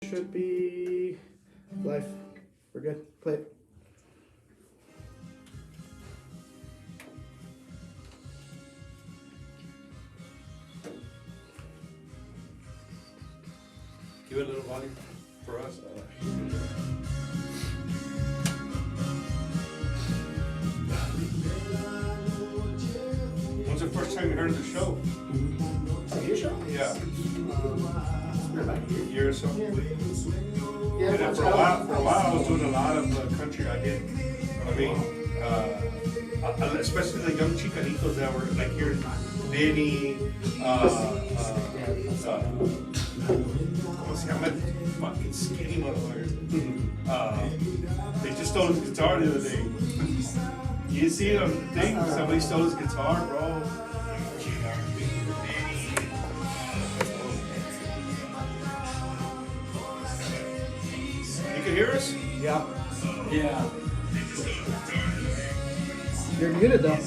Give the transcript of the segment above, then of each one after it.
Should be live. We're good. Play it. Give it a little volume for us. When's the first time you heard of the show? Your show? Yeah. It's been about A year or so? Yeah. And then for a while I was doing a lot of country. I did. I mean, especially the young chicanitos that were like here, Benny, ¿cómo se llama? Fucking skinny motherfucker. They just stole his guitar the other day. You didn't see it on the thing? Somebody stole his guitar, bro. You can hear us? Yeah. Yeah. You're muted though.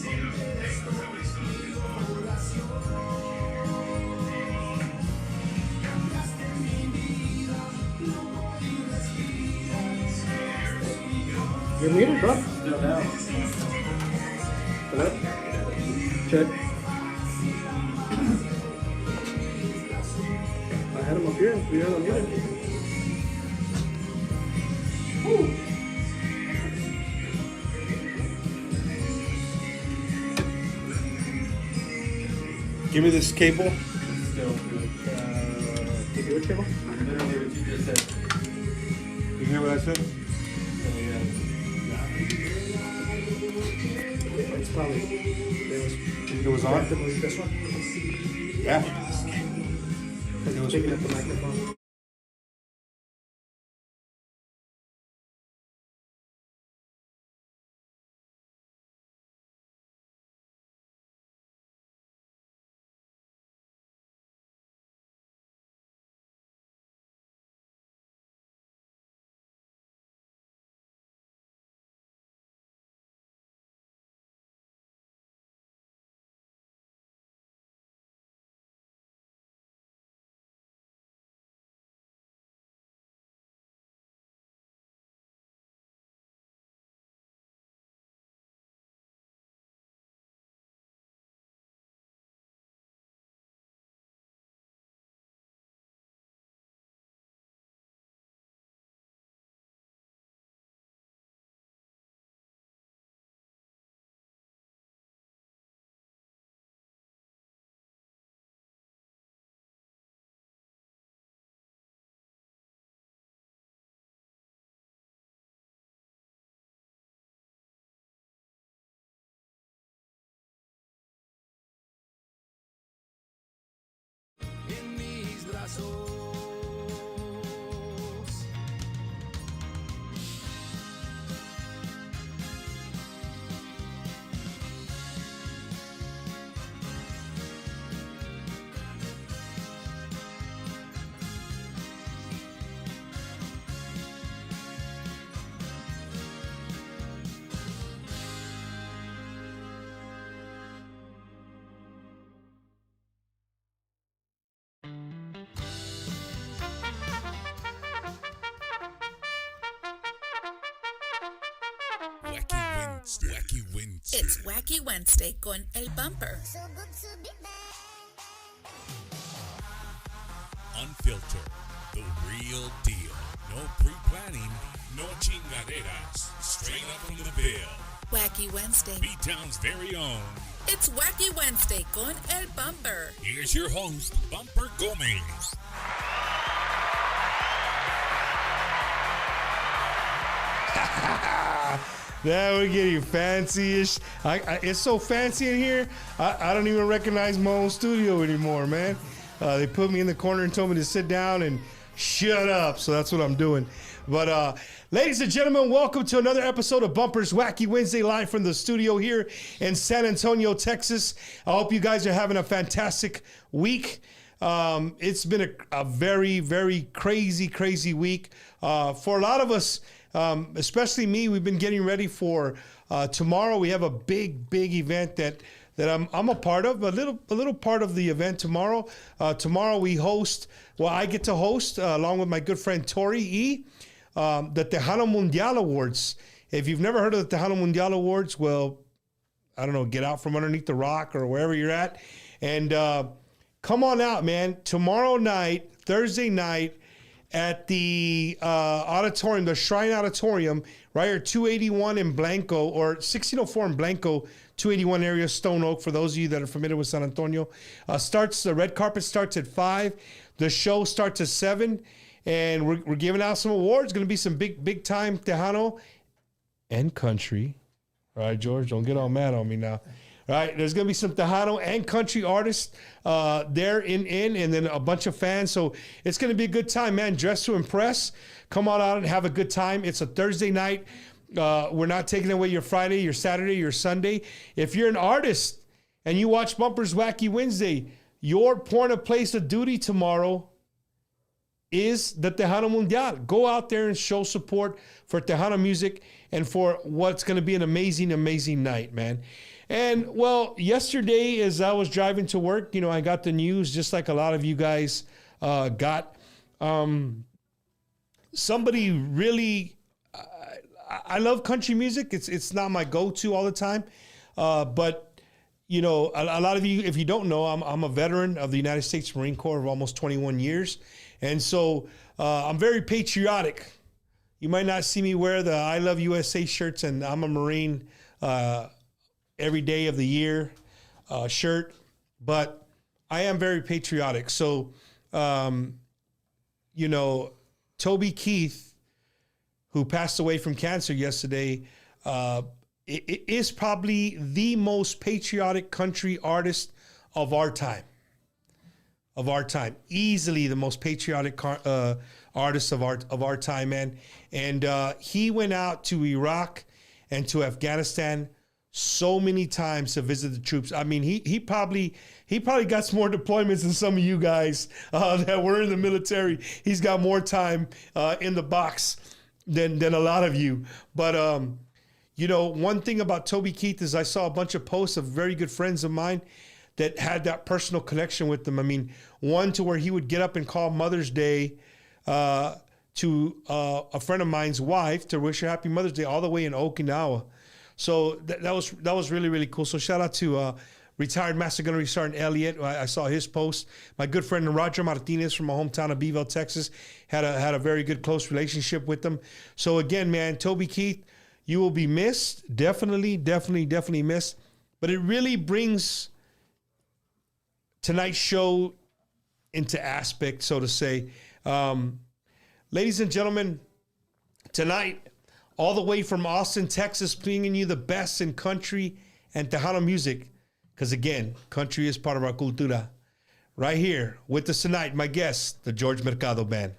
You're muted, bro. No, now. Hello? Check. I had him up here. We had him muted. Give me this cable. Give you a cable? Literally what you just said. You hear what I said? It's probably It was on? this one. Yeah. It was picking up the microphone. En mis brazos. Wacky Wednesday. It's Wacky Wednesday con El Bumper. Unfiltered, the real deal. No pre-planning, no chingaderas. Straight up from the bill. Wacky Wednesday. B-Town's very own. It's Wacky Wednesday con El Bumper. Here's your host, Bumper Gomez. That would get you fancy-ish. It's so fancy in here, I don't even recognize my own studio anymore, man. They put me in the corner and told me to sit down and shut up, so that's what I'm doing. But ladies and gentlemen, welcome to another episode of Bumper's Wacky Wednesday, live from the studio here in San Antonio, Texas. I hope you guys are having a fantastic week. It's been a very, very crazy week. For a lot of us, especially me, we've been getting ready for tomorrow. We have a big event that that I'm a part of, a little part of the event tomorrow. Tomorrow we host, I get to host along with my good friend Tori E, the Tejano Mundial Awards. If you've never heard of the Tejano Mundial Awards, well, I don't know, get out from underneath the rock or wherever you're at, and come on out, man. Tomorrow night, Thursday night, at the auditorium, the Shrine Auditorium, right here, 281 in Blanco, or 1604 in Blanco, 281 area, Stone Oak, for those of you that are familiar with San Antonio. The red carpet starts at 5. The show starts at 7. And we're giving out some awards. Going to be some big time Tejano and country. All right, George, don't get all mad on me now. All right, there's going to be some Tejano and country artists there and then a bunch of fans. So it's going to be a good time, man. Dress to impress. Come on out and have a good time. It's a Thursday night. We're not taking away your Friday, your Saturday, your Sunday. If you're an artist and you watch Bumper's Wacky Wednesday, your point of place of duty tomorrow is the Tejano Mundial. Go out there and show support for Tejano music and for what's going to be an amazing, amazing night, man. And, well, yesterday as I was driving to work, I got the news just like a lot of you guys got. Somebody really... I love country music. It's not my go-to all the time. But, a lot of you, if you don't know, I'm a veteran of the United States Marine Corps of almost 21 years. And so I'm very patriotic. You might not see me wear the I Love USA shirts, and I'm a Marine every day of the year shirt, but I am very patriotic. So, Toby Keith, who passed away from cancer yesterday, it is probably the most patriotic country artist of our time. Easily the most patriotic artist of our time, man. And he went out to Iraq and to Afghanistan so many times to visit the troops. I mean, he probably got some more deployments than some of you guys that were in the military. He's got more time in the box than a lot of you. But one thing about Toby Keith is I saw a bunch of posts of very good friends of mine that had that personal connection with them. I mean, one to where he would get up and call Mother's Day to a friend of mine's wife to wish her happy Mother's Day all the way in Okinawa. So that was really, really cool. So shout out to retired Master Gunnery Sergeant Elliott. I saw his post. My good friend Roger Martinez from my hometown of Beeville, Texas, had a very good, close relationship with them. So again, man, Toby Keith, you will be missed. Definitely missed. But it really brings tonight's show into aspect, so to say. Ladies and gentlemen, tonight, all the way from Austin, Texas, bringing you the best in country and Tejano music. Because again, country is part of our cultura. Right here with us tonight, my guest, the George Mercado Band.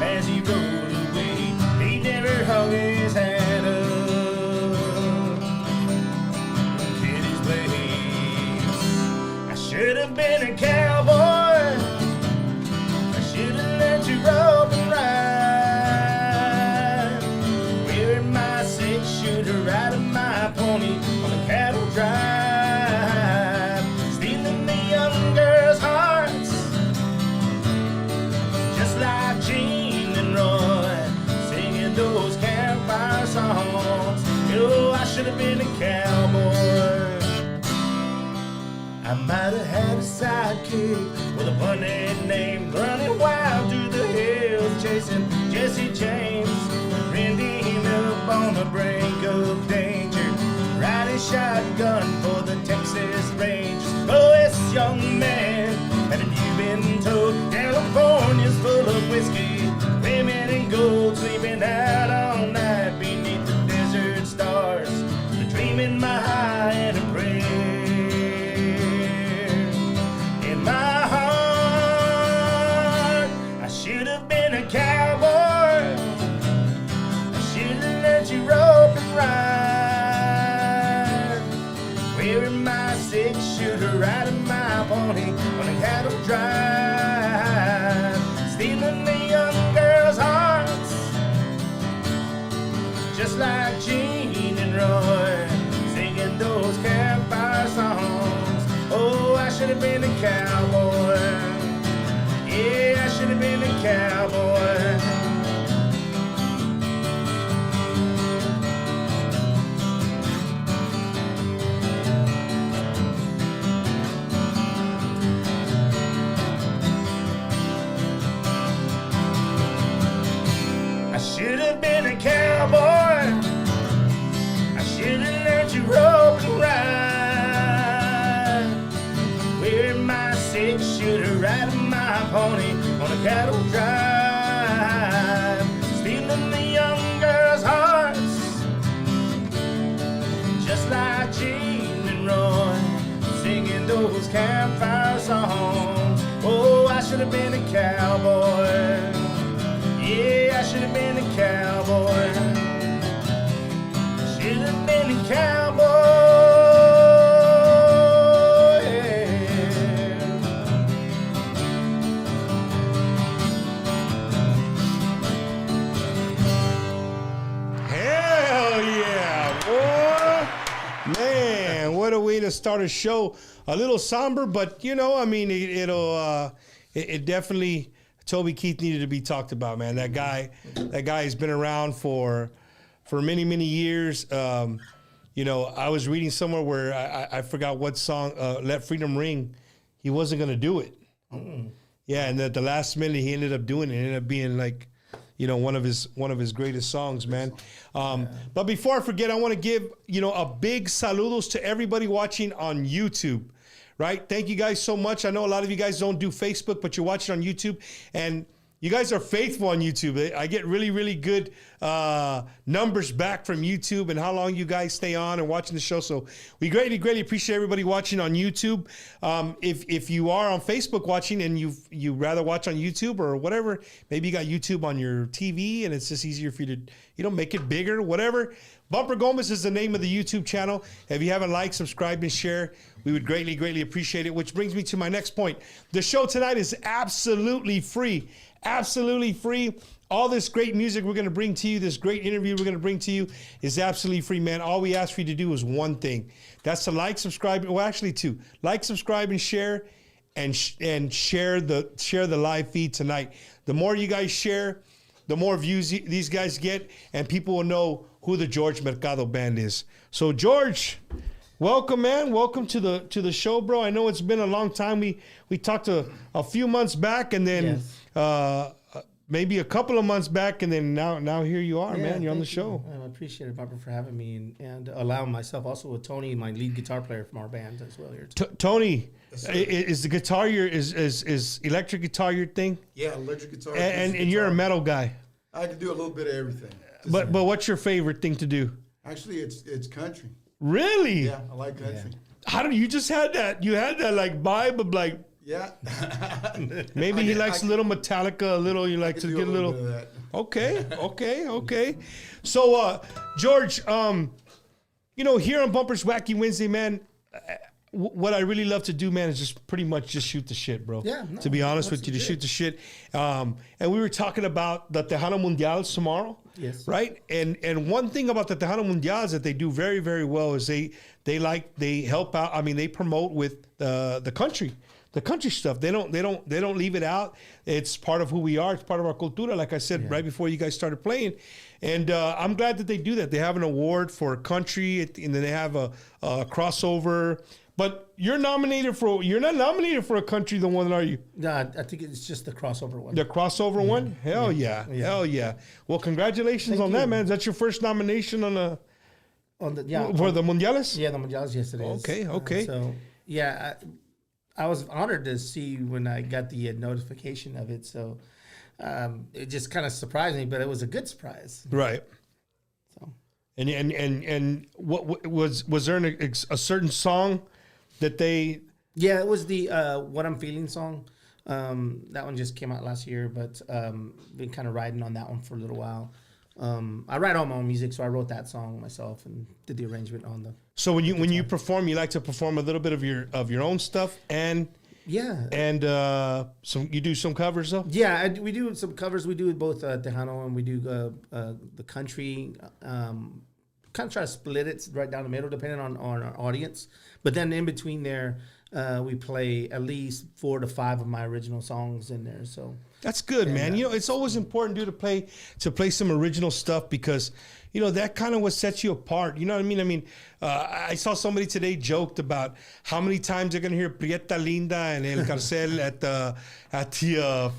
As he rode away, he never hung his hand up and hit his blades. I should have been a cowboy. I should have learned to rope and ride, wearing my 6-shooter, riding my pony on a cattle drive, stealing the young girls' hearts, just like Gene and Roy, singing those campfire songs. I should have been a cowboy. I might have had a sidekick with a funny name, running wild through the hills, chasing Jesse James, ending up on the brink of danger, riding shotgun for the Texas Rangers. Oh, this young man, and have you been told California's full of whiskey? shooter riding my pony on a cattle drive, stealing the young girls' hearts, just like Gene and Roy, singing those campfire songs. Oh, I should have been a cowboy. Yeah, I should have been a cowboy. I should have been a cowboy. I should have learned to rope and ride. Wearing my six-shooter, riding my pony on a cattle drive, stealing the young girls' hearts, just like Gene and Roy, singing those campfire songs. Oh, I should have been a cowboy. Yeah, I should have been a cowboy. Should have been a cowboy. Hell yeah, boy. Man, what a way to start a show. A little somber, but you know, I mean, it definitely, Toby Keith needed to be talked about, man. That guy has been around for many, many years. You know, I was reading somewhere where I forgot what song, Let Freedom Ring, he wasn't going to do it. Yeah, and at the last minute, he ended up doing it. It ended up being like, you know, one of his greatest songs, man. But before I forget, I want to give, you know, a big saludos to everybody watching on YouTube, right? Thank you guys so much. I know a lot of you guys don't do Facebook, but you're watching on YouTube, and you guys are faithful on YouTube. I get really, really good numbers back from YouTube and how long you guys stay on and watching the show. So we greatly, greatly appreciate everybody watching on YouTube. If you are on Facebook watching and you rather watch on YouTube or whatever, maybe you got YouTube on your TV and it's just easier for you to, you know, make it bigger, whatever. Bumper Gomez is the name of the YouTube channel. If you haven't liked, subscribe, and share, we would greatly, greatly appreciate it, which brings me to my next point. The show tonight is absolutely free. Absolutely free. All this great music we're going to bring to you, this great interview we're going to bring to you is absolutely free, man. All we ask for you to do is one thing. That's to like, subscribe, well, actually two. Like, subscribe, and share, and share the live feed tonight. The more you guys share, the more views these guys get, and people will know who the George Mercado Band is. So, George, welcome, man. Welcome to the show, bro. I know it's been a long time. We talked a few months back, and then maybe a couple of months back, and then now here you are, man. You're on the show. I appreciate it, Barbara, for having me and allowing myself also with Tony, my lead guitar player from our band as well here. Tony, is the guitar is electric guitar your thing? Yeah, electric guitar. And you're a metal guy. I can do a little bit of everything. But what's your favorite thing to do? Actually, it's country. Really? Yeah, I like country. How do you just had that? You had that like vibe of like. Yeah. Maybe he likes a little Metallica, a little. You like to get a little. Bit of that. Okay. So, George, you know, here on Bumper's Wacky Wednesday, man, what I really love to do, man, is just pretty much just shoot the shit, bro. Yeah. No, to be honest with you, to shoot the shit. And we were talking about the Tejano Mundials tomorrow. Yes. Right. And one thing about the Tejano Mundials that they do very, very well is they help out. I mean, they promote with the country stuff. They don't leave it out. It's part of who we are. It's part of our cultura. Like I said, right before you guys started playing. And I'm glad that they do that. They have an award for country, and then they have a crossover. But you're not nominated for a country the one, are you? No, I think it's just the crossover one. The crossover one? Hell yeah. Hell yeah. Well, congratulations on that, man. Is that your first nomination for the Mundiales? Yeah, the Mundiales, yes it is. Okay. So, yeah, I was honored to see when I got the notification of it. So, it just kind of surprised me, but it was a good surprise. Right. So. And what was there a certain song that they? Yeah, it was the "What I'm Feeling" song. That one just came out last year, but been kind of riding on that one for a little while. I write all my own music, so I wrote that song myself and did the arrangement on the. So when you perform, you like to perform a little bit of your own stuff and some you do some covers though. Yeah, we do some covers. We do both Tejano and we do the country. Kind of try to split it right down the middle, depending on our audience. But then in between there, we play at least 4 to 5 of my original songs in there. So that's good, man. You know, it's always important, dude, to play some original stuff because, you know, that kind of what sets you apart. You know what I mean? I mean, I saw somebody today joked about how many times they're gonna hear Prieta Linda and El Carcel at the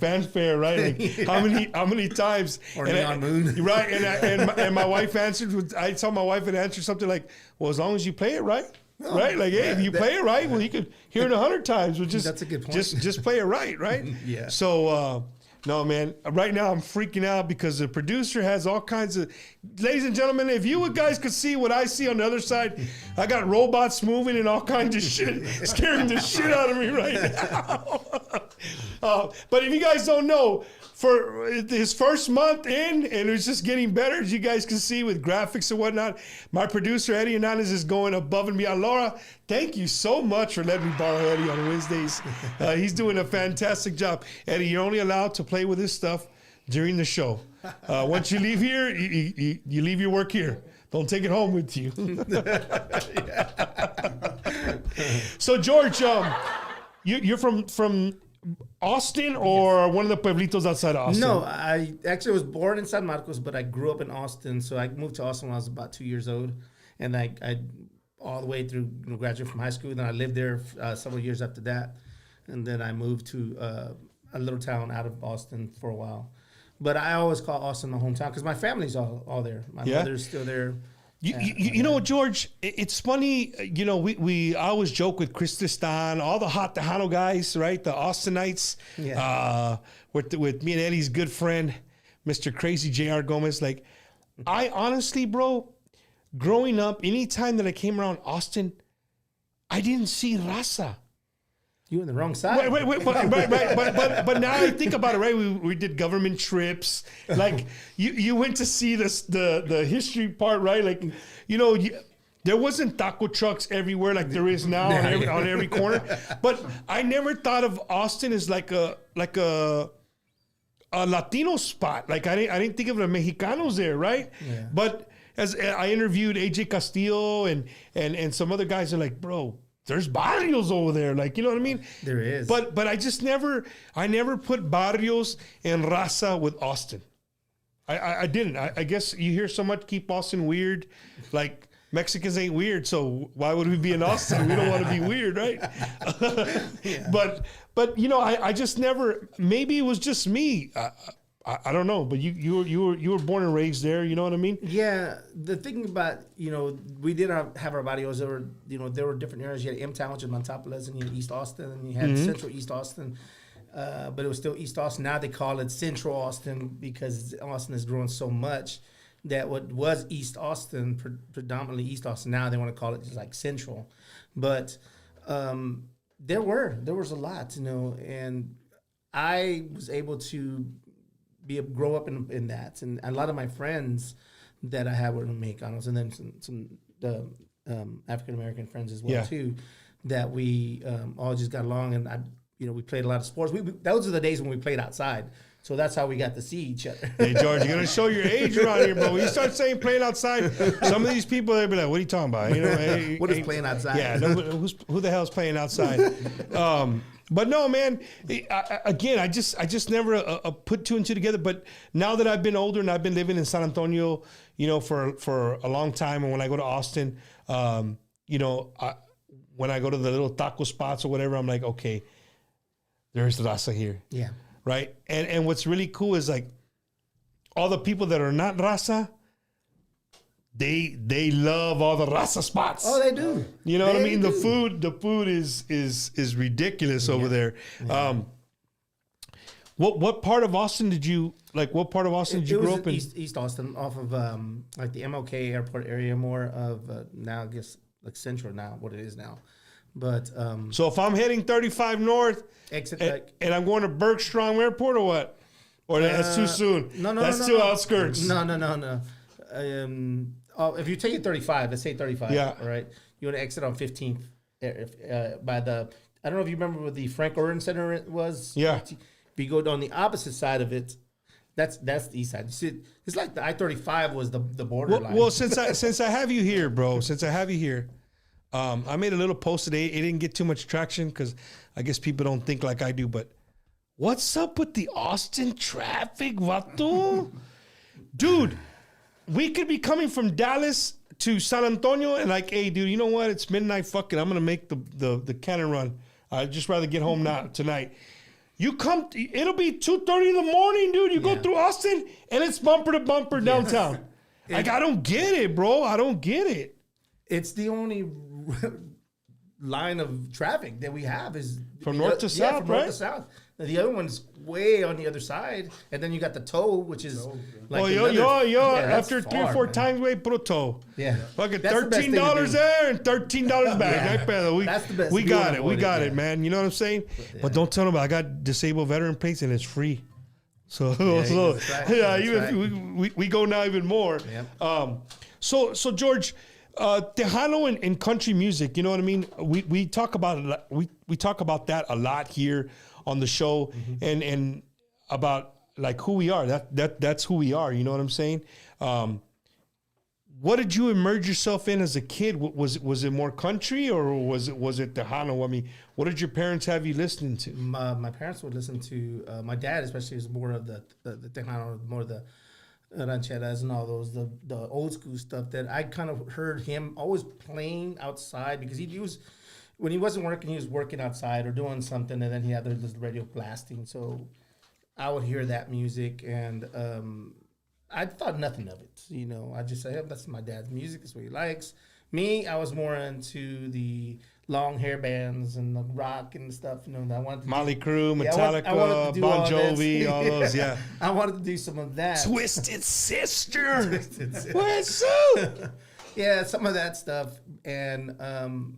fanfare, right? Like how many times? Or Neon Moon, right? And my wife answered. I saw my wife would answer something like, "Well, as long as you play it right." Right, like hey, if you play it right, well, you could hear it 100 times. But that's a good point. Just play it right? Yeah. So, no, man. Right now, I'm freaking out because the producer has all kinds of. Ladies and gentlemen, if you guys could see what I see on the other side, I got robots moving and all kinds of shit, scaring the shit out of me right now. But if you guys don't know, for his first month in, and it's just getting better, as you guys can see with graphics and whatnot. My producer, Eddie Hernandez, is going above and beyond. Laura, thank you so much for letting me borrow Eddie on Wednesdays. He's doing a fantastic job. Eddie, you're only allowed to play with this stuff during the show. Once you leave here, you leave your work here. Don't take it home with you. So, George, you're from Austin or one of the pueblitos outside Austin? No, I actually was born in San Marcos, but I grew up in Austin. So I moved to Austin when I was about 2 years old, and I all the way through graduated from high school. Then I lived there several years after that, and then I moved to a little town out of Austin for a while. But I always call Austin the hometown because my family's all there. My mother's still there. You know what, George? It's funny. You know, I always joke with Chris Tristan, all the hot Tejano guys, right? The Austinites. Yeah. With me and Eddie's good friend, Mr. Crazy J.R. Gomez. Like, I honestly, bro, growing up, anytime that I came around Austin, I didn't see raza. You in the wrong side. Wait, but now I think about it, right? We did government trips. Like you went to see the history part, right? Like, you know, there wasn't taco trucks everywhere like there is now on every corner. But I never thought of Austin as like a Latino spot. Like I didn't think of the Mexicanos there, right? Yeah. But as I interviewed AJ Castillo and some other guys are like, bro, there's barrios over there, like, you know what I mean? There is. But I just never put barrios and raza with Austin. I didn't. I guess you hear so much keep Austin weird. Like, Mexicans ain't weird, so why would we be in Austin? We don't want to be weird, right? Yeah. But you know, I just never. Maybe it was just me. I don't know, but you were born and raised there. You know what I mean? Yeah. The thing about, you know, we did have our barrios. There were different areas. You had M-Town, which is Montopolis, and you had East Austin, and you had Central East Austin. But it was still East Austin. Now they call it Central Austin because Austin has grown so much that what was East Austin, predominantly East Austin, now they want to call it just like Central. But there was a lot, you know, and I was able to grow up in that, and a lot of my friends that I had were Mexicanos, and then some African American friends as well too, that we all just got along, and we played a lot of sports. Those are the days when we played outside, so that's how we got to see each other. Hey George, you're gonna show your age around here, bro. When you start saying playing outside, some of these people they'll be like, "What are you talking about?" You know, hey, what is playing outside? Yeah, who the hell is playing outside? But no, man. Again, I just never put two and two together. But now that I've been older and I've been living in San Antonio, you know, for a long time, and when I go to Austin, you know, when I go to the little taco spots or whatever, I'm like, okay, there's raza here. Yeah. Right. And what's really cool is like all the people that are not raza, they love all the raza spots. Oh, they do. You know what I mean? The food is ridiculous over there. Yeah. What part of Austin did you like? What part of Austin did you grow up in? East Austin, off of like the MLK airport area, more of now I guess like Central now, what it is now. But so if I'm heading 35 north, exit and I'm going to Bergstrom Airport or what? Or that's too soon? No, That's too outskirts. No. If you take it 35, let's say 35. Yeah. All right. You want to exit on 15th by the. I don't know if you remember what the Frank Oren Center was. Yeah. If you go down the opposite side of it, that's the east side. You see, it's like the I-35 was the borderline. Well, since I have you here, bro, I made a little post today. It didn't get too much traction because I guess people don't think like I do. But what's up with the Austin traffic, vato? Dude, we could be coming from Dallas to San Antonio and like, hey, dude, you know what? It's midnight. Fuck it. I'm gonna make the cannon run. I'd just rather get home now tonight. You come, it'll be 2:30 in the morning, dude. You go through Austin and it's bumper to bumper downtown. Like, I don't get it, bro. I don't get it. It's the only line of traffic that we have is From north to south, from right? north to south. The other one's way on the other side, and then you got the toll, which is like after 3 or 4 times, wait, put a toll. Yeah, Fucking That's the best thing to $13 do. there and $13 back. Yeah. Right, brother? That's the best. We You got wanna it. We avoid got it, it, man. You know what I'm saying? But don't tell them I got disabled veteran plates and it's free. So, that's right. That's even we go now even more. Yep. So George, Tejano and country music, you know what I mean? We talk about it. We talk about that a lot here on the show, and about like who we are. That's who we are. You know what I'm saying? What did you immerse yourself in as a kid? Was it more country or was it Tejano? I mean, what did your parents have you listening to? My parents would listen to my dad, especially, is more of the Tejano, more of the rancheras and all those the old school stuff that I kind of heard him always playing outside because he was. When he wasn't working, he was working outside or doing something, and then he had the radio blasting. So I would hear that music, and I thought nothing of it. You know, I just say, hey, that's my dad's music. That's what he likes. Me, I was more into the long hair bands and the rock and stuff. You know, that I wanted to Molly Crew, Yeah, Metallica, I wanted to do Bon all this. Jovi, all those, yeah. I wanted to do some of that. Twisted Sister. Where's Yeah, some of that stuff, and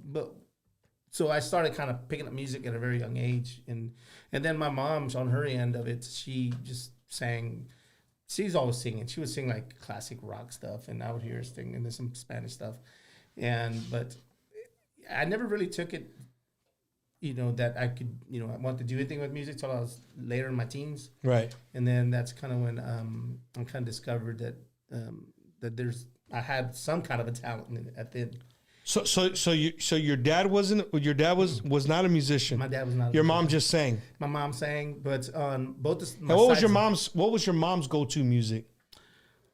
but. So I started kind of picking up music at a very young age, and then my mom's on her end of it. She just sang. She's always singing. She would sing like classic rock stuff, and I would hear her sing, and then some Spanish stuff. But I never really took it, you know, that I could, you know, I wanted to do anything with music till I was later in my teens. Right. And then that's kind of when I kind of discovered that I had some kind of a talent at the end. So your dad was not a musician. My dad was not. Your mom just sang. My mom sang, but on both the. And what was your mom's go-to music?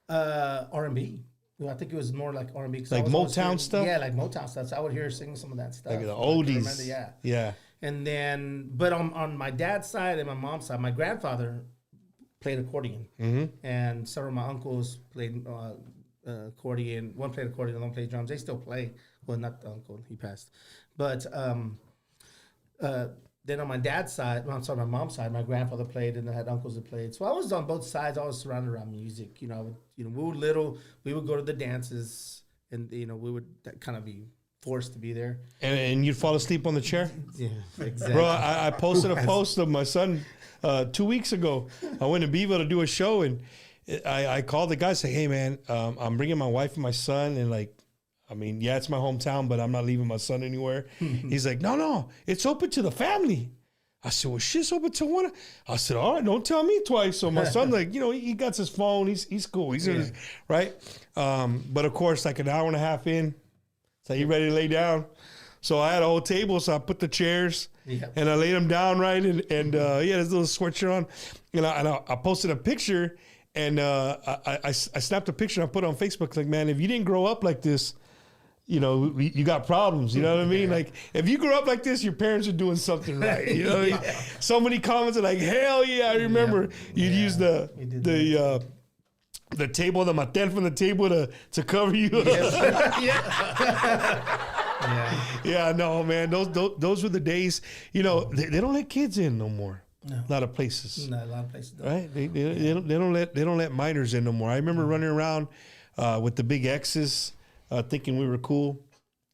R&B. I think it was more like R&B. Like Motown stuff? Yeah, like Motown stuff. So I would hear her sing some of that stuff. Like the I oldies. remember, yeah. Yeah. And then, but on my dad's side and my mom's side, my grandfather played accordion, and some of my uncles played accordion. One played accordion, one played drums. They still play. Well, not the uncle, he passed. But then on my dad's side, I'm sorry, my mom's side, my grandfather played, and I had uncles that played. So I was on both sides. I was surrounded around music. You know, we were little. We would go to the dances, and we would kind of be forced to be there. And you'd fall asleep on the chair? Yeah, exactly. Bro, I posted a post of my son 2 weeks ago. I went to Beeville to do a show, and I called the guy and said, hey, man, I'm bringing my wife and my son, and like, I mean, yeah, it's my hometown, but I'm not leaving my son anywhere. He's like, no, it's open to the family. I said, well, shit's open to one. I said, all right, don't tell me twice. So my son, like, he got his phone. He's cool. He's right. But of course, like an hour and a half in, so you ready to lay down? So I had a whole table, so I put the chairs and I laid them down, right? And he had his little sweatshirt on. And I posted a picture, and I snapped a picture and I put it on Facebook. Like, man, if you didn't grow up like this, you got problems. You know what I mean? Like, if you grew up like this, your parents are doing something right. You know what I mean? So many comments are like, hell yeah, I remember you'd use the table, the matel from the table to cover you. Yeah, no, man. Those were the days. They don't let kids in no more. No. A lot of places. No, a lot of places don't. Right? They don't let minors in no more. I remember running around with the big X's, thinking we were cool.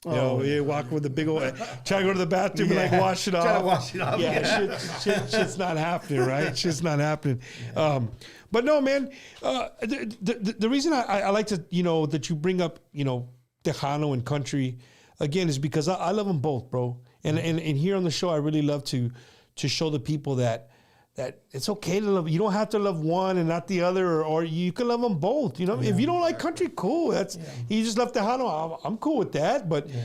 You know, you walk with the big old, try to go to the bathroom and like wash it off. Try to wash it off. Yeah, shit's not happening, right? Shit's not happening. But no, man, the reason I like to, you know, that you bring up, you know, Tejano and country, again, is because I love them both, bro. And here on the show, I really love to show the people that it's okay to love. You don't have to love one and not the other, or you can love them both. You know, if you don't like country, cool. That's you just love Tejano. I'm cool with that. But you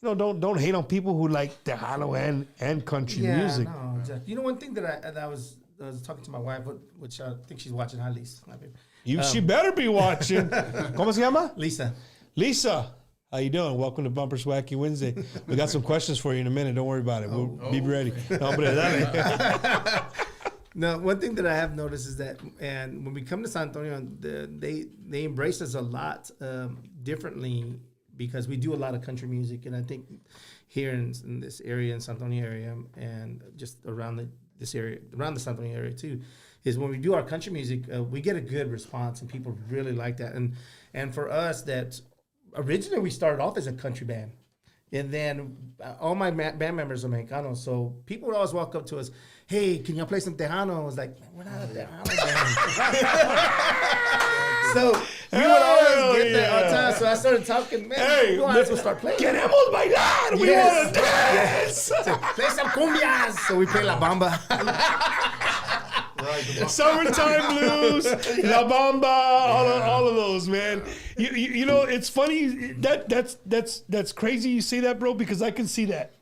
know, don't hate on people who like Tejano and country music. No, exactly. You know, one thing that I was talking to my wife, which I think she's watching. Hi, Lisa. She better be watching. ¿Cómo se llama? Lisa. How you doing? Welcome to Bumper's Wacky Wednesday. We got some questions for you in a minute. Don't worry about it. We'll be ready. No, No, one thing that I have noticed is that, and when we come to San Antonio, they embrace us a lot differently because we do a lot of country music, and I think here in this area, in San Antonio area, and just around this area, around the San Antonio area too, is when we do our country music, we get a good response, and people really like that. And for us, that originally we started off as a country band. And then all my band members are Mexicanos, so people would always walk up to us, hey, can y'all play some Tejano? I was like, we're not a Tejano band. So we would always get that all the time. So I started talking, man, hey, let's go start playing. Queremos bailar. We want to dance. So play some cumbias. So we play La Bamba. Summertime Blues, La Bamba, all of those, man. You know, it's funny that's crazy you say that, bro, because I can see that,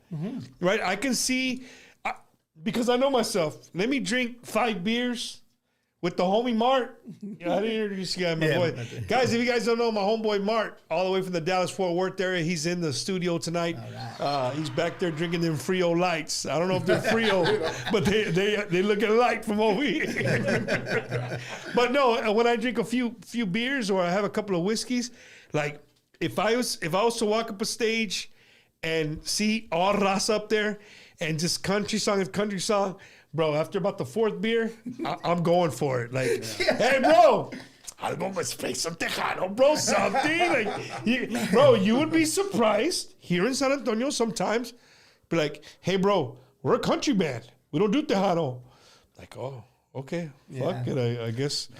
right? I can see, because I know myself. Let me drink 5 beers with the homie Mart. I didn't introduce you guys, my boy. Guys, if you guys don't know, my homeboy Mart, all the way from the Dallas-Fort Worth area, he's in the studio tonight. Right. He's back there drinking them Frio lights. I don't know if they're Frio, but they looking light from over here. But no, when I drink a few beers or I have a couple of whiskeys, like if I was to walk up a stage and see all Ras up there and just country song, bro, after about the 4th beer, I'm going for it. Like, hey, bro, I'm going to play some Tejano, bro, something. Like, bro, you would be surprised here in San Antonio sometimes. Be like, hey, bro, we're a country band. We don't do Tejano. Like, oh, okay, fuck it. I guess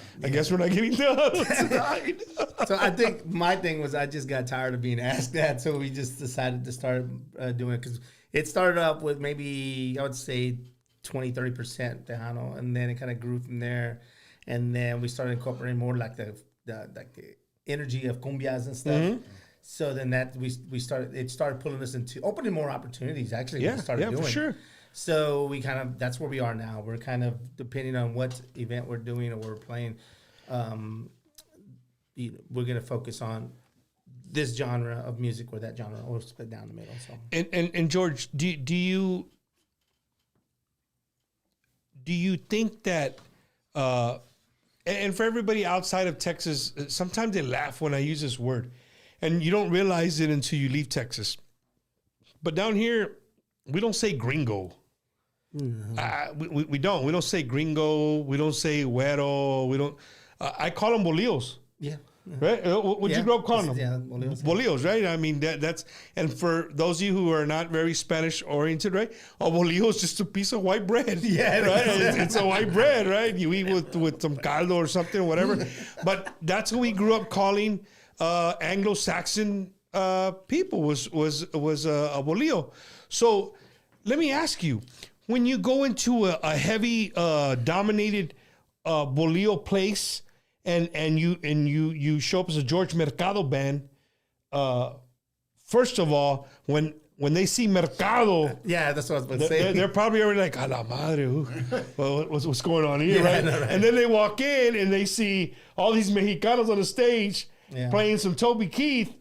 we're not getting Tejano tonight. So I think my thing was I just got tired of being asked that, so we just decided to start doing it, because it started up with maybe, I would say, 20-30% Tejano, and then it kind of grew from there, and then we started incorporating more like the energy of cumbias and stuff. So then that we started pulling us into opening more opportunities. Actually, we started doing. For sure. So we kind of, that's where we are now. We're kind of, depending on what event we're doing or we're playing, we're gonna focus on this genre of music or that genre, or split down the middle. So and George, do you think that, and for everybody outside of Texas, sometimes they laugh when I use this word, and you don't realize it until you leave Texas. But down here, we don't say gringo. We don't. We don't say gringo. We don't say güero. We don't. I call them bolillos. Yeah. Right? What you grow up calling them? Yeah, bolillos. Bolillos, right? I mean, that's, and for those of you who are not very Spanish oriented, right? A bolillo is just a piece of white bread. Yeah, right? It's a white bread, right? You eat with some caldo or something, or whatever. But that's what we grew up calling Anglo-Saxon people was a bolillo. So let me ask you, when you go into a heavy dominated bolillo place, and you show up as a George Mercado Band, first of all, when they see Mercado, that's what I was about to say. They're probably already like, a la madre, what's going on here, right? No, right? And then they walk in and they see all these Mexicanos on the stage playing some Toby Keith,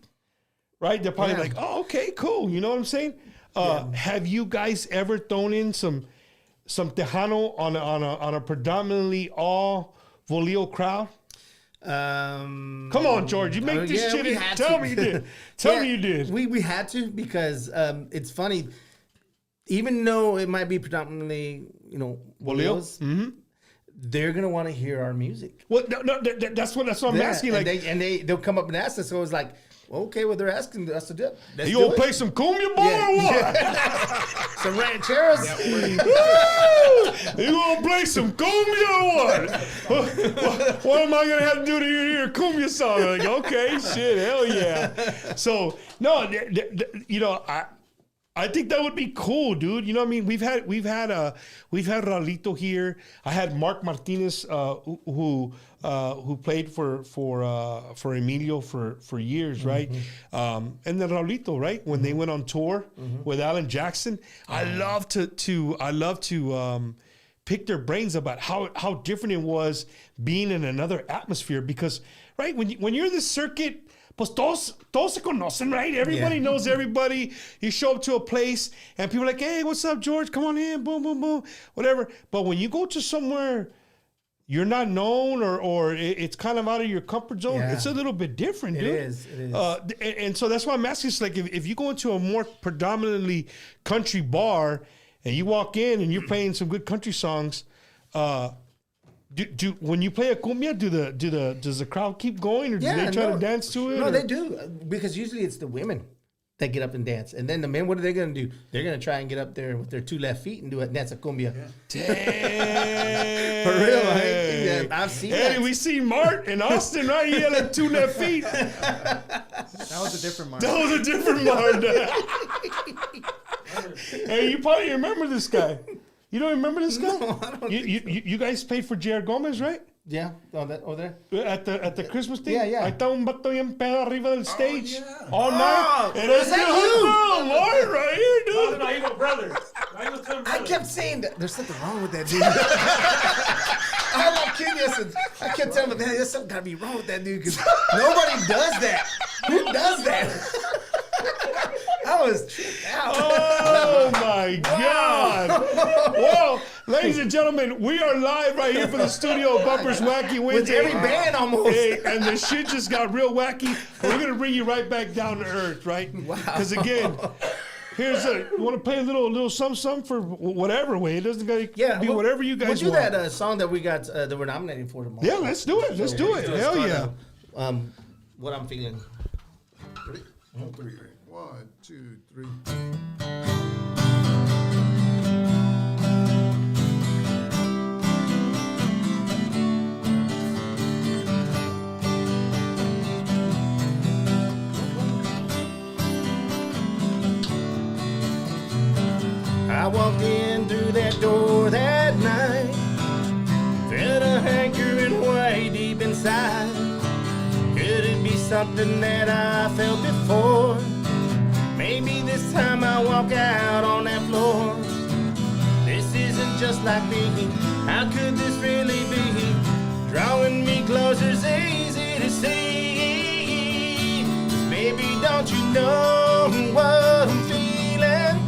right? They're probably like, oh, okay, cool. You know what I'm saying? Have you guys ever thrown in some Tejano on a predominantly all bolillo crowd? Come on, George. You make this shit in. Tell me you did. Tell me you did. We had to, because it's funny. Even though it might be predominantly, bolillos, they're gonna want to hear our music. Well, no, that's what I'm asking. Like, they'll come up and ask us. So it was like, Okay, well, they're asking us to do it. Let's You do gonna it. play some cumbia, boy, or what? Some rancheros. You gonna play some cumbia or what? What am I gonna have to do to hear a cumbia song? Like, okay, shit, hell yeah. So no, you know, I think that would be cool, dude. You know what I mean? We've had Raulito here. I had Mark Martinez, who played for Emilio for years, right? And then Raulito, right? When they went on tour with Alan Jackson, I love to pick their brains about how different it was being in another atmosphere, because right when you're in the circuit, pues todos se conocen, right? Everybody knows everybody. You show up to a place and people are like, hey, what's up, George? Come on in, boom, boom, boom, whatever. But when you go to somewhere you're not known or it's kind of out of your comfort zone, it's a little bit different, dude. It is. And so that's why I'm asking, it's like if you go into a more predominantly country bar and you walk in and you're playing some good country songs, do when you play a cumbia, does the crowd keep going, or do they try to dance to it? No, or? they do, because usually it's the women that get up and dance, and then the men, what are they gonna do? They're gonna try and get up there with their two left feet and dance a cumbia. Damn. For real, right? I've seen that. We see Mart in Austin, right? He had like two left feet. That was a different Mart. That was a different Mart. Hey, you probably remember this guy. You don't remember this guy? No, I don't You guys paid for Jared Gomez, right? Yeah, over there. At the Christmas thing? Yeah. Ahí está un vato bien pedo arriba del stage. All Oh, night. And is that you? Mart right here, dude. No, he was brothers. I kept saying that there's something wrong with that dude. I love King Essence. I kept telling him, man, there's something gotta be wrong with that dude, because nobody does that. Who does that? I was tripped out. Oh my God. Well, ladies and gentlemen, we are live right here for the studio of Bumpers Wacky Wednesday. With every band almost. Hey, and the shit just got real wacky. We're going to bring you right back down to earth, right? Wow. Because again, you want to play a little something for whatever way. It doesn't got to be whatever you guys want. We'll do want. that song that we got, that we're nominated for tomorrow. Yeah, let's do it. Let's do it. Hell yeah. What I'm feeling. Ready? 1, 3, 1, 2, 3. I walked in through that door that night, felt a hankering way deep inside. Could it be something that I felt before? Maybe this time I walk out on that floor. This isn't just like me. How could this really be? Drawing me closer's easy to see. Baby, don't you know what I'm feeling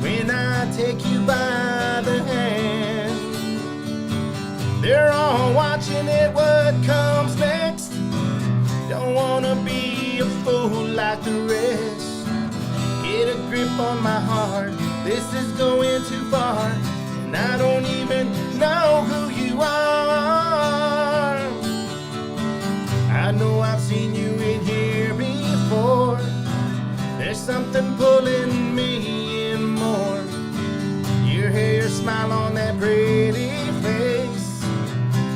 when I take you by the hand? They're all watching it, what comes next. Don't wanna be a fool like the rest. Get a grip on my heart, this is going too far, and I don't even know who you are. I know I've seen you in here before. There's something pulling me in more. Your hair, smile on that pretty face.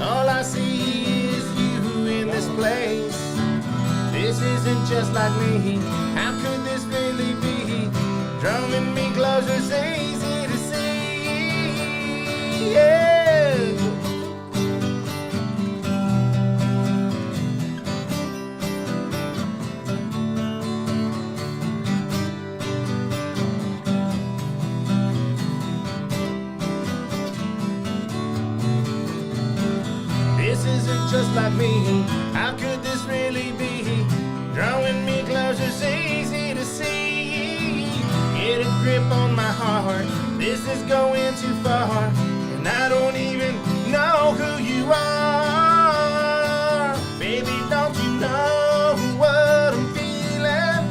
All I see is you in this place. This isn't just like me. How could this really be? Drumming me closer, it's easy to see. Yeah. This isn't just like me. How could this really be? Drawing me closer, it's easy to see. Get a grip on my heart, this is going too far, and I don't even know who you are. Baby, don't you know what I'm feeling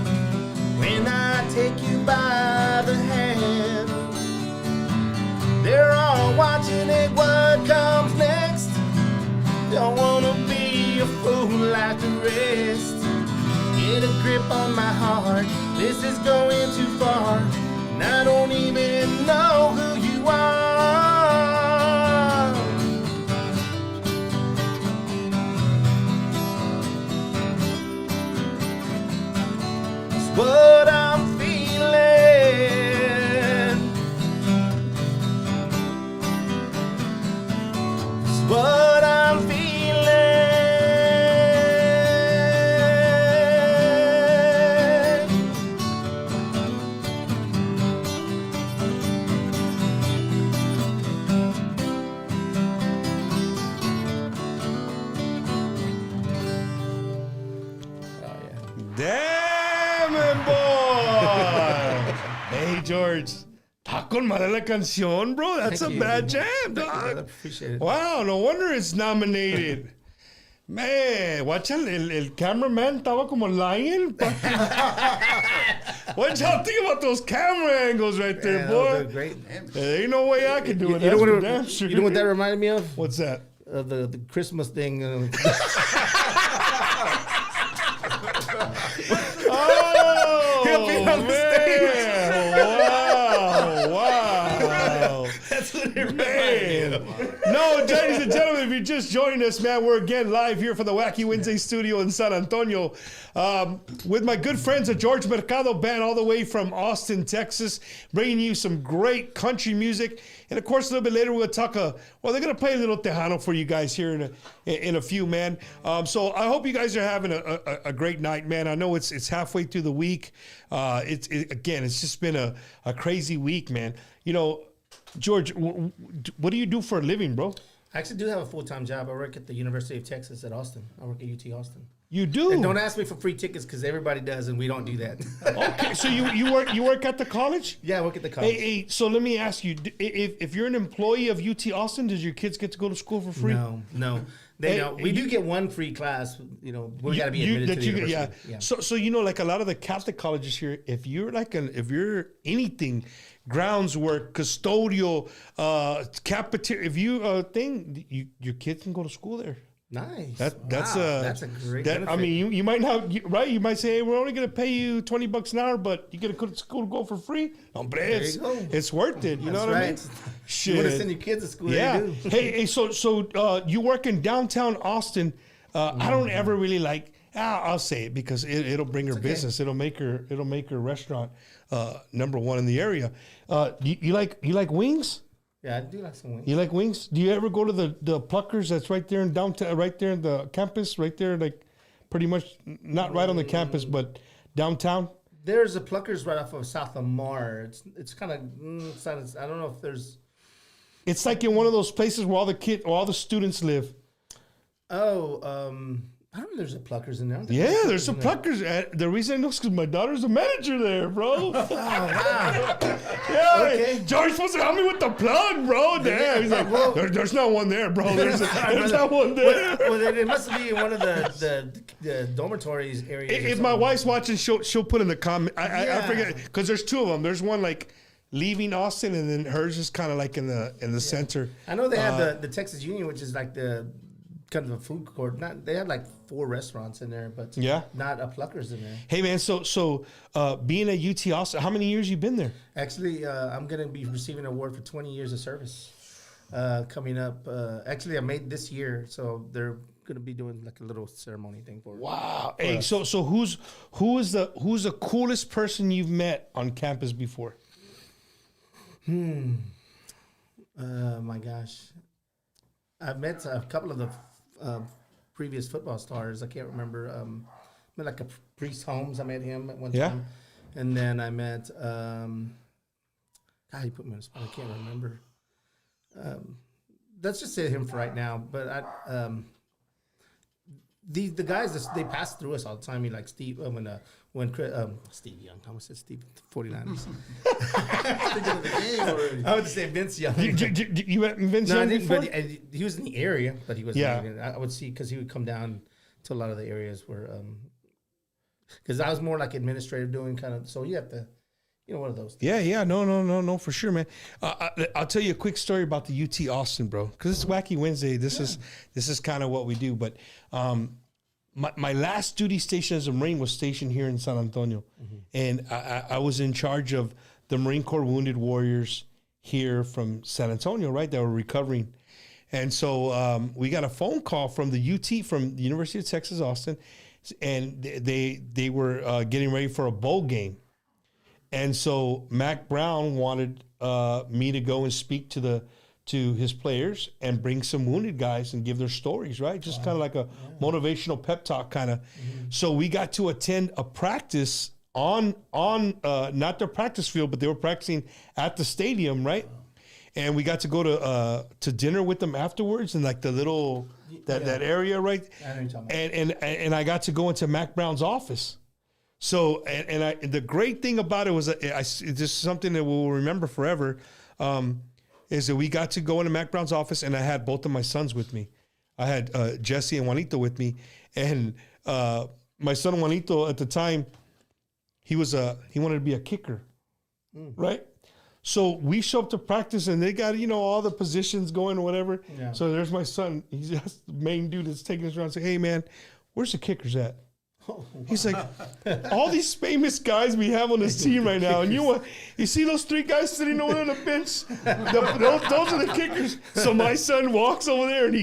when I take you by the hand? They're all watching it, what comes next. Don't wanna be a fool like the rest. Get a grip on my heart. This is going too far. And I don't even know who you are. It's what I'm feeling. It's what I'm feeling. Damn it, boy. Hey, George. Está con madre la canción, bro. That's Thank a you. bad jam, Thank you, brother. dog. Appreciate it. Wow, no wonder it's nominated. Man, watch el cameraman estaba como lying. What y'all think about those camera angles right there, Man, boy? those are great. There ain't no way I can do it. You know That's what? for damn sure. You know what that reminded me of? What's that? The Christmas thing. Oh, He'll be on the man. Wow. That's what it Man. No, ladies and gentlemen, if you're just joining us, man, we're again live here from the Wacky Wednesday studio in San Antonio with my good friends at George Mercado Band all the way from Austin, Texas, bringing you some great country music. And, of course, a little bit later, we'll talk, they're going to play a little Tejano for you guys here in a few, man. So I hope you guys are having a great night, man. I know it's halfway through the week. It's just been a crazy week, man. You know, George, what do you do for a living, bro? I actually do have a full-time job. I work at the University of Texas at Austin. I work at UT Austin. You do? And don't ask me for free tickets because everybody does, and we don't do that. Okay, so you work at the college? Yeah, I work at the college. Hey, so let me ask you: if you're an employee of UT Austin, does your kids get to go to school for free? No. They don't. We do get one free class. You know, we got to be admitted to the university. Yeah. So you know, like a lot of the Catholic colleges here, if you're anything, grounds work, custodial, cafeteria, if you your kids can go to school there. Nice. That's a great benefit. I mean, you might not, right? You might say, hey, we're only going to pay you $20 an hour, but you get to go to school to go for free. Hombre, it's worth it. You know what I mean? Shit. You want to send your kids to school? Yeah. You do. Hey, so you work in downtown Austin. I don't ever really like. I'll say it because it'll bring her business. It'll make her restaurant number one in the area. You like wings? Yeah, I do like some wings. You like wings? Do you ever go to the Pluckers that's right there in downtown, right there in the campus, right there, like pretty much not right on the campus, but downtown? There's a Pluckers right off of South Lamar. It's kind of I don't know if there's. It's like in one of those places where all the students live. I don't know. There's a Pluckers in there. Yeah, there's some Pluckers. The reason I know is because my daughter's a manager there, bro. Oh, wow. Yeah, Okay. George's supposed to help me with the plug, bro. Damn, he's like, there's not one there, bro. There's not one there. Well, then it must be in one of the dormitories areas. If my wife's watching, she'll put in the comment. I forget because there's two of them. There's one like leaving Austin, and then hers is kind of like in the center. I know they have the Texas Union, which is like the kind of a food court. They have like 4 restaurants in there, but not a Pluckers in there. Hey man, so being at UT Austin, how many years you been there? Actually, I'm gonna be receiving an award for 20 years of service coming up. Actually, I made this year, so they're gonna be doing like a little ceremony thing for it. Wow. Hey, so who's the coolest person you've met on campus before? My gosh, I've met a couple of the previous football stars. I can't remember. I met like a Priest Holmes. I met him at one time, and then I met. God, he put me on the spot. I can't remember. Let's just say him for right now. But the guys they pass through us all the time. Like Steve Steve Young. I almost said Steve 49ers. I would say Vince Young. You met Vince Young before? But he was in the area, but he wasn't. I would see because he would come down to a lot of the areas where, because I was more like administrative doing kind of. So you have to, one of those things. Yeah, no, for sure, man. I'll tell you a quick story about the UT Austin, bro, because it's Wacky Wednesday. This is kind of what we do, but my last duty station as a Marine was stationed here in San Antonio. And I was in charge of the Marine Corps Wounded Warriors here from San Antonio, right? That were recovering. And so we got a phone call from the UT, from the University of Texas, Austin, and they were getting ready for a bowl game. And so Mac Brown wanted me to go and speak to his players and bring some wounded guys and give their stories, right? Just kind of like a motivational pep talk kind of. So we got to attend a practice on not their practice field, but they were practicing at the stadium, right? And we got to go to dinner with them afterwards in like the little that area, right? And I got to go into Mac Brown's office. So the great thing about it was it's just something that we'll remember forever. Is that we got to go into Mac Brown's office, and I had both of my sons with me. I had Jesse and Juanito with me, and my son Juanito at the time, he wanted to be a kicker, right? So we show up to practice, and they got all the positions going or whatever. Yeah. So there's my son. He's just the main dude that's taking us around. Say, hey man, where's the kickers at? Oh, wow. He's like, all these famous guys we have on this team right now, and you see those 3 guys sitting over on the bench? Those are the kickers. So my son walks over there, and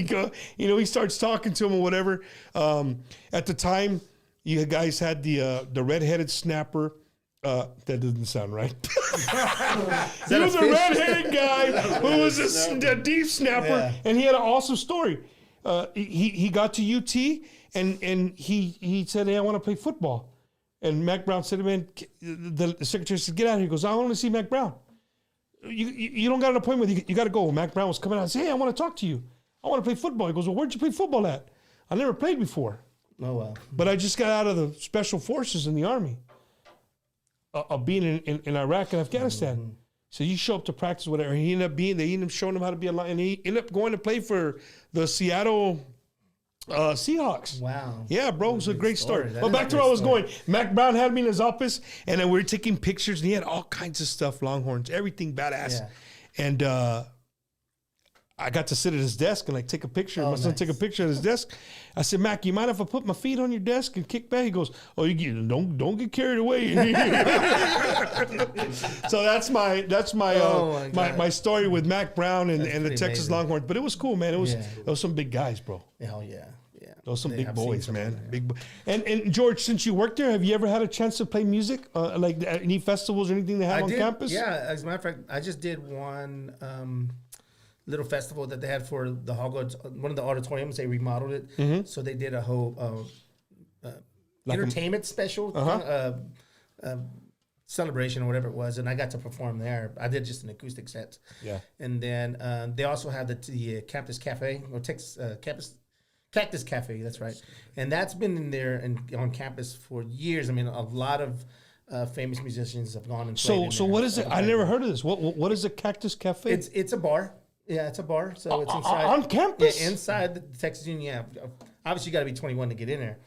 he starts talking to him or whatever. At the time, you guys had the redheaded snapper. That doesn't sound right. He was a redheaded guy who was a deep snapper, and he had an awesome story. He got to UT. And he said, hey, I want to play football. And Mac Brown said, man, the secretary said, get out of here. He goes, I want to see Mac Brown. You don't got an appointment. You got to go. Mac Brown was coming out and said, hey, I want to talk to you. I want to play football. He goes, well, where'd you play football at? I never played before. Oh, wow. But I just got out of the special forces in the Army of being in Iraq and Afghanistan. Mm-hmm. So you show up to practice, whatever. They ended up showing him how to be a lion. And he ended up going to play for the Seattle Seahawks. Wow. Yeah, bro, it's a great story. But back to where I was going. Mac Brown had me in his office, and then we were taking pictures, and he had all kinds of stuff, Longhorns, everything badass. Yeah. And I got to sit at his desk and take a picture. My son took a picture at his desk. I said, Mac, you mind if I put my feet on your desk and kick back? He goes, oh, don't get carried away. So that's my story with Mac Brown and the Texas amazing. Longhorns. But it was cool, man. It was some big guys, bro. Hell yeah. Those some big boys, man. Big and George, since you worked there, have you ever had a chance to play music, like any festivals or anything they have on campus? Yeah, as a matter of fact, I just did one little festival that they had for the Hogwarts, one of the auditoriums. They remodeled it, so they did a whole entertainment special celebration or whatever it was, and I got to perform there. I did just an acoustic set. Yeah, and then they also had the Campus Cafe or Cactus Cafe, that's right. And that's been in there and on campus for years. I mean, a lot of famous musicians have gone and played. So what is it? I never heard of this. What is a Cactus Cafe? It's a bar. Yeah, it's a bar. So it's inside. On campus? Yeah, inside the Texas Union. Yeah. Obviously, you got to be 21 to get in there.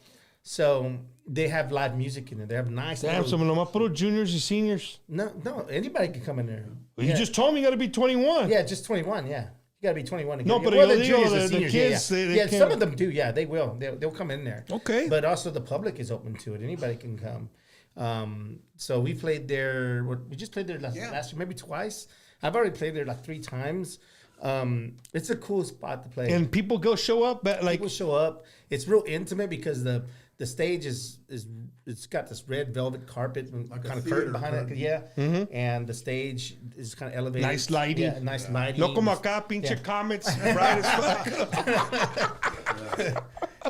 So they have live music in there. They have nice. Damn, some of them put juniors and seniors. No, anybody can come in there. Well, you just told me you got to be 21. Yeah, just 21, yeah. You got to be 21 to get in. No, but the juniors and seniors, the kids, they some of them do, yeah, they will. They'll come in there. Okay. But also the public is open to it. Anybody can come. So we played there. We just played there last year, maybe twice. I've already played there 3 times. It's a cool spot to play. And people show up. People show up. It's real intimate because the stage it's got this red velvet carpet and kind of curtain behind it. Yeah. Mm-hmm. And the stage is kind of elevated. Nice lighting. Yeah, nice lighting. No como acá, pinche comets, bright as fuck.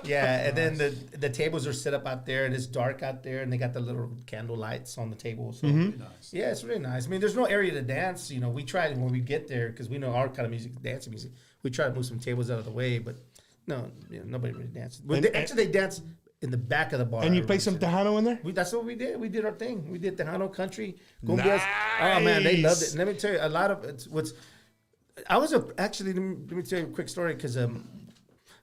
Yeah, and then the tables are set up out there, and it's dark out there, and they got the little candle lights on the table. So really nice. Yeah, it's really nice. I mean, there's no area to dance. We try when we get there because we know our kind of music, dancing music. We try to move some tables out of the way, but no, nobody really dances. They dance in the back of the bar. And you play some Tejano in there? That's what we did. We did our thing. We did Tejano country. Cumbias. Nice. Oh man, they loved it. And let me tell you, a lot of it's what's. Let me tell you a quick story because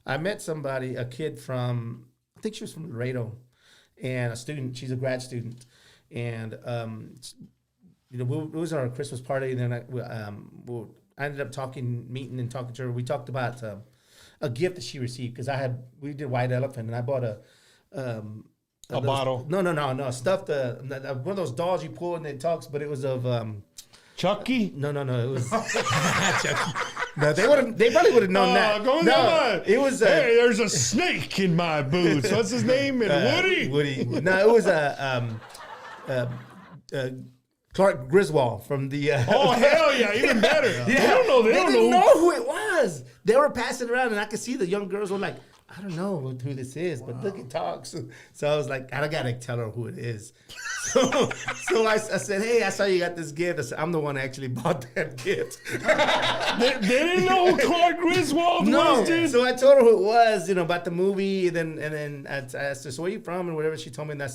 I met somebody, a kid from, I think she was from Laredo, and a student. She's a grad student, and it was our Christmas party, and then I ended up meeting and talking to her. We talked about a gift that she received because we did White Elephant, and I bought A bottle. No. Stuffed one of those dolls you pull and it talks, but it was of Chucky? No. It was Chucky. No, they probably would have known that. No, it was. Hey, there's a snake in my boots. What's his name? And Woody. No, it was Clark Griswold from the. Oh hell yeah! Even better. Yeah. They don't know who it was. They were passing around, and I could see the young girls were like, I don't know who this is, but look, it talks. So I was like, I gotta tell her who it is. So I said, hey, I saw you got this gift. I said, I'm the one that actually bought that gift. they didn't know who Clark Griswold was, dude. So I told her who it was, about the movie, and then I asked her, so where are you from, and whatever. She told me, and I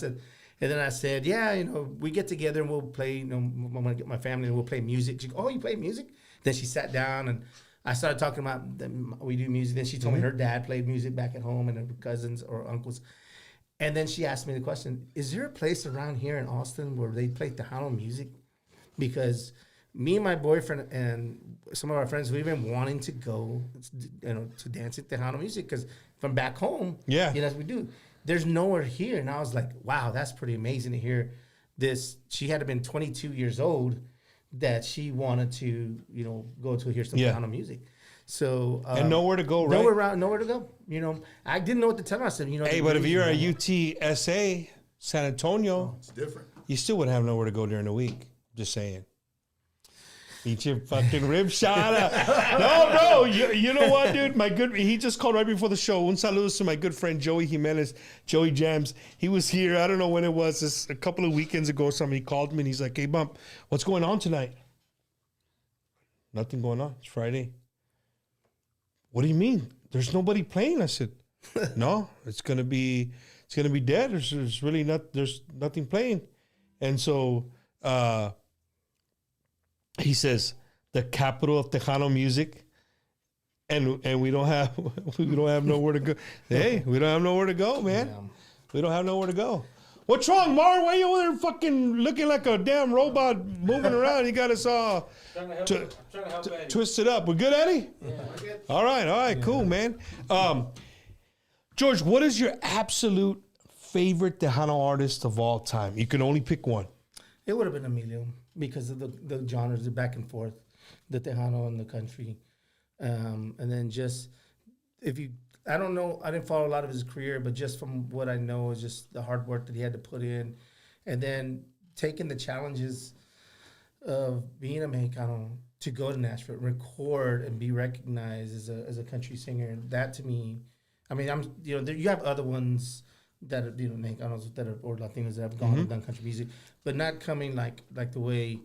said, yeah, we get together and we'll play. I'm gonna get my family and we'll play music. She goes, oh, you play music? Then she sat down and I started talking about we do music. Then she told me her dad played music back at home and her cousins or uncles. And then she asked me the question, is there a place around here in Austin where they play Tejano music? Because me and my boyfriend and some of our friends, we've been wanting to go, to dance at Tejano music because from back home, as we do, there's nowhere here. And I was like, wow, that's pretty amazing to hear this. She had to have been 22 years old that she wanted to, go to hear some Tejano music. So and nowhere to go, right? Nowhere to go. I didn't know what to tell her. I said, hey, but if you're at UTSA, San Antonio, it's different. You still would have nowhere to go during the week. Just saying. Eat your fucking rib shot. No, bro. You know what, dude? He just called right before the show. Un saludos to my good friend Joey Jimenez, Joey Jams. He was here. I don't know when it was. This a couple of weekends ago. Somebody called me and he's like, "Hey, Bump, what's going on tonight?" Nothing going on. It's Friday. What do you mean? There's nobody playing. I said, no. It's gonna be dead. There's really there's nothing playing, and so. He says the capital of Tejano music, and we don't have nowhere to go. Hey, we don't have nowhere to go, man. Yeah. We don't have nowhere to go. What's wrong, Mar? Why you over there fucking looking like a damn robot moving around? You got us all twisted up. We're good, Eddie? Yeah. All right, cool, man. George, what is your absolute favorite Tejano artist of all time? You can only pick one. It would have been Emilio because of the genres, the back and forth, the Tejano and the country. And then I don't know, I didn't follow a lot of his career, but just from what I know is just the hard work that he had to put in. And then taking the challenges of being a Mexicano to go to Nashville, record and be recognized as a country singer. And that to me, I mean, you have other ones that are, Mexicanos that are, or Latinos that have gone and done country music, but not coming like the way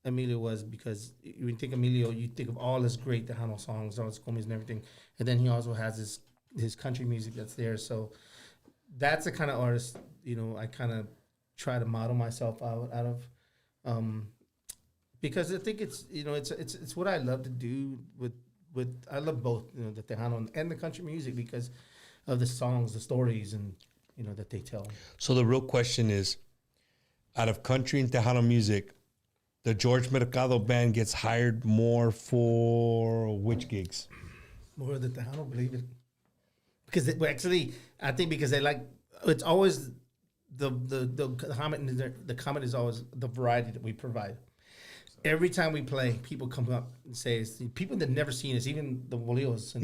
Emilio was, because when you think Emilio, you think of all his great Tejano songs, all his cumbias and everything, and then he also has his country music that's there. So that's the kind of artist, I kind of try to model myself out of, because I think it's it's what I love to do with I love both, the Tejano and the country music because of the songs, the stories, and that they tell. So the real question is, out of country and Tejano music, the George Mercado Band gets hired more for which gigs? More of the Tejano, believe it. Because I think because they like, it's always the comment is always the variety that we provide. Every time we play, people come up and say, people that never seen us, even the Bolillos,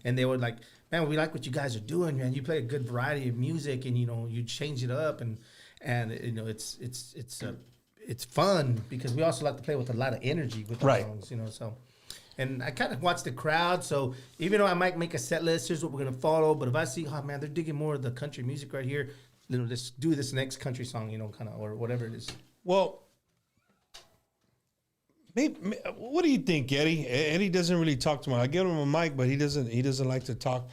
and they were like, man, we like what you guys are doing, man. You play a good variety of music, and you change it up, and it's fun because we also like to play with a lot of energy with the songs, So, and I kind of watch the crowd. So even though I might make a set list, here's what we're gonna follow. But if I see, oh man, they're digging more of the country music right here, let's do this next country song, kind of, or whatever it is. Well. Maybe, what do you think, Eddie? Eddie doesn't really talk too much. I give him a mic, but he doesn't like to talk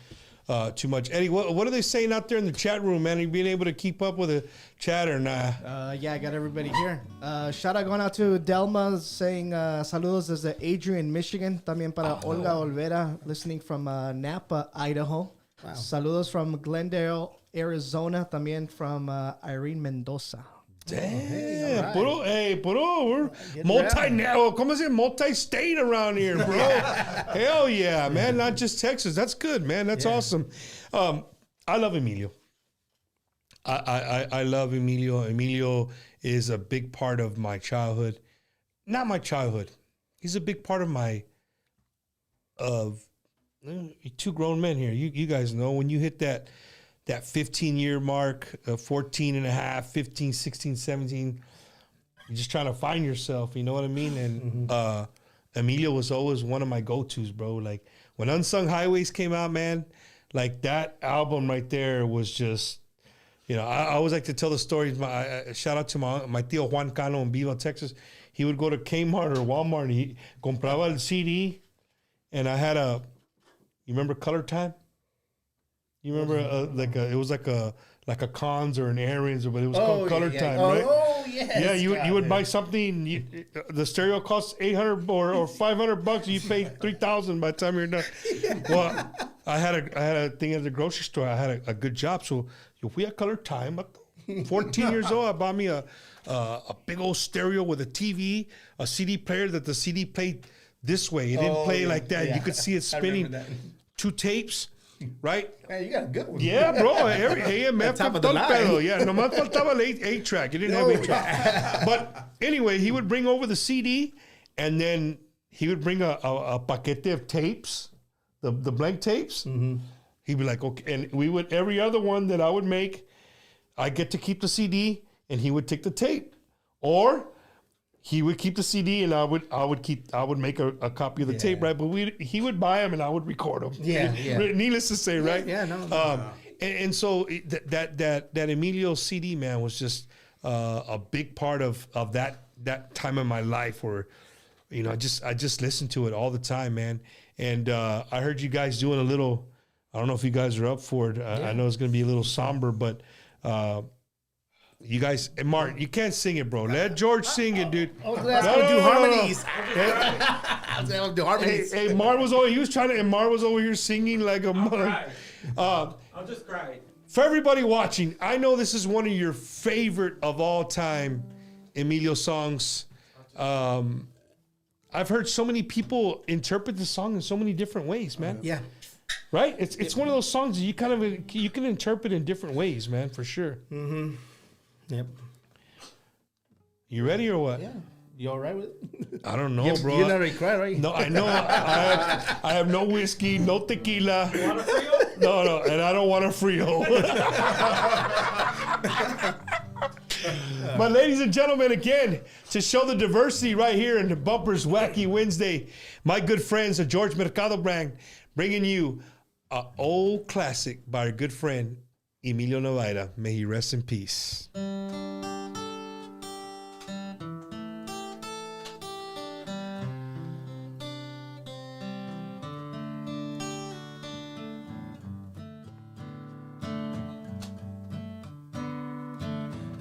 too much. Eddie, what are they saying out there in the chat room, man? Are you being able to keep up with the chat or nah? Yeah, I got everybody here. Shout out going out to Delma saying saludos desde Adrian, Michigan. También para Olga Olvera listening from Napa, Idaho. Wow. Saludos from Glendale, Arizona. También from Irene Mendoza. Damn, we're multi-state around here, bro. Hell yeah, man. Not just Texas. That's good, man. That's awesome. I love Emilio. I love Emilio. Emilio is a big part of my childhood. Not my childhood. He's a big part of my two grown men here. You guys know when you hit that 15-year mark, 14 and a half, 15, 16, 17, you're just trying to find yourself, you know what I mean? And Emilio was always one of my go-tos, bro. Like when Unsung Highways came out, man, like that album right there was just, you know, I always like to tell the stories. Shout out to my tío Juan Cano in Bevo, Texas. He would go to Kmart or Walmart and he compraba el CD. And I had you remember Color Time? You remember it was like a Cons or an Aaron's, but it was called Color Time, right? Oh, yes. Yeah, you would buy something. The stereo costs $800 or $500. You pay $3,000 by the time you're done. Well, I had a thing at the grocery store. I had a good job, so if we had Color Time, 14 years old, I bought me a big old stereo with a TV, a CD player that the CD played this way. It didn't play like that. Yeah. You could see it spinning. 2 tapes. Right? Man, you got a good one. Yeah, bro. Every AMF. Top of the line. Yeah, nomás faltaba el 8-track. You didn't have 8-track. But anyway, he would bring over the CD, and then he would bring a paquete of tapes, the blank tapes. Mm-hmm. He'd be like, okay. And we would, every other one that I would make, I get to keep the CD, and he would take the tape. Or he would keep the CD, and I would make a copy of the tape, right? But he would buy them, and I would record them. Yeah. Needless to say, right? Yeah, no. And so that Emilio CD, man, was just a big part of that time in my life where, you know, I just listened to it all the time, man. And I heard you guys doing a little. I don't know if you guys are up for it. I know it's going to be a little somber, but. You guys, and Mark, you can't sing it, bro. Let George sing it, dude. I was going to do harmonies. I was going to do harmonies. Hey, Mark was over here singing like a mother. I'll just cry. For everybody watching, I know this is one of your favorite of all time Emilio songs. I've heard so many people interpret the song in so many different ways, man. Yeah. Right? It's one of those songs that you can interpret in different ways, man, for sure. Mm-hmm. Yep. You ready or what? Yeah. You all right with it? I don't know, bro. You not already cried, right? No, I know. I have no whiskey, no tequila. You want a Frio? No, and I don't want a Frio. But ladies and gentlemen, again, to show the diversity right here in the Bumpers Wacky Wednesday, my good friends of George Mercado Band bringing you an old classic by our good friend, Emilio Novaira. May he rest in peace.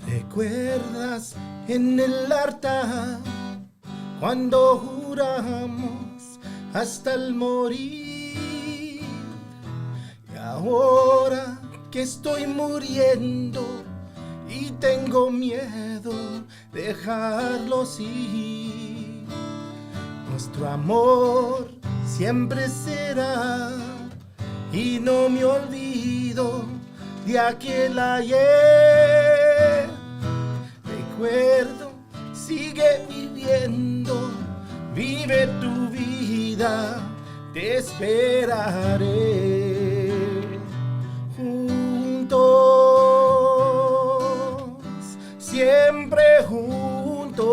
¿Recuerdas en el altar cuando juramos hasta el morir? Y ahora que estoy muriendo y tengo miedo dejarlos ir. Nuestro amor siempre será y no me olvido de aquel ayer. Recuerdo, sigue viviendo, vive tu vida, te esperaré. Juntos, siempre juntos,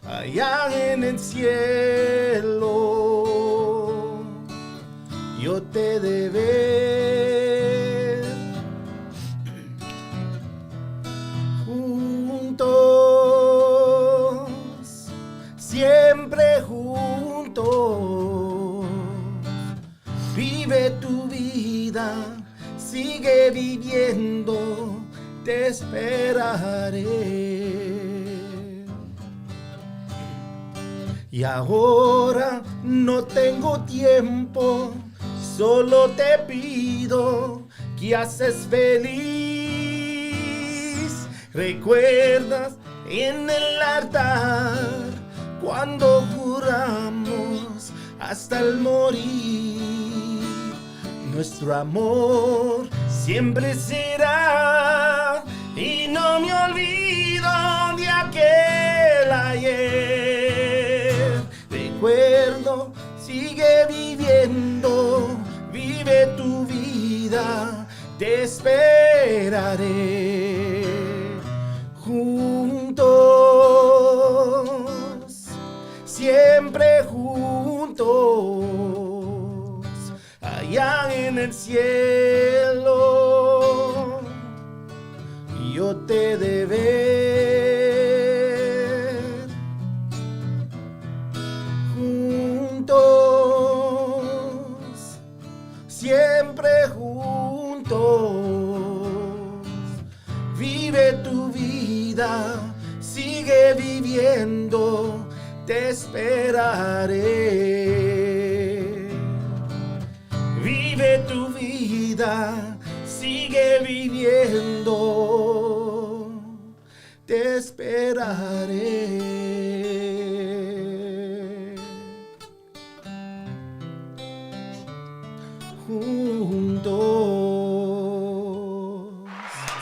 allá en el cielo, yo te de ver. Juntos, siempre juntos, vive tu vida, sigue viviendo, te esperaré. Y ahora no tengo tiempo, solo te pido que haces feliz. ¿Recuerdas en el altar cuando juramos hasta el morir? Nuestro amor siempre será y no me olvido de aquel ayer. Recuerdo, sigue viviendo, vive tu vida, te esperaré. Juntos, siempre juntos, allá en el cielo, yo te de ver. Juntos, siempre juntos, vive tu vida, sigue viviendo, te esperaré. Vive tu vida, sigue viviendo, te esperaré. Juntos.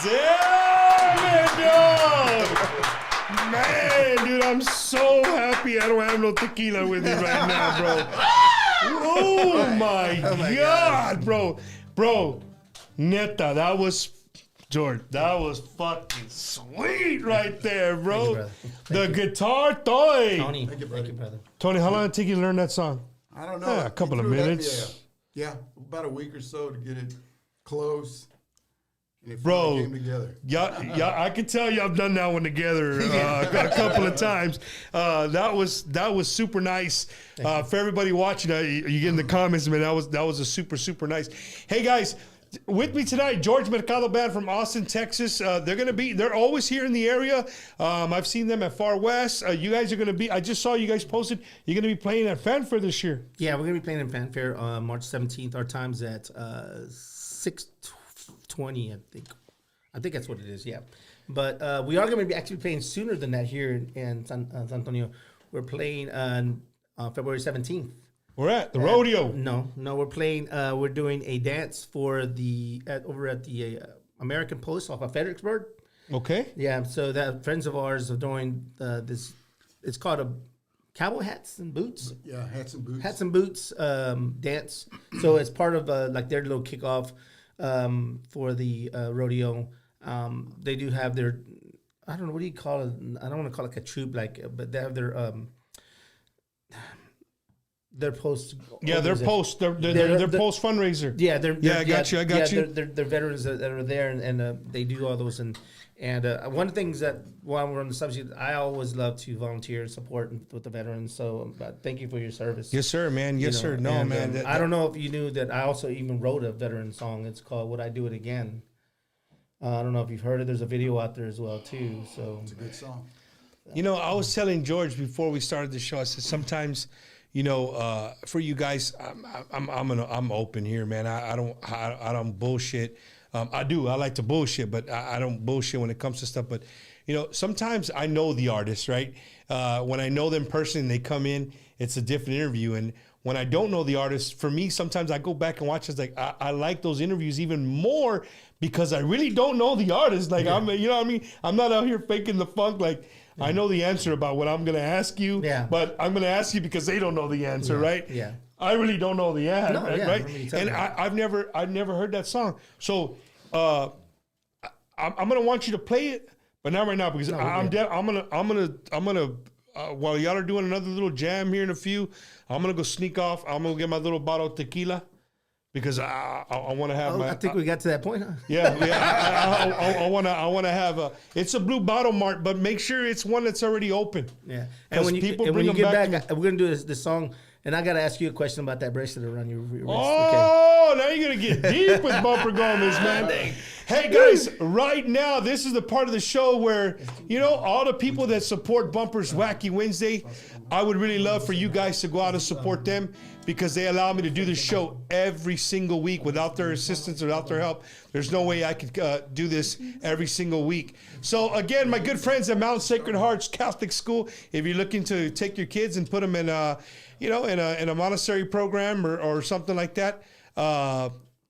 Damn it, dog! Man, dude, I'm so happy I don't have no tequila with me right now, bro. Oh my God, bro. Bro, neta, that was, George, that was fucking sweet right there, bro. The guitar toy. Tony, thank you, brother. Tony, how long did it take you to learn that song? I don't know. Yeah, a couple of minutes. Yeah, about a week or so to get it close. And it Bro, finally came together. Yeah, I can tell y'all done that one together a couple of times. That was super nice. For everybody watching, you get in the comments, man. That was a super nice. Hey guys, with me tonight, George Mercado Band from Austin, Texas. They're always here in the area. I've seen them at Far West. You guys are gonna be. I just saw you guys posted. You're gonna be playing at Fanfare this year. Yeah, we're gonna be playing in Fanfare March 17th. Our time's at 6:20, I think. I think that's what it is. Yeah, but we are gonna be actually playing sooner than that here in San Antonio. We're playing on February 17th. We're at the rodeo. No, we're playing. We're doing a dance for the over at the American Post off of Fredericksburg. Okay. Yeah, so that friends of ours are doing this. It's called a cowboy hats and boots. Yeah, hats and boots. Hats and boots dance. So it's part of like their little kickoff for the rodeo. They do have their, I don't know, what do you call it? I don't want to call it a troop, but they have their post. Yeah, their post fundraiser. Yeah, I got you. They're veterans that are there, and they do all those. And one of the things that, while we're on the subject, I always love to volunteer and support with the veterans. So thank you for your service. Yes, sir, man. Yes, sir. No, and, man. I don't know if you knew that I also even wrote a veteran song. It's called "Would I Do It Again." I don't know if you've heard it. There's a video out there as well too. So It's a good song. You know, I was telling George before we started the show. I said sometimes, for you guys, I'm open here, man. I don't bullshit. I like to bullshit, but I don't bullshit when it comes to stuff. But sometimes I know the artists, right? When I know them personally and they come in, it's a different interview. And when I don't know the artist, for me, sometimes I go back and watch. It's like I like those interviews even more because I really don't know the artist. Like I'm, you know what I mean? I'm not out here faking the funk. Like I know the answer about what I'm gonna ask you, but I'm gonna ask you because they don't know the answer, right? Yeah. I really don't know the answer, right? And that. I've never heard that song. So I'm gonna want you to play it, but not right now because I'm gonna while y'all are doing another little jam here in a few, I'm gonna go sneak off. I'm gonna get my little bottle of tequila because I want to have. I think we got to that point, huh? Yeah. I want to have it's a blue bottle, Mark, but make sure it's one that's already open. Yeah, and when you get back, we're gonna do this song. And I got to ask you a question about that bracelet around your wrist. Oh, now you're going to get deep with Bumper Gomez, man. Hey, guys, right now, this is the part of the show where, all the people that support Bumper's Wacky Wednesday, I would really love for you guys to go out and support them because they allow me to do this show every single week without their assistance, without their help. There's no way I could do this every single week. So, again, my good friends at Mount Sacred Hearts Catholic School, if you're looking to take your kids and put them in in a Montessori program or something like that,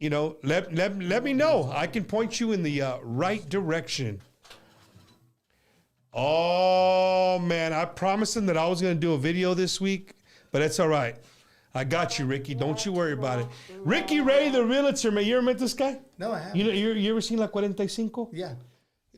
you know, let me know. I can point you in the right direction. Oh, man, I promised him that I was going to do a video this week, but it's all right. I got you, Ricky. Don't you worry about it. Ricky Ray, the realtor, man. You ever met this guy? No, I haven't. You ever seen La 45? Yeah.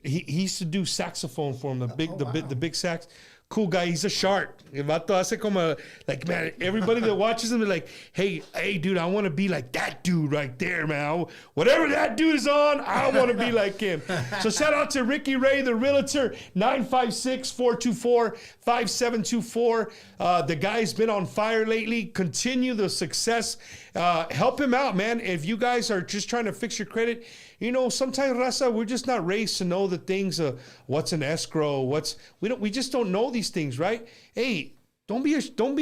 He used to do saxophone for him, the big sax. Cool guy. He's a shark. El vato hace como, like, man, everybody that watches him is like, hey, dude, I want to be like that dude right there, man. Whatever that dude is on, I want to be like him. So shout out to Ricky Ray, the realtor, 956-424-5724. The guy's been on fire lately. Continue the success. Help him out, man. If you guys are just trying to fix your credit, you know, sometimes, Raza, we're just not raised to know the things, what's an escrow, we just don't know these things, right? Hey, don't be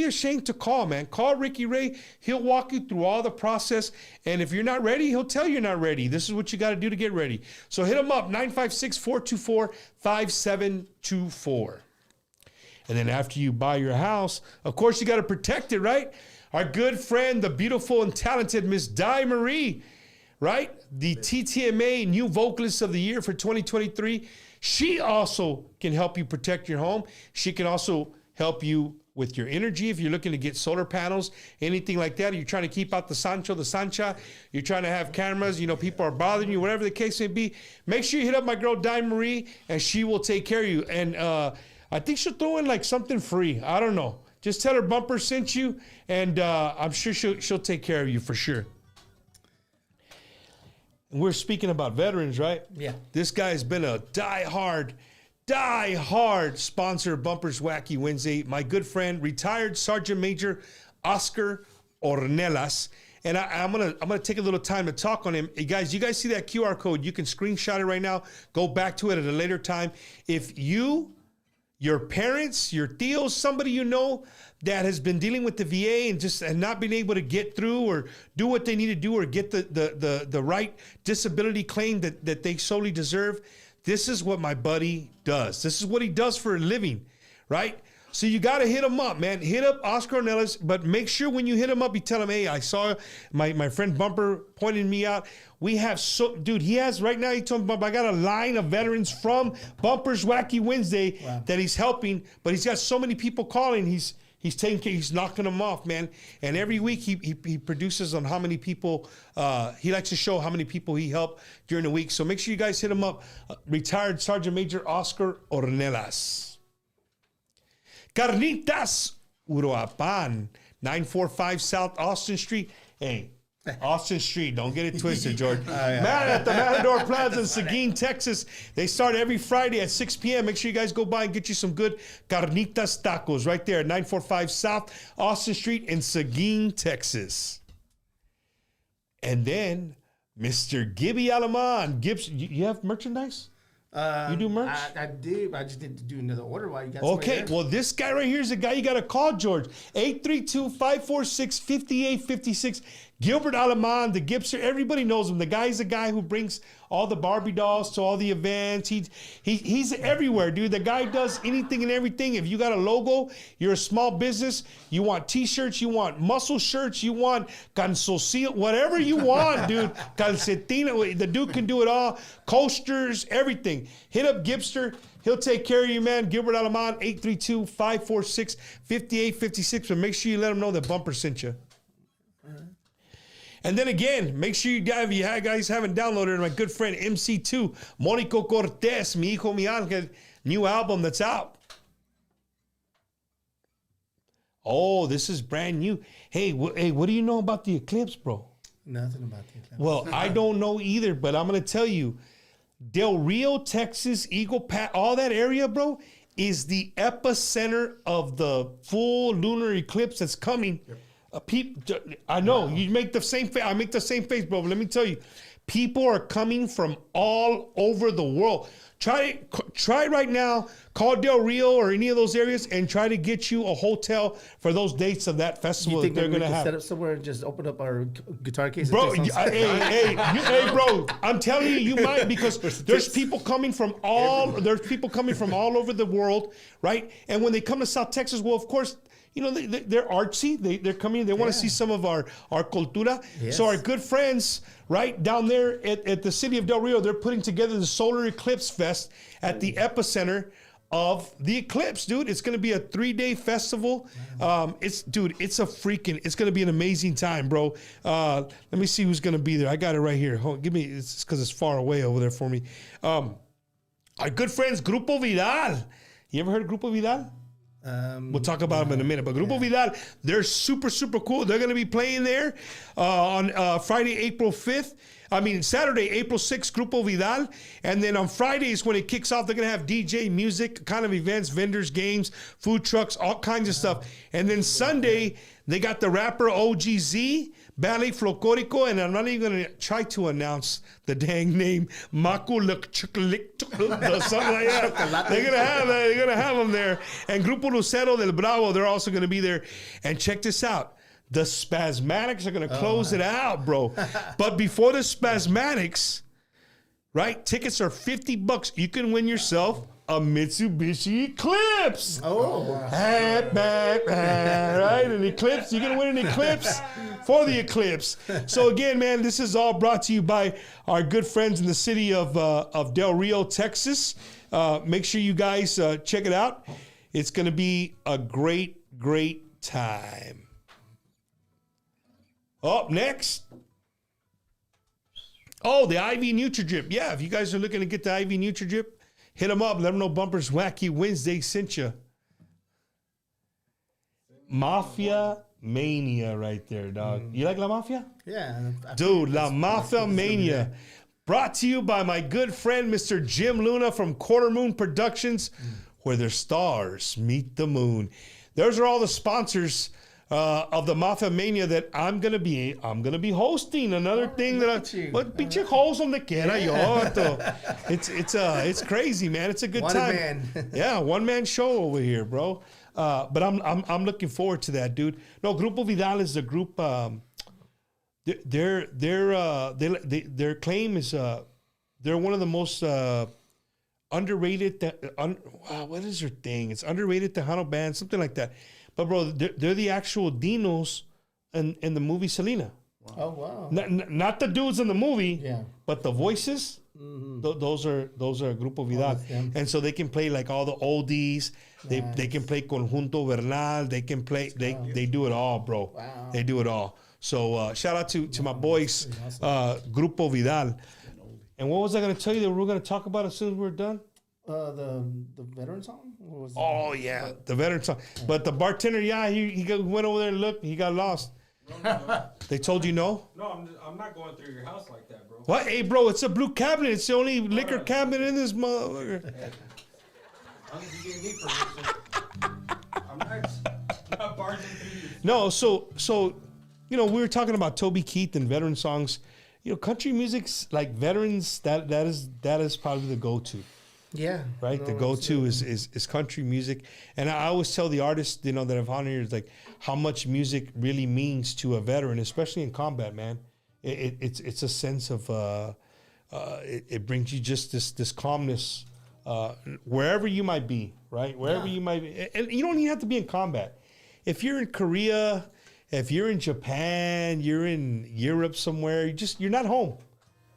ashamed to call, man. Call Ricky Ray. He'll walk you through all the process. And if you're not ready, he'll tell you you're not ready. This is what you got to do to get ready. So hit him up, 956-424-5724. And then after you buy your house, of course, you got to protect it, right? Our good friend, the beautiful and talented Miss Di Marie, right? The TTMA New Vocalist of the Year for 2023. She also can help you protect your home. She can also help you with your energy if you're looking to get solar panels, anything like that. You're trying to keep out the Sancho, the Sancha. You're trying to have cameras. You know, people are bothering you, whatever the case may be. Make sure you hit up my girl, Di Marie, and she will take care of you. And I think she'll throw in like something free. I don't know. Just tell her Bumper sent you, and I'm sure she'll take care of you for sure. We're speaking about veterans, right? Yeah. This guy has been a die-hard sponsor of Bumper's Wacky Wednesday. My good friend, retired Sergeant Major Oscar Ornelas. And I'm gonna take a little time to talk on him. Hey guys, you guys see that QR code? You can screenshot it right now. Go back to it at a later time. If you, your parents, your tios, somebody you know that has been dealing with the VA and not been able to get through or do what they need to do or get the right disability claim that they solely deserve, this is what my buddy does. This is what he does for a living, right? So you got to hit him up, man. Hit up Oscar Ornelas, but make sure when you hit him up, you tell him, hey, I saw my friend Bumper pointing me out. We have dude, he has right now, he told me, Bumper, I got a line of veterans from Bumper's Wacky Wednesday that he's helping, but he's got so many people calling, he's taking care, he's knocking them off, man. And every week he produces on how many people, he likes to show how many people he helped during the week. So make sure you guys hit him up. Retired Sergeant Major Oscar Ornelas. Carnitas Uruapan, 945 South Austin Street. Hey, Austin Street, don't get it twisted, George. Man, at the Matador Plaza in Seguin, Texas. They start every Friday at 6 p.m. Make sure you guys go by and get you some good carnitas tacos right there at 945 South Austin Street in Seguin, Texas. And then Mr. Gibby Alaman. Gibbs, you have merchandise? You do merch? I do. I just didn't do another order while you got okay, well, this guy right here is the guy you got to call, George. 832-546-5856. Gilbert Alaman, the Gibster. Everybody knows him. The guy's the guy who brings all the Barbie dolls to all the events. He's everywhere, dude. The guy does anything and everything. If you got a logo, you're a small business, you want T-shirts, you want muscle shirts, you want calzoncillo, whatever you want, dude. Calcetina, the dude can do it all. Coasters, everything. Hit up Gibster. He'll take care of you, man. Gilbert Alaman, 832-546-5856. But make sure you let him know that Bumper sent you. And then again, make sure you guys haven't downloaded my good friend MC2, Monico Cortez, Mi Hijo Mi Ángel, new album that's out. Oh, this is brand new. Hey, what do you know about the eclipse, bro? Nothing about the eclipse. Well, I don't know either, but I'm going to tell you, Del Rio, Texas, Eagle Pass, all that area, bro, is the epicenter of the full lunar eclipse that's coming. Yep. I know you make the same face. I make the same face, bro. But let me tell you, people are coming from all over the world. Try right now. Call Del Rio or any of those areas and try to get you a hotel for those dates of that festival that they're gonna have. Set up somewhere and just open up our guitar case. Bro, hey, bro! I'm telling you, you might because there's people coming from all over the world, right? And when they come to South Texas, well, of course. You know, they're artsy. They're coming. They want to see some of our cultura. Yes. So our good friends, right, down there at the city of Del Rio, they're putting together the Solar Eclipse Fest at the epicenter of the eclipse, dude. It's going to be a 3-day festival. It's going to be an amazing time, bro. Let me see who's going to be there. I got it right here. It's because it's far away over there for me. Our good friends, Grupo Vidal. You ever heard of Grupo Vidal? We'll talk about them in a minute. But Grupo Vidal, they're super, super cool. They're going to be playing there on Saturday, April 6th, Grupo Vidal. And then on Fridays when it kicks off, they're going to have DJ, music, kind of events, vendors, games, food trucks, all kinds of stuff. And then Sunday, they got the rapper OGZ, Ballet Folklorico, and I'm not even going to try to announce the dang name, Maku something like that. They're gonna have them there. And Grupo Lucero del Bravo, they're also gonna be there. And check this out. The Spasmatics are gonna close it out, bro. But before the Spasmatics, right? Tickets are $50. You can win yourself a Mitsubishi Eclipse. Right? An Eclipse. You're going to win an Eclipse for the Eclipse. So again, man, this is all brought to you by our good friends in the city of Del Rio, Texas. Make sure you guys check it out. It's going to be a great, great time. Up next. Oh, the IV NutriDrip. Yeah, if you guys are looking to get the IV NutriDrip, hit them up. Let them know Bumpers Wacky Wednesday sent you. Mafia Mania right there, dog. You like La Mafia? Yeah. Dude, La Mafia Mania. Brought to you by my good friend, Mr. Jim Luna from Quarter Moon Productions, where their stars meet the moon. Those are all the sponsors of the Mafia Mania that I'm gonna be hosting. Another thing that pinche host donde quiera yo. It's crazy, man. It's a good time. Yeah, one-man show over here, bro. But I'm looking forward to that, dude. No, Grupo Vidal is the group. Their claim is they're one of the most underrated. What is their thing? It's underrated Tejano band, something like that. But bro, they're the actual Dinos in the movie Selena. Wow. Oh wow! Not the dudes in the movie, but the voices. Mm-hmm. Those are Grupo Vidal, and so they can play like all the oldies. They can play Conjunto Bernal. They can play. They do it all, bro. Wow. They do it all. So shout out to my boys, Grupo Vidal. And what was I going to tell you that we were going to talk about as soon as we're done? The veteran song? What was the veteran song. But the bartender, he went over there and looked. He got lost. No. They told you no? No, I'm not going through your house like that, bro. What? Hey, bro, it's a blue cabinet. It's the only liquor cabinet in this motherfucker. You gave me permission. I'm not barging through you. No, so we were talking about Toby Keith and veteran songs. Country music's like veterans. That is probably the go-to. Yeah. Right? No, the go-to is country music. And I always tell the artists, that I've on here, is like how much music really means to a veteran, especially in combat, man. It's a sense of it brings you just this calmness wherever you might be, right? Wherever you might be. And you don't even have to be in combat. If you're in Korea, if you're in Japan, you're in Europe somewhere, you're not home.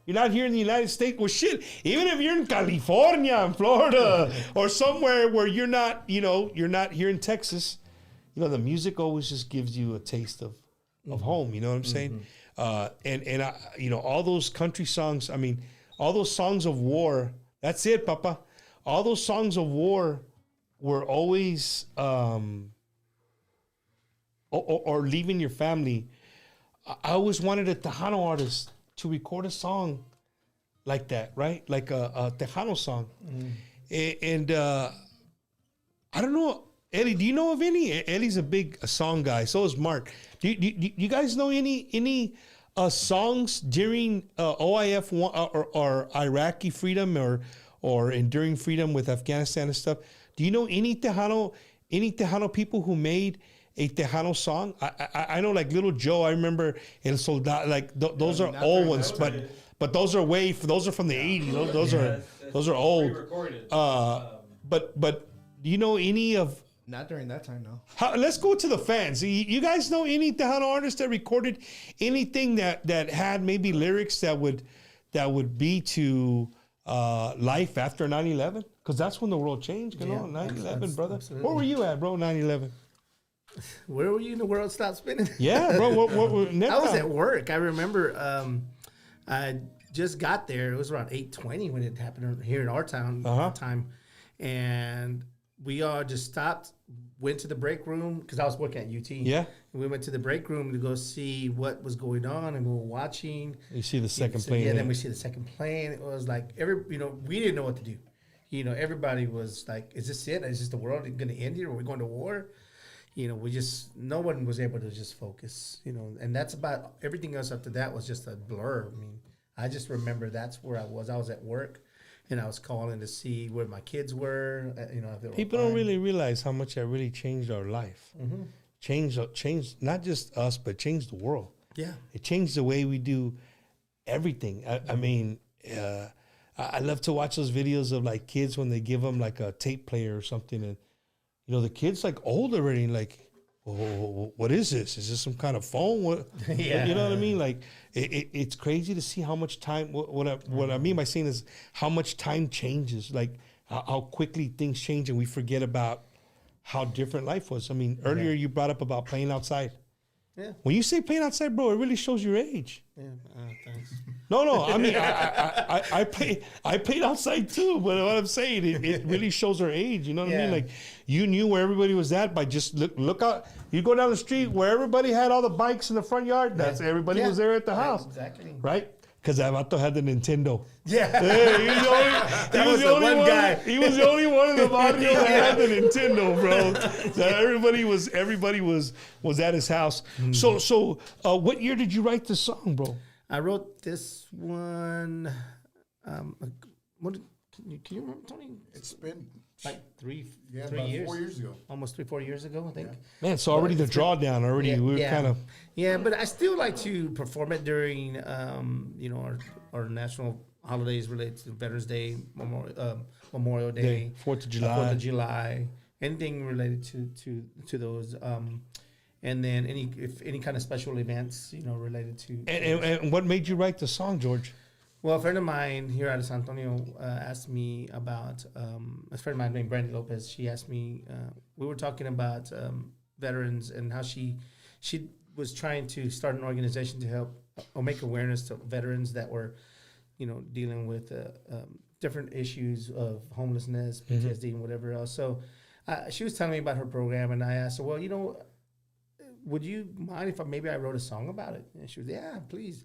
You're not here in the United States. Well, shit, even if you're in California, in Florida, or somewhere where you're not here in Texas, the music always just gives you a taste of home. You know what I'm saying? And all those country songs, all those songs of war, that's it, Papa. All those songs of war were always, or leaving your family. I always wanted a Tejano artist to record a song like that, right? Like a Tejano song. And I don't know, Eddie, do you know of any? Eddie's a big song guy. So is Mark. Do you guys know any songs during OIF or Iraqi freedom or enduring freedom with Afghanistan and stuff. Do you know any Tejano people who made a Tejano song? I know like Little Joe. I remember El Soldado. Like those are old ones, but those are those are from the 80s. Those are old. But do you know any of? Not during that time, no. Let's go to the fans. You guys know any Tejano artists that recorded anything that had maybe lyrics that would be to life after 9/11? Because that's when the world changed. 9/11, brother. Absolutely. Where were you at, bro? 9/11. Where were you in the world stopped spinning? Yeah, bro. I was at work. I remember I just got there. It was around 8:20 when it happened here in our town time, and we all just stopped, went to the break room because I was working at UT. Yeah, and we went to the break room to go see what was going on, and we were watching. You see the second plane. Yeah, then we see the second plane. It was like we didn't know what to do. Everybody was like, "Is this it? Is this the world going to end here? Are we going to war?" No one was able to just focus. And that's about everything else after that was just a blur. I mean, I just remember that's where I was. I was at work. And I was calling to see where my kids were. If they were People don't really realize how much that really changed our life. Mm-hmm. Changed not just us, but changed the world. Yeah, it changed the way we do everything. I mean, I love to watch those videos of like kids when they give them like a tape player or something, and the kid's like old already, and like, oh, what is this? Is this some kind of phone? What? Yeah. You know what I mean? Like, it's crazy to see how much time. What I mean by saying is how much time changes. Like how quickly things change, and we forget about how different life was. I mean, earlier you brought up about playing outside. Yeah. When you say playing outside, bro, it really shows your age. Yeah. Thanks. No. I mean, I played outside too. But what I'm saying, it really shows our age. You know what I mean? Like, you knew where everybody was at by just look out. You go down the street where everybody had all the bikes in the front yard. That's everybody was there at the house. Exactly. Right? Because Avato had the Nintendo. Yeah. He was the only one guy. He was the only one in the barrio that had the Nintendo, bro. That everybody was at his house. Mm-hmm. So what year did you write this song, bro? I wrote this one. Can you remember, Tony? It's been like 3 about years. 4 years ago. Almost 3-4 years ago, I think. Yeah. Man, so already the drawdown already. We were kind of. Yeah, but I still like to perform it during, our national holidays related to Veterans Day, Memorial Day, 4th of July. 4th of July, anything related to those. And then any kind of special events, related to. And what made you write the song, George? Well, a friend of mine here out of San Antonio asked me about, a friend of mine named Brandy Lopez, she asked me, we were talking about veterans and how she was trying to start an organization to help or make awareness to veterans that were, dealing with different issues of homelessness, PTSD, and whatever else. So she was telling me about her program, and I asked her, well, would you mind if maybe I wrote a song about it? And she was, yeah, please.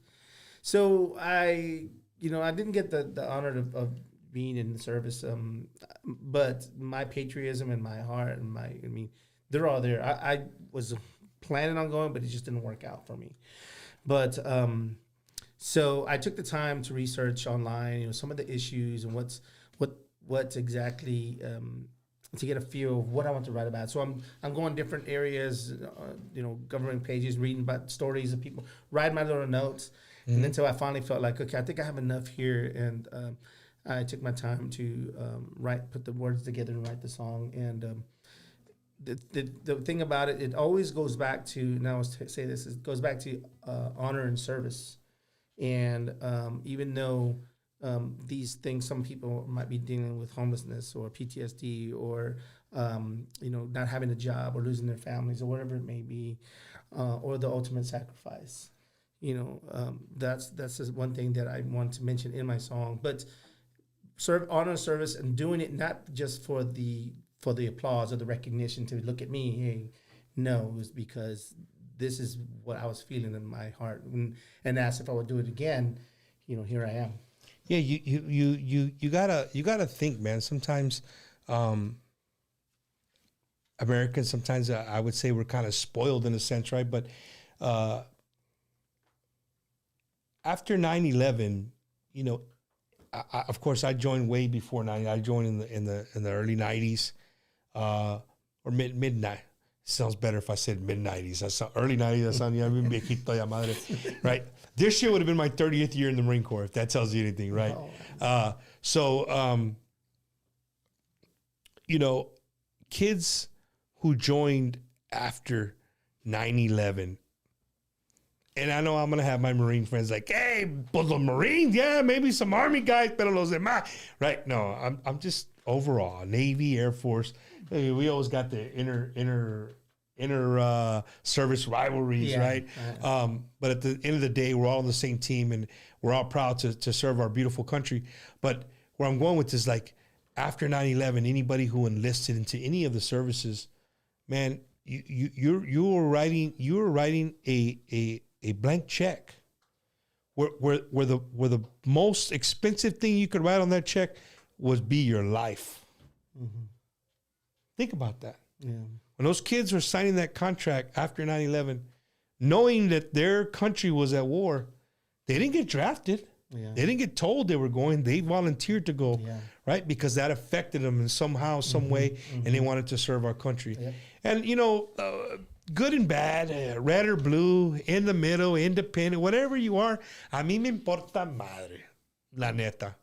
So I didn't get the honor of being in the service, but my patriotism and my heart and they're all there. I was planning on going, but it just didn't work out for me. But so I took the time to research online, some of the issues and what's exactly to get a feel of what I want to write about. So I'm going different areas, government pages, reading about stories of people, writing my little notes. Mm-hmm. And until I finally felt like, okay, I think I have enough here. And I took my time to put the words together and write the song. And the thing about it, it always goes back to, now I'll say this, it goes back to honor and service. And even though these things, some people might be dealing with homelessness or PTSD or, not having a job or losing their families or whatever it may be, or the ultimate sacrifice. That's just one thing that I want to mention in my song. But honor, service, and doing it not just for the applause or the recognition to look at me. Hey, no, it was because this is what I was feeling in my heart, and asked if I would do it again. Here I am. Yeah, you gotta think, man. Sometimes Americans, sometimes I would say we're kind of spoiled in a sense, right? But after 9/11, of course, I joined way before 90. I joined in the early 90s, or mid-90s. Sounds better if I said mid-90s. That's early 90s. That sounds bien viejito ya madre, right? This year would have been my 30th year in the Marine Corps, if that tells you anything, right? You know, kids who joined after 9/11. And I know I'm going to have my Marine friends like, hey, pues los Marines, yeah, maybe some Army guys, pero los demás. Right? No, I'm just overall, Navy, Air Force. We always got the inner service rivalries, right? But at the end of the day, we're all on the same team, and we're all proud to serve our beautiful country. But where I'm going with this, like, after 9/11, anybody who enlisted into any of the services, man, you were writing a blank check, where the most expensive thing you could write on that check was be your life. Mm-hmm. Think about that. Yeah. When those kids were signing that contract after 9/11, knowing that their country was at war, they didn't get drafted. Yeah. They didn't get told they were going. They volunteered to go, right? Because that affected them in somehow, some way, and they wanted to serve our country. Yep. And, you know, good and bad, red or blue, in the middle, independent, whatever you are, a mí me importa madre, la neta.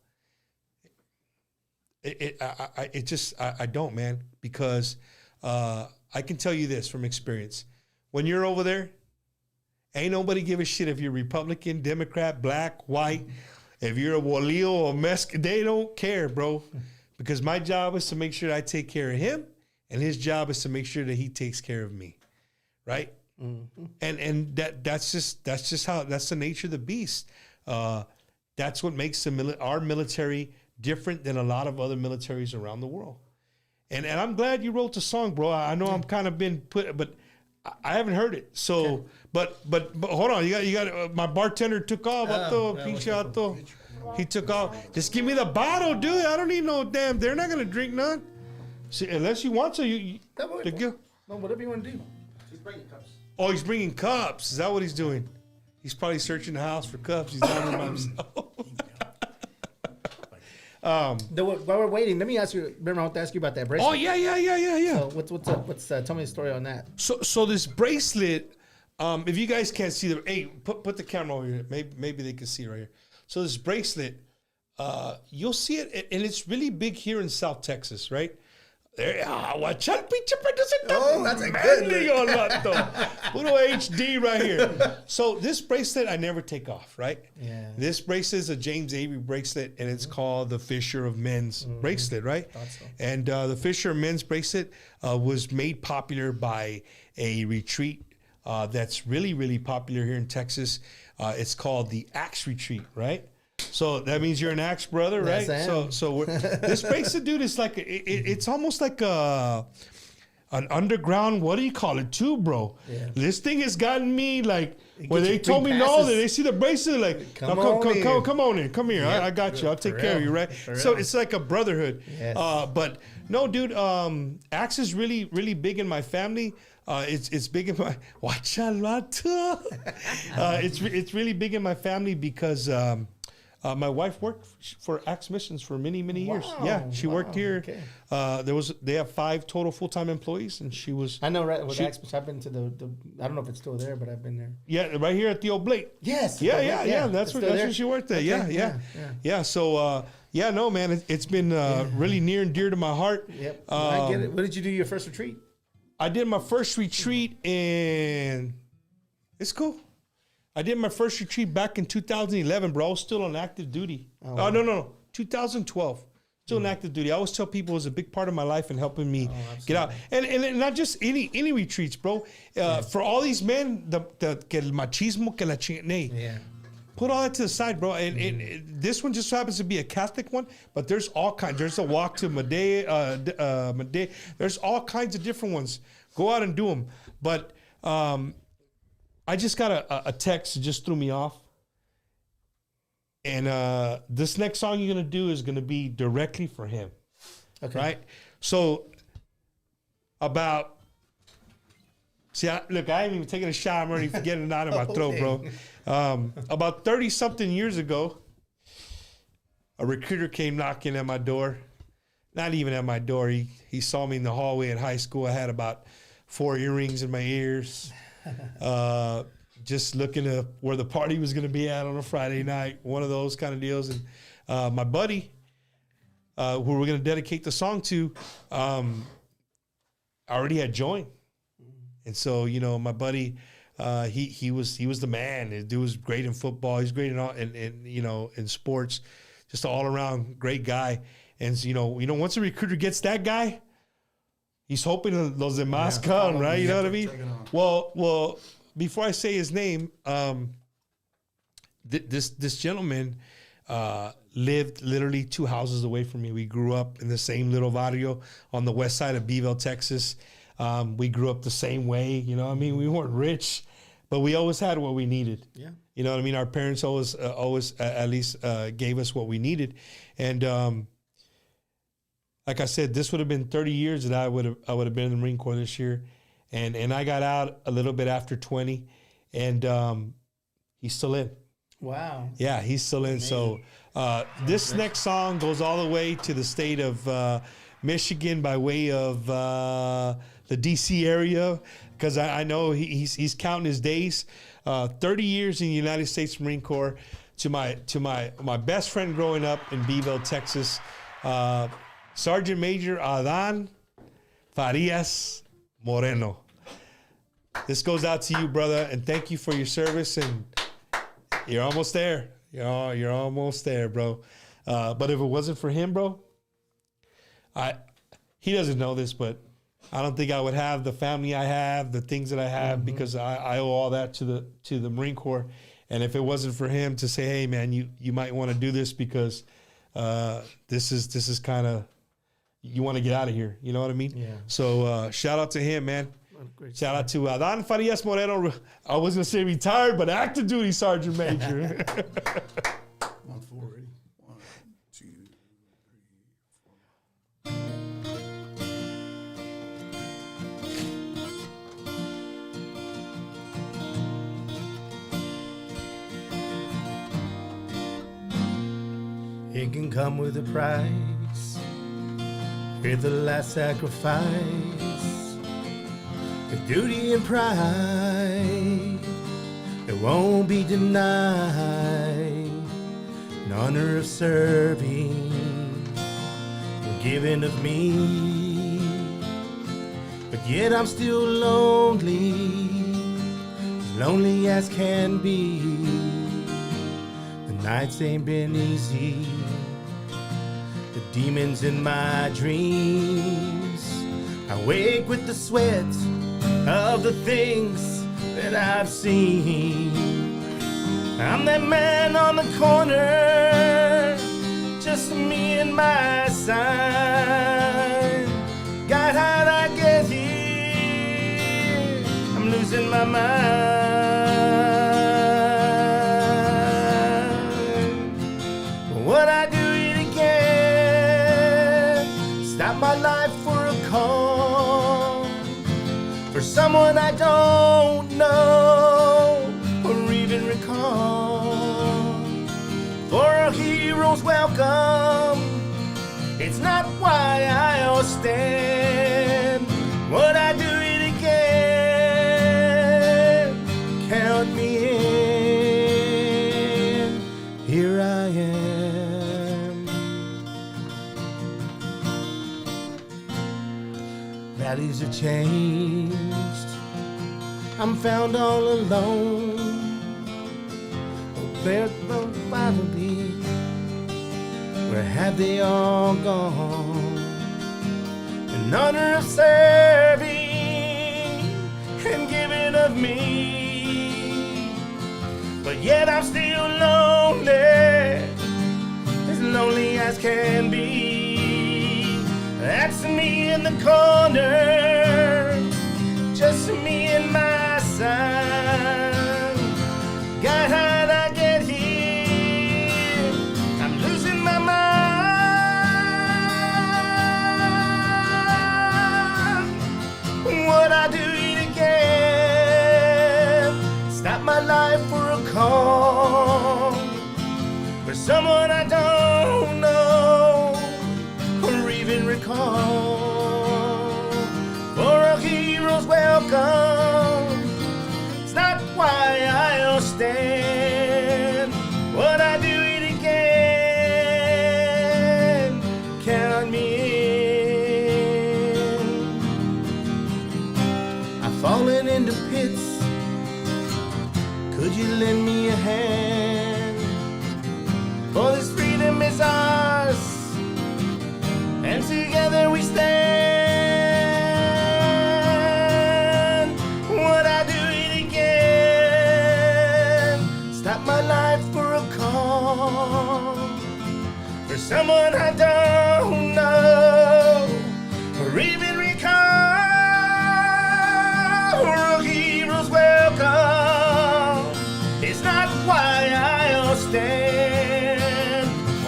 I don't, man, because I can tell you this from experience. When you're over there, ain't nobody give a shit if you're Republican, Democrat, black, white, if you're a Walio or Mexican. They don't care, bro, because my job is to make sure that I take care of him, and his job is to make sure that he takes care of me, right? Mm-hmm. And that's just how, that's the nature of the beast. That's what makes our military different than a lot of other militaries around the world. And I'm glad you wrote the song, bro. I know I'm kind of been put, but I haven't heard it. So, but hold on, you got my bartender took off. He took off. Just give me the bottle, dude. I don't need no damn. They're not gonna drink none. See, unless you want to, no, whatever you want to do. He's bringing cups. Oh, he's bringing cups. Is that what he's doing? He's probably searching the house for cups. He's down there by himself. While we're waiting, let me ask you. Remember, I want to ask you about that bracelet. Oh yeah. So what's up? Tell me the story on that. So this bracelet, if you guys can't see put the camera over here. Maybe they can see it right here. So this bracelet, you'll see it, and it's really big here in South Texas, right? Oh, that's a good Puro HD right here. So this bracelet I never take off, right? Yeah. This bracelet is a James Avery bracelet, and it's called the Fisher of Men's bracelet, right? So. And the Fisher of Men's bracelet was made popular by a retreat that's really, really popular here in Texas. It's called the Axe Retreat, right? So that means you're an axe brother, right? Yes, so this bracelet, dude, is like it's almost like an underground. What do you call it, too, bro? Yeah. This thing has gotten me like where they told me no, that they see the bracelet like come on in, come here. Yep. I got you. I'll take care of you, right? So it's like a brotherhood. Yes. But no, dude, axe is really, really big in my family. It's big in my it's really big in my family because. My wife worked for Axe Missions for many, many years. Yeah, she worked here. Okay. They have 5 total full-time employees, and she was. I know, right? With Axe, I've been to the. I don't know if it's still there, but I've been there. Yeah, right here at the Oblate. Yes. Yeah. That's where she worked there. Okay. Yeah. So, no, man, it's been really near and dear to my heart. Yep. I get it. What did you do your first retreat? I did my first retreat in. It's cool. I did my first retreat back in 2011, bro. I was still on active duty. Oh, no. 2012. Still on active duty. I always tell people it was a big part of my life and helping me get out. And not just any retreats, bro. For all these men, que el machismo, que la chingada. Put all that to the side, bro. And this one just happens to be a Catholic one, but there's all kinds. There's a walk to Medea. There's all kinds of different ones. Go out and do them. But I just got a text that just threw me off. And this next song you're going to do is going to be directly for him. Okay. Right? So, look, I ain't even taking a shot. I'm already getting it out of my throat, bro. About 30-something years ago, a recruiter came knocking at my door. Not even at my door. He saw me in the hallway in high school. I had about 4 earrings in my ears. Just looking at where the party was going to be at on a Friday night. One of those kind of deals. And my buddy, who we're going to dedicate the song to, already had joined. And so, you know, my buddy, he was the man. The dude was great in football. He's great in you know, in sports. Just an all around great guy. And you know, once a recruiter gets that guy, he's hoping those demás come, right? You know what I mean? Well, before I say his name, this gentleman lived literally 2 houses away from me. We grew up in the same little barrio on the west side of Beeville, Texas. We grew up the same way. You know what I mean? We weren't rich, but we always had what we needed. Yeah. You know what I mean? Our parents always at least gave us what we needed. And like I said, this would have been 30 years that I would have been in the Marine Corps this year. And I got out a little bit after 20, and he's still in. Wow. Yeah, he's still in. Amazing. So this next song goes all the way to the state of Michigan by way of the D.C. area, because I know he's counting his days. 30 years in the United States Marine Corps. To my best friend growing up in Beeville, Texas, Sergeant Major Adan Farias Moreno. This goes out to you, brother, and thank you for your service. And you're almost there. You're almost there, bro. But if it wasn't for him, bro, he doesn't know this, but I don't think I would have the family I have, the things that I have, because I owe all that to the Marine Corps. And if it wasn't for him to say, hey, man, you might want to do this because this is kind of, you want to get out of here. You know what I mean? Yeah. So shout out to him, man. Shout out to Adan Farias Moreno. I was going to say retired, but active duty Sergeant Major. 140. 1, 2, 3, 4. It can come with a price. With the last sacrifice, with duty and pride, it won't be denied. An honor of serving, given of me, but yet I'm still lonely as can be. The nights ain't been easy. Demons in my dreams, I wake with the sweat of the things that I've seen. I'm that man on the corner, just me and my sign. God, how'd I get here? I'm losing my mind. What I do my life for a call, for someone I don't know or even recall, for a hero's welcome. It's not why I'll stand. Would I do it again? Count me in. Here I am. Valleys are changed. I'm found all alone. Oh, there's nobody. Where have they all gone? In honor of serving and giving of me, but yet I'm still lonely as can be. That's me in the corner, just me and my son. God, how'd I get here? I'm losing my mind. Would I do it again? Stop my life for a call, for someone I don't for a hero's welcome. It's not why I'll stand. Would I do it again? Count me in. I've fallen into pits. Could you lend me a hand? For this freedom is ours, and together we stand. Would I do it again? Stop my life for a call, for someone I don't know, or even recall. A hero's welcome. It's not why I'll stand.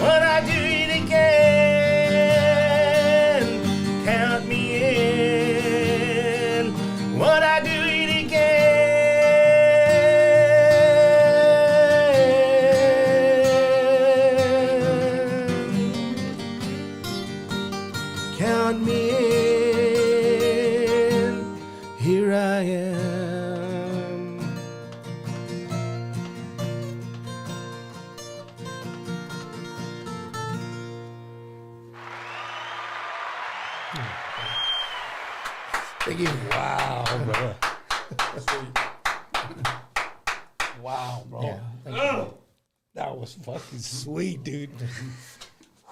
Would I do it again? Count me in. Would I do it again? Count me in. Here I am. Thank you. Wow, bro. Wow, bro. Yeah. Thank you. That was fucking sweet, dude.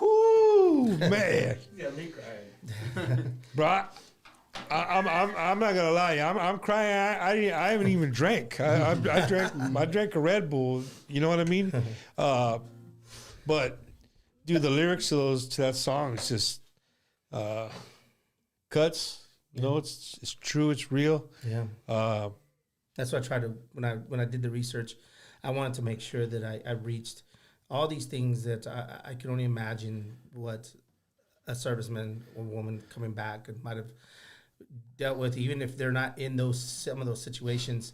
Whoo, man. Yeah, me crying. Bro, I'm not gonna lie. I'm crying. I haven't even drank. I drank a Red Bull. You know what I mean? But dude, the lyrics to that song is just cuts. You know, it's true. It's real. Yeah. That's what I tried to when I did the research. I wanted to make sure that I reached all these things that I can only imagine what a serviceman or woman coming back might have dealt with, even if they're not in some of those situations.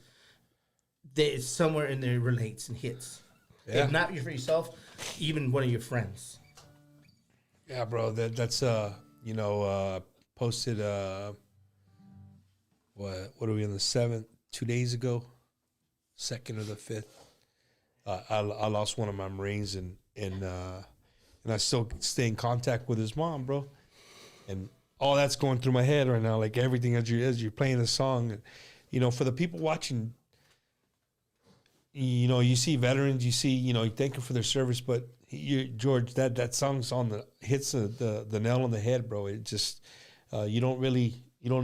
It's somewhere in there relates and hits. Yeah. If not for yourself, even one of your friends. Yeah, bro. That's posted. What are we on the 7th? 2 days ago, 2nd or the 5th. I lost one of my Marines and I still stay in contact with his mom, bro. And all that's going through my head right now, like everything as you're playing the song. And, you know, for the people watching, you know, you see veterans, you see, you know, you thank them for their service, but George, that song's hits the nail on the head, bro. It just you don't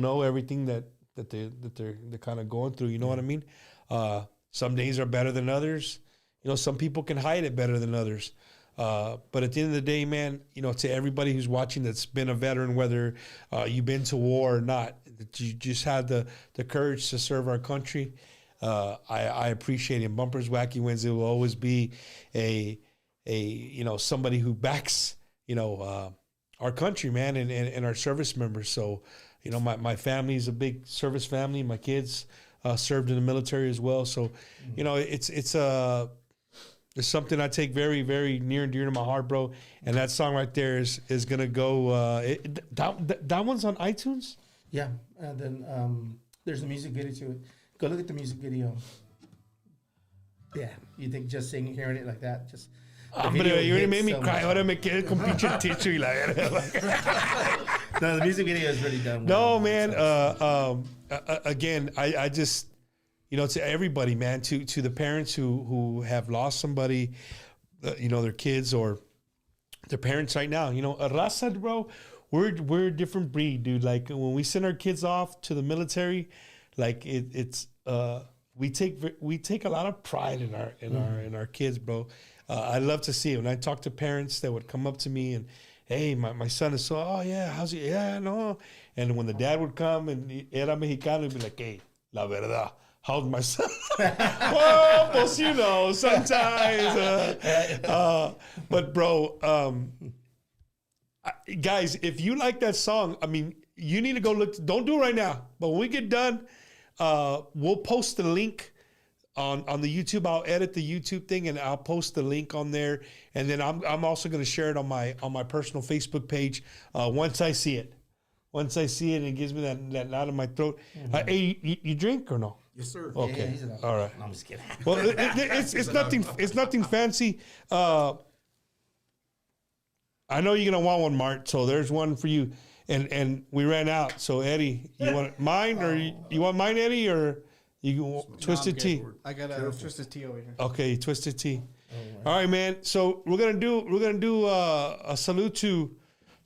know everything that they're kind of going through. You know what I mean? Some days are better than others. You know, some people can hide it better than others. But at the end of the day, man, you know, to everybody who's watching that's been a veteran, whether you've been to war or not, that you just had the courage to serve our country. I appreciate it. Bumpers Wacky Wednesday will always be a you know, somebody who backs, you know, our country, man, and our service members. So, you know, my family is a big service family. My kids served in the military as well. So, you know, it's something I take very, very near and dear to my heart, bro. And that song right there is gonna go. That one's on iTunes. Yeah, and then there's a music video to it. Go look at the music video. Yeah, you think just hearing it like that, just. Hombre, you made me cry. Ahora me quedé con pinche tissue y la verga. No, the music video is really done No, well. man. Again, I just, you know, to everybody, man, to the parents who have lost somebody, you know, their kids or their parents right now. You know, raza, bro, we're a different breed, dude. Like when we send our kids off to the military, like it's we take a lot of pride in our kids, bro. I love to see it. When I talk to parents that would come up to me and, hey, my son is so, oh, yeah, how's he? Yeah, no. And when the dad would come and era mexicano, he'd be like, hey, la verdad, how's my son? Well, pues, you know, sometimes. But, bro, guys, if you like that song, I mean, you need to go look. Don't do it right now. But when we get done, we'll post the link on the YouTube. I'll edit the YouTube thing and I'll post the link on there. And then I'm also going to share it on my personal Facebook page once I see it. Once I see it, and it gives me that knot in my throat. Hey, you drink or no? Yes, sir. Okay. All right. No, I'm just kidding. Well, it's nothing. It's nothing fancy. I know you're gonna want one, Mart. So there's one for you. And we ran out. So Eddie, you want mine or you want mine, Eddie, or you want twisted tea? I got a twisted tea over here. Okay, twisted tea. All right, man. So we're gonna do a salute to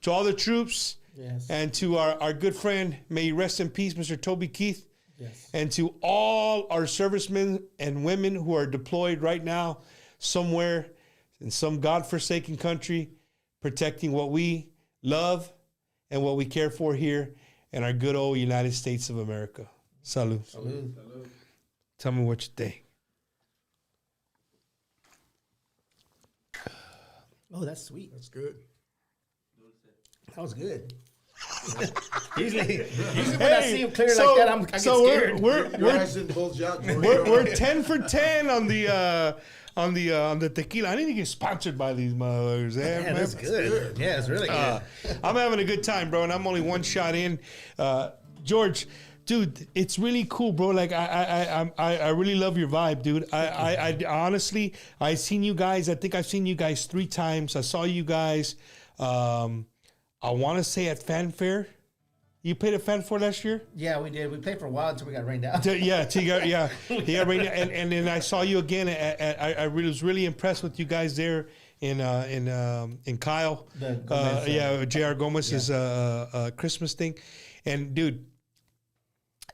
all the troops. Yes. And to our good friend, may he rest in peace, Mr. Toby Keith. Yes. And to all our servicemen and women who are deployed right now somewhere in some godforsaken country, protecting what we love and what we care for here in our good old United States of America. Salud. Salud. Tell me what you think. Oh, that's sweet. That's good. That was good. usually when I see him clear like that, I get scared. Your ass didn't bulge out, George. We're 10 for 10 on the tequila. I need to get sponsored by these motherfuckers. Yeah, that's good. Yeah, it's really good. I'm having a good time, bro, and I'm only one shot in. George, dude, it's really cool, bro. Like I really love your vibe, dude. I honestly, I've seen you guys. I think I've seen you guys 3 times. I saw you guys. I want to say at Fanfare. You played at Fanfare last year? Yeah, we did. We played for a while until we got rained out. He got rained out. And then I saw you again. I was really impressed with you guys there in Kyle. J.R. Gomez's Christmas thing. And dude,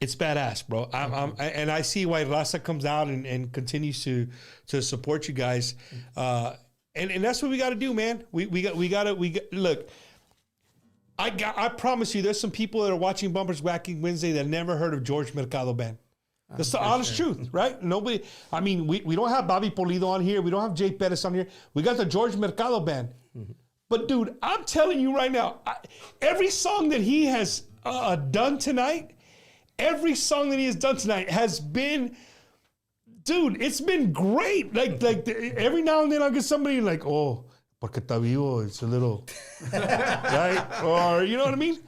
it's badass, bro. And I see why Raza comes out and continues to support you guys. And that's what we got to do, man. We got to look. I promise you, there's some people that are watching Bumpers Wacky Wednesday that never heard of George Mercado Band. That's the honest truth, right? Nobody. I mean, we don't have Bobby Polido on here. We don't have Jay Pettis on here. We got the George Mercado Band. But dude, I'm telling you right now, every song that he has done tonight, has been, dude, it's been great. Like every now and then I'll get somebody like, oh, porque está vivo, it's a little, right? Or you know what I mean,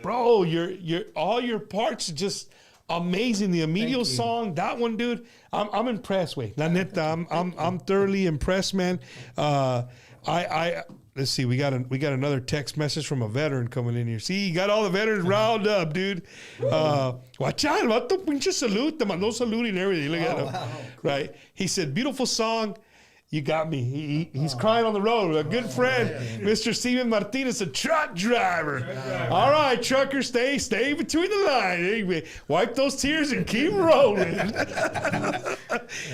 bro? Your all your parts are just amazing. The Emilio song, that one, dude, I'm impressed. Wait, la neta, I'm thoroughly impressed, man. Let's see, we got another text message from a veteran coming in here. See, you got all the veterans riled up, dude. Watch out, vato, pinche salud, te mandó salud and everything. Look at him, wow. Right? He said, beautiful song. You got me. He's crying on the road. A good friend, Mr. Steven Martinez, a truck driver. All right, trucker, stay between the lines. Wipe those tears and keep rolling.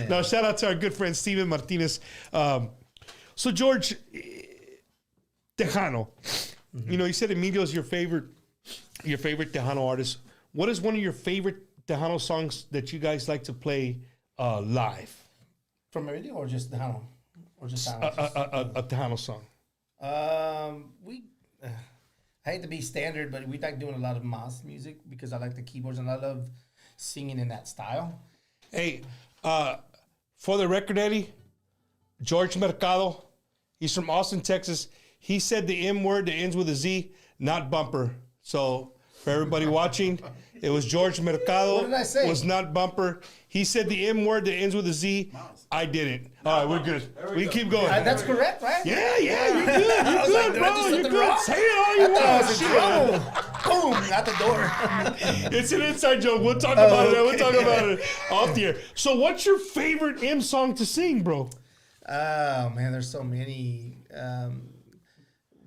Now, shout out to our good friend Steven Martinez. So, George, Tejano. You know, you said Emilio's your favorite Tejano artist. What is one of your favorite Tejano songs that you guys like to play live? From Emilio or just Tejano? Or just Tejano? A Tejano song. I hate to be standard, but we like doing a lot of mas music because I like the keyboards and I love singing in that style. Hey, for the record, Eddie, George Mercado, he's from Austin, Texas. He said the M word that ends with a Z, not bumper. So for everybody watching, it was George Mercado. What did I say? Was not bumper. He said the M word that ends with a Z. I did it. All right, we're good. We can keep going. That's correct, right? Yeah, you're good. You're good, bro. You're good. Wrong? Say it all you want. Boom, out the door. It's an inside joke. We'll talk about it. We'll talk about it off the air. So what's your favorite M song to sing, bro? Oh, man, there's so many.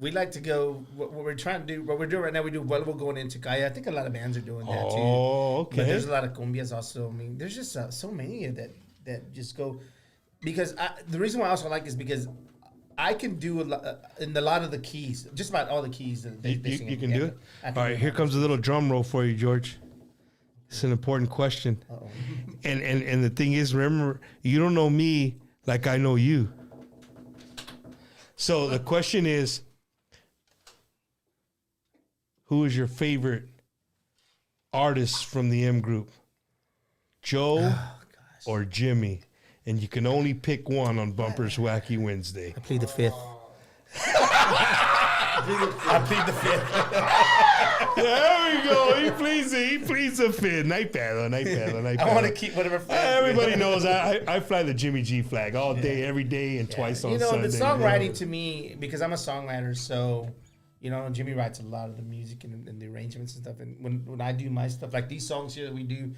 We like to go, what we're trying to do, what we're doing right now, we do Vuelvo going into Calle. I think a lot of bands are doing that too. Oh, okay. But there's a lot of cumbias also. I mean, there's just so many of that just go, because the reason why I also like is because I can do in a lot of the keys, just about all the keys. That they sing you can do it? All right, here comes a little drum roll for you, George. It's an important question. Uh-oh. And the thing is, remember, you don't know me like I know you. So the question is, who is your favorite artist from the M group? Joe, or Jimmy, and you can only pick one on Bumper's Wacky Wednesday. I plead the fifth. I plead the fifth. There we go. He pleads the fifth. Night paddle. I want to keep whatever flag. Everybody knows I fly the Jimmy G flag all day, every day, and twice on Sunday. The songwriting to me, because I'm a songwriter, so Jimmy writes a lot of the music and the arrangements and stuff. And when I do my stuff, like these songs here that we do,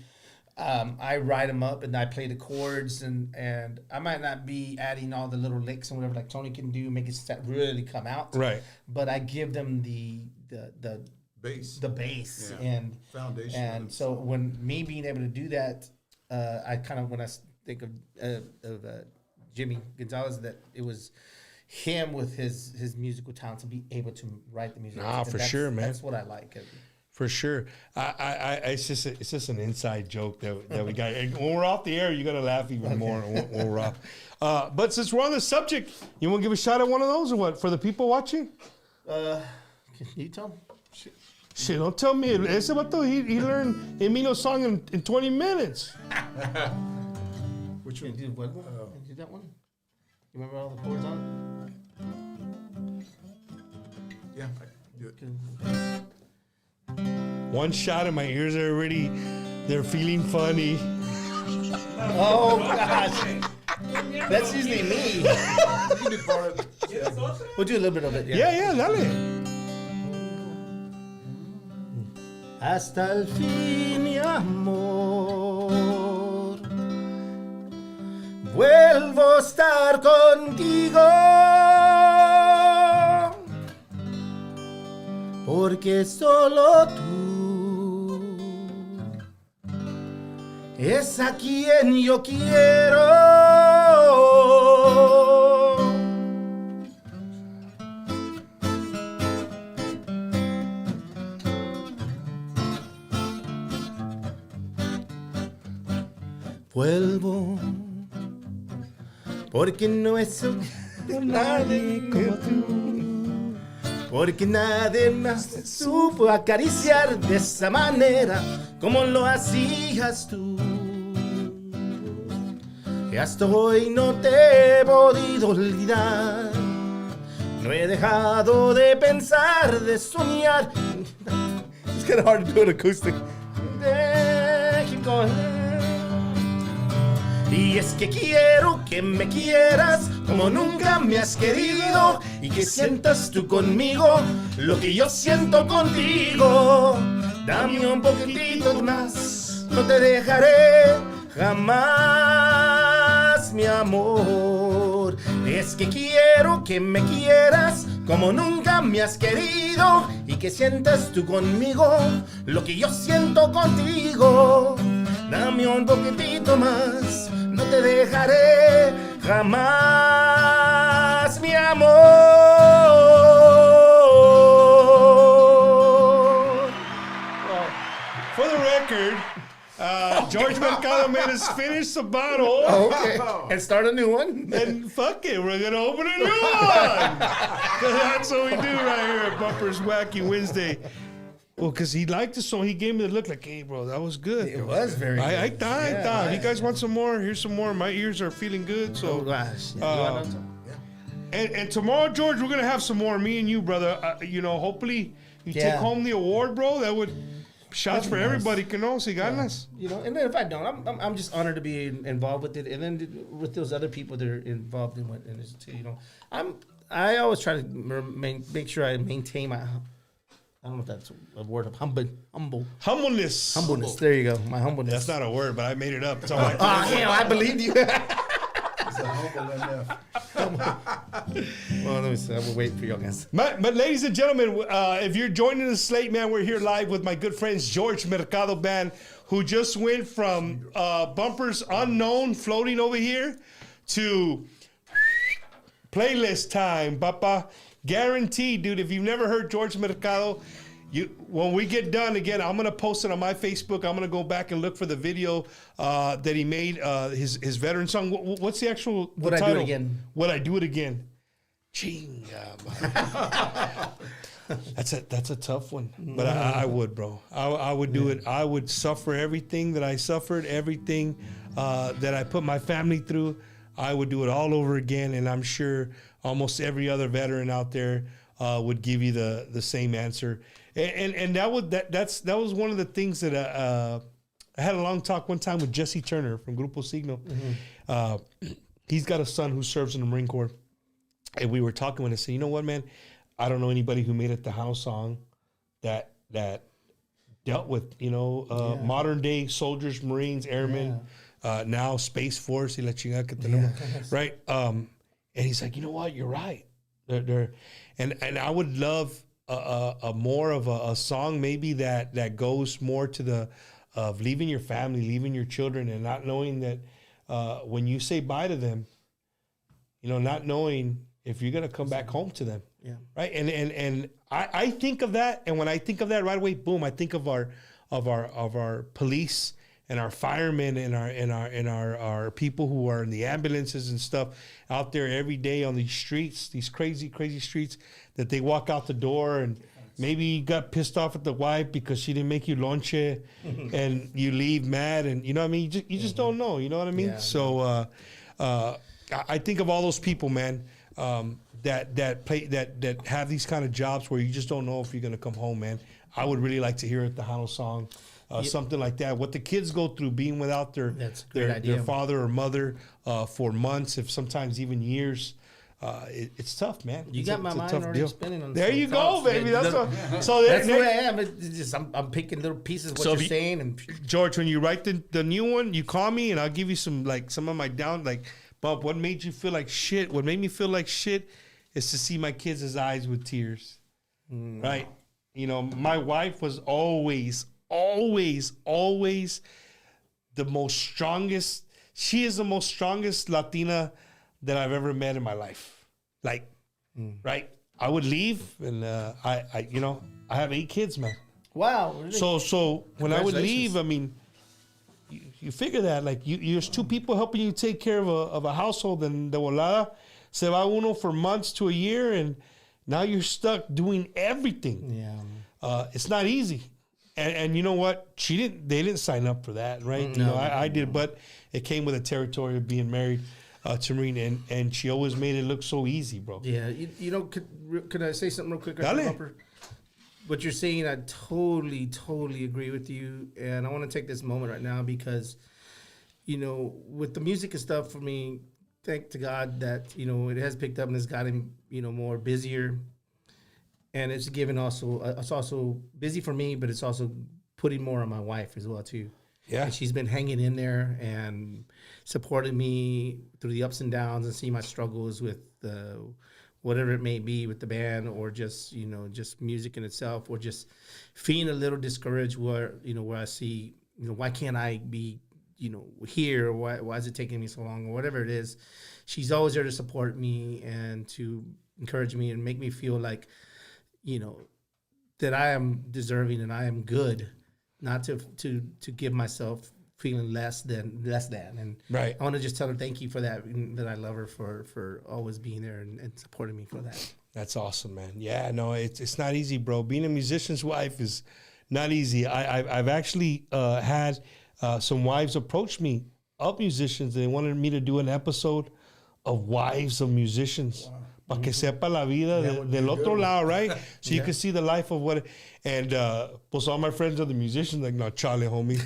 I write them up and I play the chords and I might not be adding all the little licks and whatever like Tony can do, make it really come out. Right. But I give them the bass, and foundation. And so when me being able to do that, I kind of when I think of Jimmy Gonzalez, that it was him with his musical talent to be able to write the music. For sure, man. That's what I like. For sure. It's just an inside joke that we got. And when we're off the air, you got to laugh even more when we're off. But since we're on the subject, you want to give a shot at one of those or what? For the people watching? Can you tell them? Shit, don't tell me. Ese vato, he learned Emilio's song in 20 minutes. Which one? Did that one? You remember all the chords on it? Yeah, I do it. One shot and my ears are already, they're feeling funny. Oh, gosh. That's usually me. We'll do a little bit of it. Yeah, dale. Hasta el fin, mi amor, vuelvo a estar contigo, porque solo tú es a quien yo quiero. Vuelvo, porque no es nadie como tú, porque nadie más te supo acariciar de esa manera como lo hacías tú. Y hasta hoy no te he podido olvidar, no he dejado de pensar, de soñar. It's kind of hard to do an acoustic. Keep going. Y es que quiero que me quieras como nunca me has querido y que sientas tú conmigo lo que yo siento contigo. Dame un poquitito más, no te dejaré jamás, mi amor. Es que quiero que me quieras como nunca me has querido y que sientas tú conmigo lo que yo siento contigo. Dame un poquitito más, no te dejaré jamás, mi amor. Well, for the record, George Mercado made us finish the bottle. Oh, okay. And start a new one? And fuck it, we're going to open a new one. That's what we do right here at Bumper's Wacky Wednesday. Well, because he liked the song. He gave me the look like, hey, bro, that was good. It was very good. I thought. If you guys want some more, here's some more. My ears are feeling good. So, oh, gosh. And tomorrow, George, we're going to have some more. Me and you, brother. Hopefully you take home the award, bro. That would... Shots for everybody, que no, si ganas. And then if I don't, I'm just honored to be involved with it. And then with those other people that are involved in it too, I always try to make sure I maintain my... I don't know if that's a word of humble. Humbleness. There you go. My humbleness. That's not a word, but I made it up. It's all right. I believed you. It's a humble enough. Well, let me see. I will wait for you guys. But ladies and gentlemen, if you're joining us late, man, we're here live with my good friends George Mercado Band, who just went from Bumpers Unknown floating over here to playlist time, papa. Guaranteed, dude. If you've never heard George Mercado, when we get done again, I'm gonna post it on my Facebook. I'm gonna go back and look for the video that he made, his veteran song. What's the actual Would title? I Do It Again? Would I Do It Again? Chinga. That's a tough one, but I would, bro. I would do it. I would suffer everything that I suffered, everything that I put my family through, I would do it all over again. And I'm sure almost every other veteran out there would give you the same answer. And that was one of the things that I had a long talk one time with Jesse Turner from Grupo Signo. He's got a son who serves in the Marine Corps. And we were talking when I said, you know what, man? I don't know anybody who made a Tejano song that dealt with, modern day soldiers, Marines, airmen, now Space Force, y la chingada que tenemos, right? And he's like, you know what? You're right. And I would love a more of a song maybe that goes more to the of leaving your family, leaving your children, and not knowing that when you say bye to them, not knowing if you're gonna come back home to them, right? And I think of that, and when I think of that right away, boom, I think of our police and our firemen and our people who are in the ambulances and stuff out there every day on these streets, these crazy streets, that they walk out the door and maybe you got pissed off at the wife because she didn't make you lonche and you leave mad, and you know what I mean? You just don't know, you know what I mean? Yeah. So I think of all those people, man, that have these kind of jobs where you just don't know if you're gonna come home, man. I would really like to hear a Tejano song, something like that. What the kids go through being without their father or mother for months, if sometimes even years. It's tough, man. You got my mind already spinning on there. You go, baby. That's the way I am. It's just I'm picking little pieces of what you're saying. And George, when you write the new one, you call me and I'll give you some of my down. Like, Bob, what made you feel like shit? What made me feel like shit is to see my kids' eyes with tears. Right? My wife was always the most strongest. She is the most strongest Latina that I've ever met in my life. Right? I would leave, and I have 8 kids, man. Wow. Really? So when I would leave, I mean, you figure that there's 2 people helping you take care of a household, and de volada se va uno for months to a year, and now you're stuck doing everything. Yeah. It's not easy. And you know what? They didn't sign up for that, right? No, I did, but it came with the territory of being married to Marine, and she always made it look so easy, bro. Yeah, could I say something real quick? What you're saying, I totally agree with you, and I want to take this moment right now because, with the music and stuff, for me, thank to God that it has picked up and it's gotten more busier, and it's given it's also busy for me, but it's also putting more on my wife as well too. Yeah, and she's been hanging in there and supported me through the ups and downs and see my struggles with whatever it may be with the band, or just just music in itself, or just feeling a little discouraged where I see why can't I be here, why is it taking me so long, or whatever it is. She's always there to support me and to encourage me and make me feel like that I am deserving and I am good. Not to give myself feeling less than, and right. I want to just tell her thank you for that, and that I love her for always being there and supporting me for that. That's awesome, man. Yeah, no, it's not easy, bro. Being a musician's wife is not easy. I've actually had some wives approach me of musicians. They wanted me to do an episode of wives of musicians. Wow. Para que sepa la vida del otro lado, right? So you can see the life of what. And pues all my friends are the musicians. Like, no, Charlie, homie,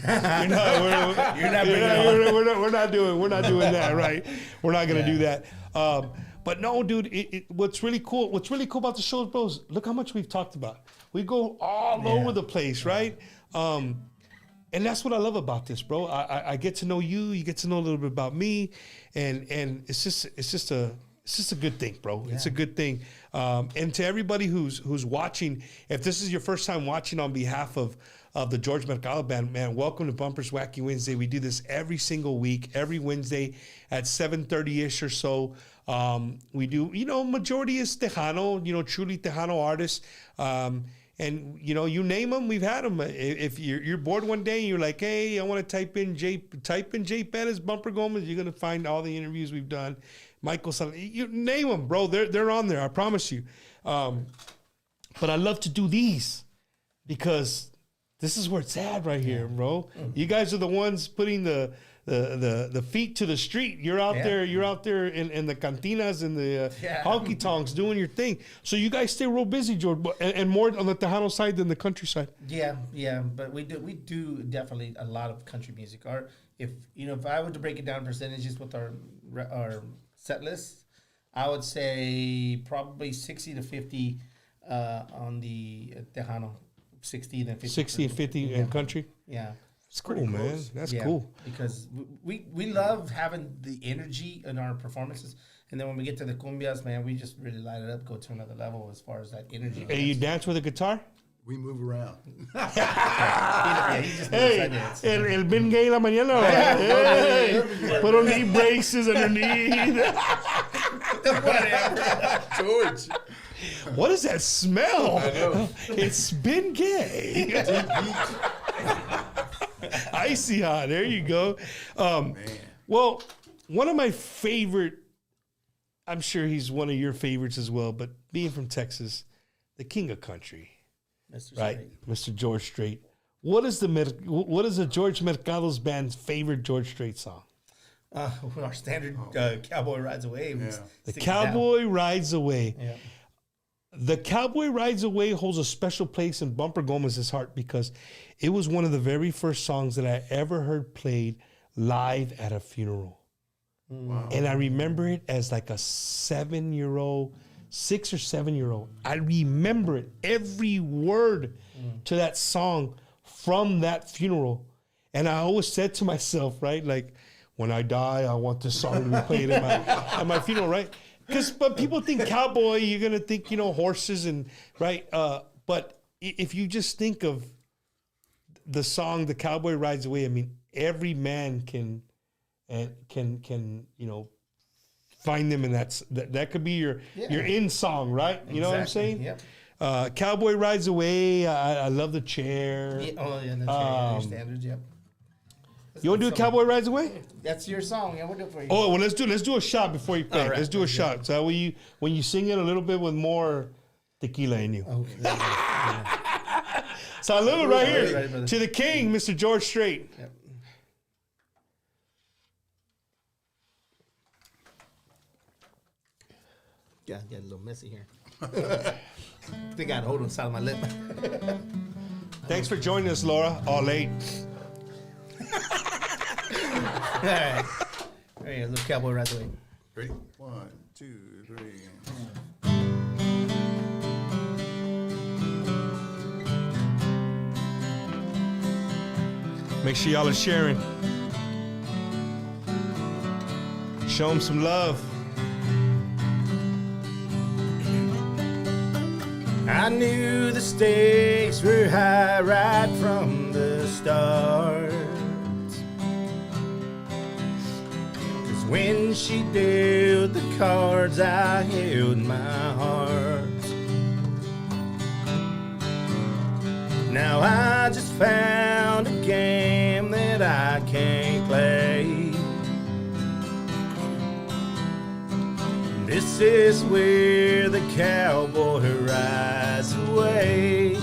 we're not doing that, right? We're not gonna do that. But no, dude. What's really cool about the shows, bro, is look how much we've talked about. We go all over the place, right? And that's what I love about this, bro. I get to know you. You get to know a little bit about me, and it's just a good thing, bro. Yeah. It's a good thing. And to everybody who's watching, if this is your first time watching on behalf of the George Mercado Band, man, welcome to Bumpers Wacky Wednesday. We do this every single week, every Wednesday at 7:30-ish or so. We do, majority is Tejano, truly Tejano artists. And, you name them, we've had them. If you're bored one day and you're like, hey, I want to type in Jay Pettis, Bumper Gomez, you're going to find all the interviews we've done. Michael, you name them, bro. They're on there. I promise you. But I love to do these because this is where it's at right here, bro. You guys are the ones putting the feet to the street. You're out there. You're out there in the cantinas and the honky tonks doing your thing. So you guys stay real busy, George, and more on the Tejano side than the countryside. Yeah, but we do definitely a lot of country music. If I were to break it down in percentages with our set list, I would say probably 60 to 50 on the Tejano, 60 then 50. 60 and 50 in country. Yeah. It's cool, man. That's cool. Because we love having the energy in our performances. And then when we get to the cumbias, man, we just really light it up, go to another level as far as that energy. Hey, you dance with a guitar? We move around. El Ben Gay la mañana. Hey, put on knee braces underneath. Whatever. George. What is that smell? I know. It's Ben Gay. Icy hot. There you go. Well, one of my favorite, I'm sure he's one of your favorites as well, but being from Texas, the king of country. Mr. George Strait. What is the George Mercado's band's favorite George Strait song? Our standard Cowboy Rides Away. The Cowboy Rides Away. Yeah. The Cowboy Rides Away holds a special place in Bumper Gomez's heart because it was one of the very first songs that I ever heard played live at a funeral. Wow. And I remember it as like a 7-year-old, 6 or 7-year-old. I remember it, every word to that song from that funeral. And I always said to myself, right, like, when I die, I want this song to be played at my funeral, right? But people think cowboy, you're going to think, horses and, right? But if you just think of the song, The Cowboy Rides Away, I mean, every man can find them, and that could be your in song, right? You know what I'm saying? Yep. Cowboy Rides Away. I love the chair. Yeah, the chair. Your standards. Yep. You want to do a Cowboy Rides Away? That's your song. Yeah, we'll do it for you. Oh, well, let's do a shot before you play. Right, let's do a shot. So when you sing it a little bit with more tequila in you. Okay. Salud right here to the king, Mr. George Strait. Yep. Yeah, get a little messy here. I think I had to hold on the side of my lip. Thanks for joining us, Laura. All late. All right. All right, a little Cowboy Rides Away. Ready? 1, 2, 3. Make sure y'all are sharing. Show them some love. I knew the stakes were high right from the start. 'Cause when she dealt the cards, I held my heart. Now I just found a game that I can't play. This is where the cowboy rides away.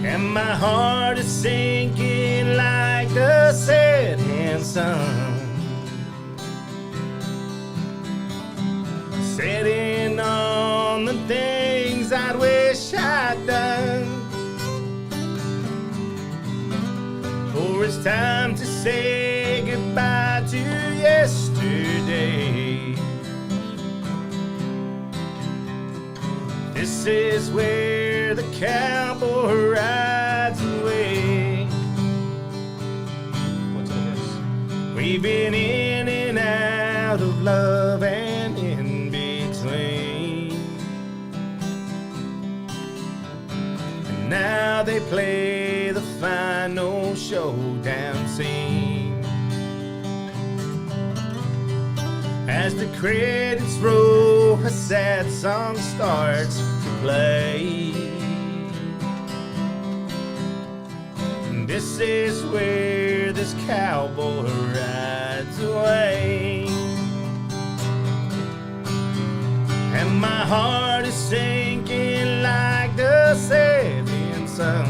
And my heart is sinking like the setting sun, setting on the things I wish I'd done. For it's time to say goodbye to yesterday. This is where the cowboy rides away. We've been in and out of love and in between, and now they play the final showdown scene. As the credits roll, a sad song starts to play. And this is where this cowboy rides away. And my heart is sinking like the sail sun.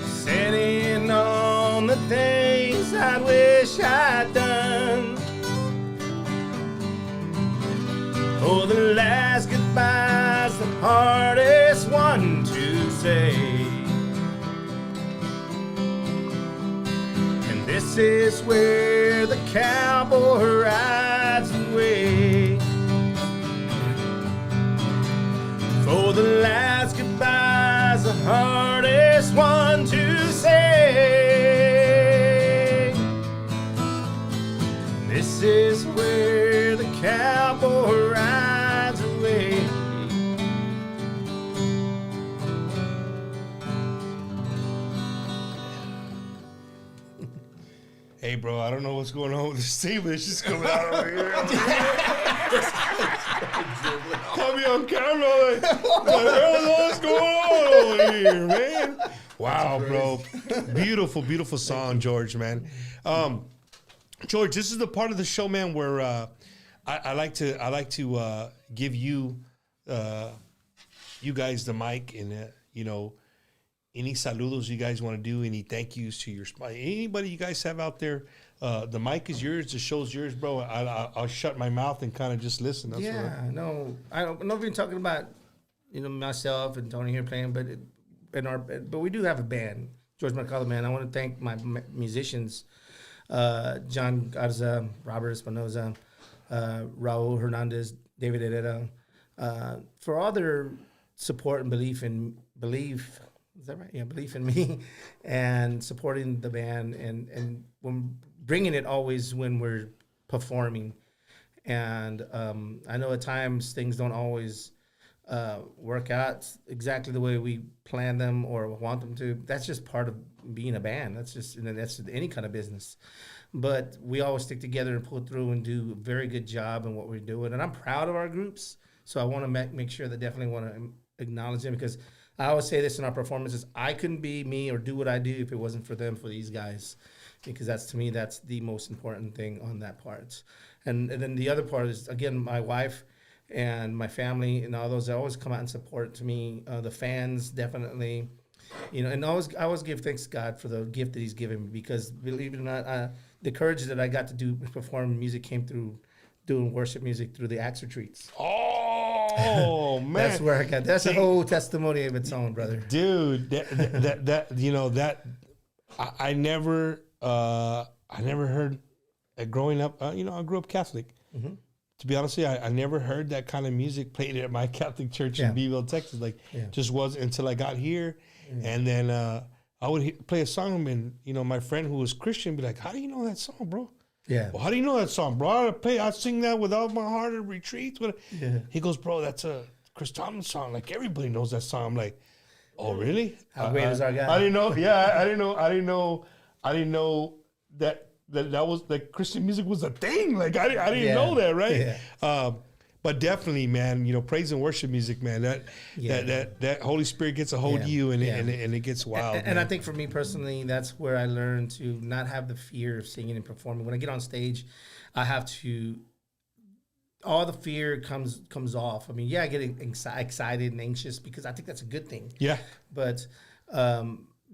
Sitting on the things I wish I'd done. Oh, the last goodbye's the hardest one to say. And this is where the cowboy rides away. For the last goodbye's the hardest one to say. This is where the cowboy rides away. Hey, bro, I don't know what's going on with this table. It's just coming out over here. Caught me on camera. Like, what's going on over here, man? Wow, bro. Beautiful, beautiful song, George, man. George, this is the part of the show, man, where I like to give you guys the mic and any saludos you guys want to do, any thank yous to your anybody you guys have out there. The mic is yours, the show's yours, bro. I'll shut my mouth and kind of just listen. That's I know if you're talking about myself and Tony here playing, but we do have a band, George Mercado Band. I want to thank my musicians. John Garza, Robert Espinoza, Raul Hernandez, David Herrera, for all their support and belief. Is that right? Yeah, belief in me and supporting the band and when bringing it always when we're performing. And I know at times things don't always work out exactly the way we plan them or want them to. That's just part of being a band. That's any kind of business. But we always stick together and pull through and do a very good job in what we're doing. And I'm proud of our groups. So I want to make sure that definitely want to acknowledge them, because I always say this in our performances: I couldn't be me or do what I do if it wasn't for them, for these guys, because to me that's the most important thing on that part. And then the other part is, again, my wife and my family and all those that always come out and support to me. The fans definitely, and I always give thanks to God for the gift that He's given me, because believe it or not, the courage that I got to perform music came through doing worship music through the Acts retreats. Oh man, that's where I got. That's a whole testimony of its own, brother. Dude, I never heard. Growing up, I grew up Catholic. Mm-hmm. To be honest with you, I never heard that kind of music played at my Catholic church in Beeville, Texas. Just wasn't until I got here, and then I would play a song, and my friend who was Christian be like, "How do you know that song, bro?" Yeah. Well, how do you know that song, bro? I sing that with all my heart at retreats. Yeah. He goes, "Bro, that's a Chris Tomlin song. Like, everybody knows that song." I'm like, "Oh, really? How great is our guy?" I didn't know. Yeah, I didn't know that was like Christian music was a thing. Like, I didn't know that, right? Yeah. But definitely, man, praise and worship music, man. That Holy Spirit gets a hold of you, and it gets wild. And I think for me personally, that's where I learned to not have the fear of singing and performing. When I get on stage, I have to. All the fear comes off. I mean, I get excited and anxious, because I think that's a good thing. Yeah. But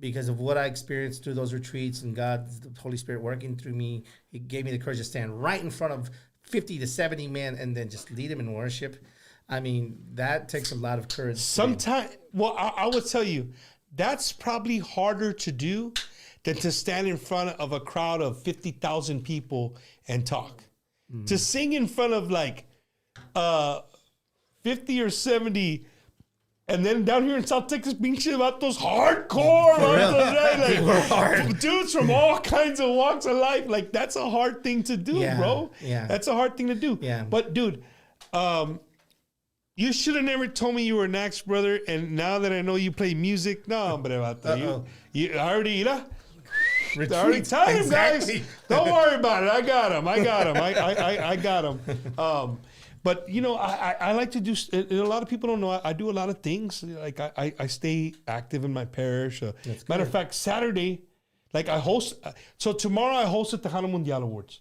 because of what I experienced through those retreats and God's, the Holy Spirit working through me, He gave me the courage to stand right in front of 50 to 70 men and then just lead them in worship. I mean, that takes a lot of courage. Sometimes, I would tell you, that's probably harder to do than to stand in front of a crowd of 50,000 people and talk. Mm-hmm. To sing in front of 50 or 70. And then down here in South Texas, pinche vatos hardcore, vatos, right? Like, we're hard. Dudes from all kinds of walks of life. Like, that's a hard thing to do, bro. Yeah. That's a hard thing to do. Yeah. But, dude, you should have never told me you were an axe, brother. And now that I know you play music, no, hombre, vato. You already, already time, exactly. Guys. Don't worry about it. I got him. I got him. But, I like to do, a lot of people don't know, I do a lot of things. Like, I stay active in my parish. Matter of fact, Saturday, Like I host, so tomorrow I host the Tejano Mundial Awards,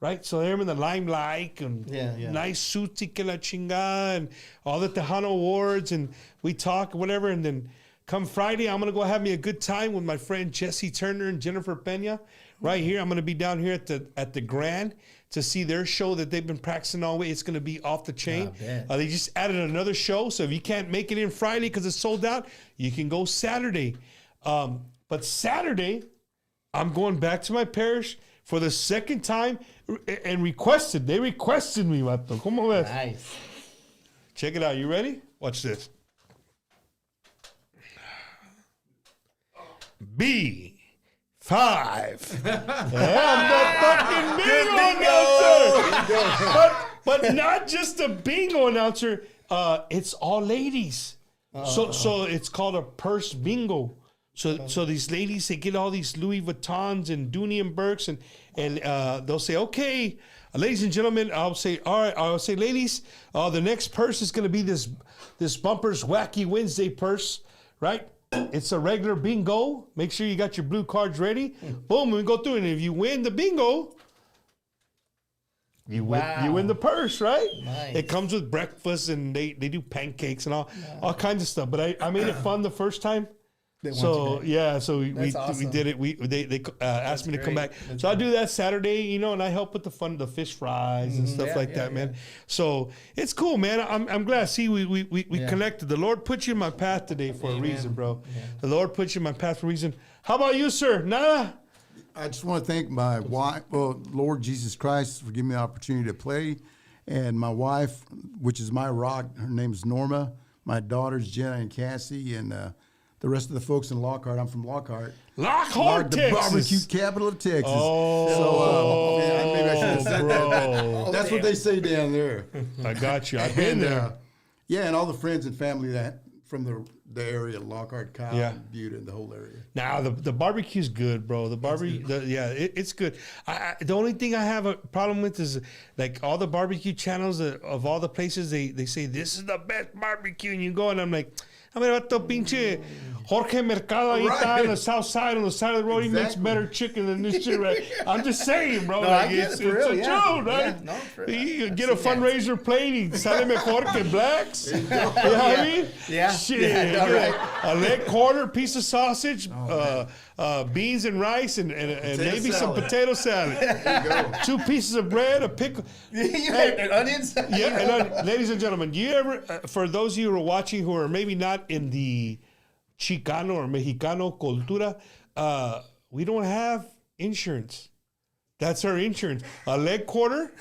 right? So they're in the limelight and nice suits y que la chingada and all the Tejano Awards and we talk, whatever. And then come Friday, I'm going to go have me a good time with my friend Jesse Turner and Jennifer Pena right here. I'm going to be down here at the Grand to see their show that they've been practicing all week. It's going to be off the chain. They just added another show. So if you can't make it in Friday because it's sold out, you can go Saturday. But Saturday, I'm going back to my parish for the second time and requested. They requested me, vato. ¿Cómo ves? Nice. Check it out. You ready? Watch this. B5. I'm the fucking bingo announcer. But not just a bingo announcer. It's all ladies. So it's called a purse bingo. So these ladies, they get all these Louis Vuittons and Dooney and Burks, and they'll say, okay, ladies and gentlemen, I'll say, all right, I'll say, ladies, the next purse is going to be this Bumper's Wacky Wednesday purse, right? It's a regular bingo. Make sure you got your blue cards ready. Boom, we go through it. And if you win the bingo, you win the purse, right? Nice. It comes with breakfast, and they do pancakes and all kinds of stuff. But I made it fun the first time. So we awesome. did it. They asked me to come back. So I do that Saturday, and I help with the fish fries and stuff like that, man. So it's cool, man. I'm glad. See, we connected. The Lord put you in my path today for a reason, bro. Yeah. The Lord put you in my path for a reason. How about you, sir? Nada? I just want to thank my wife, Lord Jesus Christ, for giving me the opportunity to play, and my wife, which is my rock. Her name is Norma. My daughters Jenna and Cassie, and the rest of the folks in Lockhart. I'm from Lockhart. Lockhart, the Texas. barbecue capital of Texas. Oh, so maybe I should have said bro. that. That's what they say down there. I got you. I've been there. And all the friends and family that from the area, Lockhart, Kyle, Butte, and the whole area. Now the barbecue's good, bro. The barbecue, it's good. The only thing I have a problem with is like all the barbecue channels of all the places they say this is the best barbecue, and you go and I'm like, I mean, what the pinche Jorge Mercado ahí está on the south side, on the side of the road. He makes better chicken than this shit, right? I'm just saying, bro. No, like, I get it's it, for a real, joke, right? Yeah, no, for You get a fundraiser plate, y sale mejor que Blacks. You know what I mean? Yeah. Shit. Yeah, no, right. A leg quarter, piece of sausage, beans and rice, and maybe some potato salad. There you go. 2 pieces of bread, a pickle. And onions? Ladies and gentlemen, do you ever, for those of you who are watching who are maybe not in the Chicano or Mexicano cultura, we don't have insurance. That's our insurance. A leg quarter,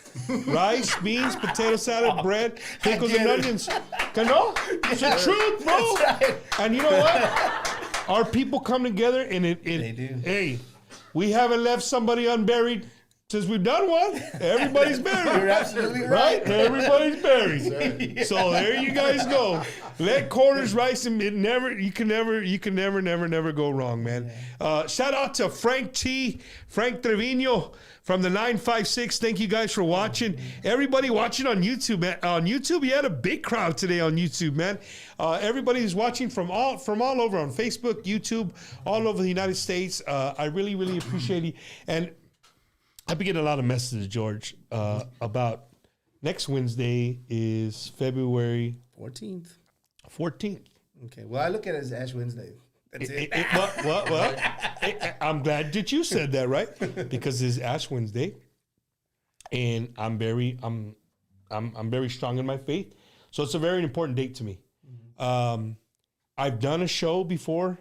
rice, beans, potato salad, bread, pickles, and onions. No? It's the truth, bro. Right. And you know what? Our people come together, and They do. Hey, we haven't left somebody unburied since we've done one. Everybody's buried. You're absolutely right. Everybody's buried. So there you guys go. Leg quarters, rice, and you can never go wrong, man. Shout out to Frank Trevino from the 956. Thank you guys for watching. Everybody watching on YouTube, man. On YouTube, you had a big crowd today on YouTube, man. Everybody's watching from all over on Facebook, YouTube, all over the United States. I really, really appreciate it. And I've been getting a lot of messages, George, about next Wednesday is February 14th. 14th. Okay. Well, I look at it as Ash Wednesday. That's it. Well, I'm glad that you said that, right? Because it's Ash Wednesday, and I'm very strong in my faith, so it's a very important date to me. I've done a show before.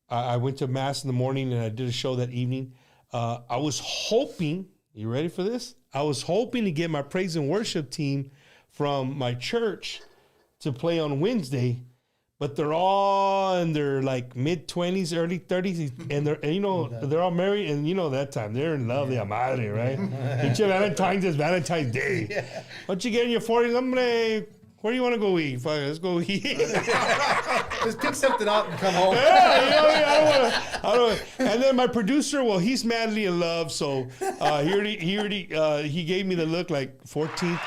I went to mass in the morning, and I did a show that evening. I was hoping, you ready for this? I was hoping to get my praise and worship team from my church to play on Wednesday, but they're all in their like mid-20s, early 30s, and they're all married, and that time they're in love, de madre, right? It's your Valentine's Day. Yeah. Once you get in your 40s, hombre, where do you want to go eat? Fine, let's go eat. Just pick something up and come home. Yeah, I don't want to. And then my producer, well, he's madly in love, so he gave me the look like 14th.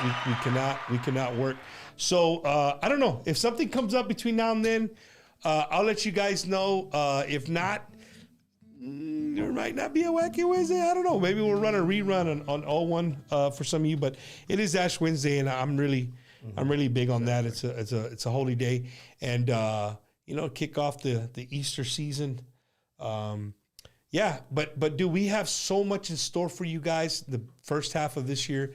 We cannot work. So I don't know if something comes up between now and then. I'll let you guys know. If not, there might not be a Wacky Wednesday. I don't know. Maybe we'll run a rerun on 01 for some of you, but it is Ash Wednesday, and I'm really big on that. It's a holy day, and kick off the Easter season. But dude, we have so much in store for you guys. The first half of this year,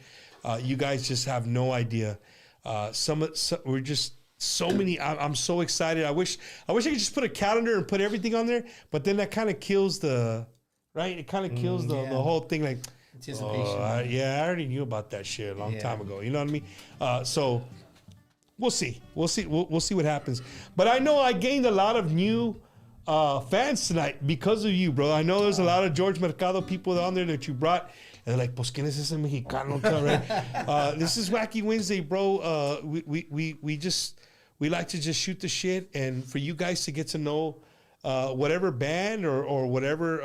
you guys just have no idea. We're just so many. I'm so excited. I wish I could just put a calendar and put everything on there, but then that kind of kills the whole thing. Like, anticipation. I already knew about that shit a long time ago. You know what I mean? So we'll see. We'll see what happens. But I know I gained a lot of new fans tonight because of you, bro. I know there's a lot of George Mercado people on there that you brought. And they're like, pues, ¿quién es ese mexicano? Right? This is Wacky Wednesday, bro. We like to just shoot the shit, and for you guys to get to know whatever band or whatever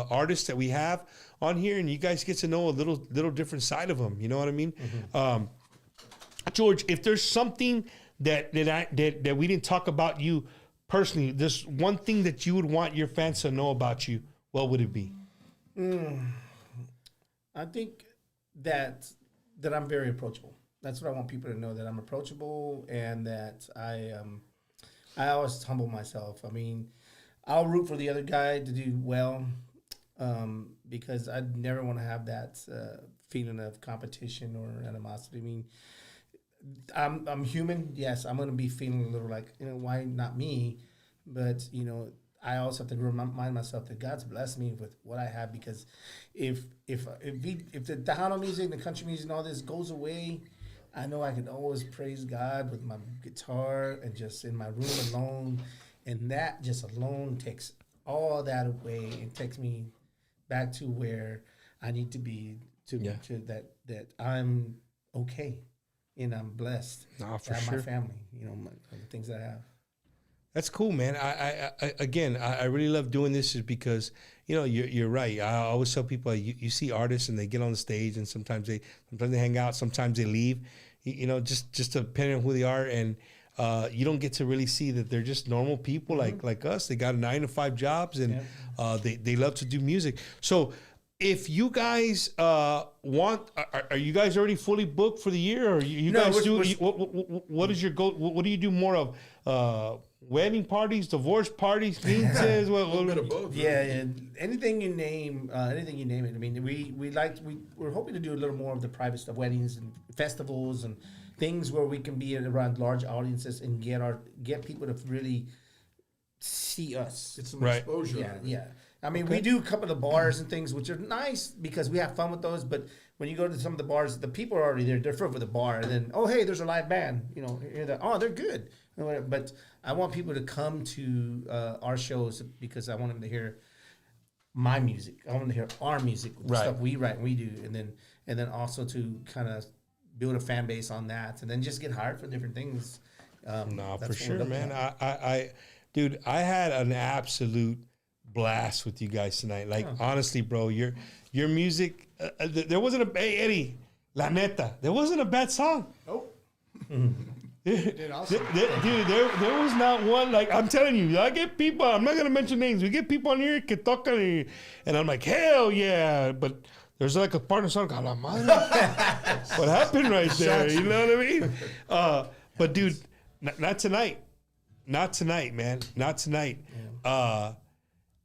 artist that we have on here, and you guys get to know a little different side of them. You know what I mean? Mm-hmm. George, if there's something that we didn't talk about you personally, there's one thing that you would want your fans to know about you, what would it be? I think that I'm very approachable. That's what I want people to know, that I'm approachable and that I always humble myself. I mean, I'll root for the other guy to do well because I never want to have that feeling of competition or animosity. I mean, I'm human. Yes, I'm going to be feeling a little like, why not me? But, I also have to remind myself that God's blessed me with what I have, because if the Tejano music, the country music, and all this goes away, I know I can always praise God with my guitar and just in my room alone, and that just alone takes all that away and takes me back to where I need to be to that I'm okay and I'm blessed. No, for to have sure. My family, the things that I have. That's cool, man. I really love doing this is because, you're right. I always tell people, you see artists and they get on the stage and sometimes they hang out, sometimes they leave, just depending on who they are. And you don't get to really see that they're just normal people like us. They got 9-to-5 jobs and they love to do music. So if you guys want, are you guys already fully booked for the year? Or what is your goal? What do you do more of? Wedding parties, divorce parties, pizzas, a little bit of both. Yeah, anything you name it. I mean, we're hoping to do a little more of the private stuff, weddings and festivals and things where we can be around large audiences and get people to really see us. Get some exposure. Yeah. I mean, we do a couple of bars and things, which are nice because we have fun with those. But when you go to some of the bars, the people are already there. They're for the bar, and then hey, there's a live band. They're good. But I want people to come to our shows because I want them to hear my music. I want them to hear our music, the stuff we write and we do, and then also to kind of build a fan base on that, and then just get hired for different things. For sure, man. Dude, I had an absolute blast with you guys tonight. Like, honestly, bro, your music, there wasn't Eddie, la neta, there wasn't a bad song. Nope. Dude, there was not one. Like, I'm telling you, I get people, I'm not going to mention names. We get people on here que tocan, and I'm like, hell yeah. But there's like a part of the song, a la madre. What happened right there? You know what I mean? But dude, not tonight. Not tonight, man. Not tonight. Yeah.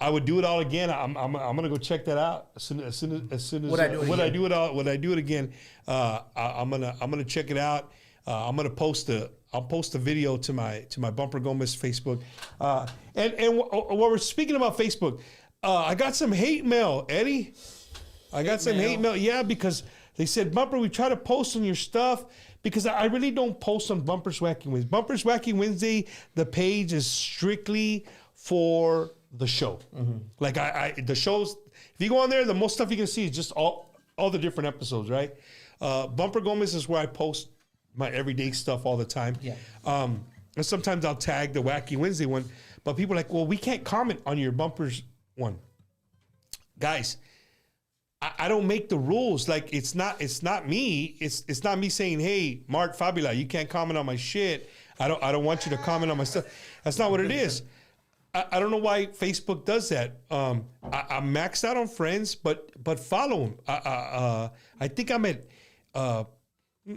I would do it all again. I'm gonna go check that out as soon as would I do it again. I'm gonna check it out. I'm gonna post a video to my Bumper Gomez Facebook. And while we're speaking about Facebook, I got some hate mail, Eddie. I got some hate mail. Yeah, because they said, Bumper, we try to post on your stuff. Because I really don't post on Bumper's Wacky Wednesday. Bumper's Wacky Wednesday, the page is strictly for the show. Mm-hmm. Like the shows, if you go on there, the most stuff you can see is just all the different episodes, right? Bumper Gomez is where I post my everyday stuff all the time. Yeah. And sometimes I'll tag the Wacky Wednesday one, but people are like, well, we can't comment on your Bumpers one. Guys, I don't make the rules. Like, it's not me. It's not me saying, hey, Mark Fabula, you can't comment on my shit. I don't want you to comment on my stuff. That's not what it is. I don't know why Facebook does that. I'm maxed out on friends, but follow them. I think I'm at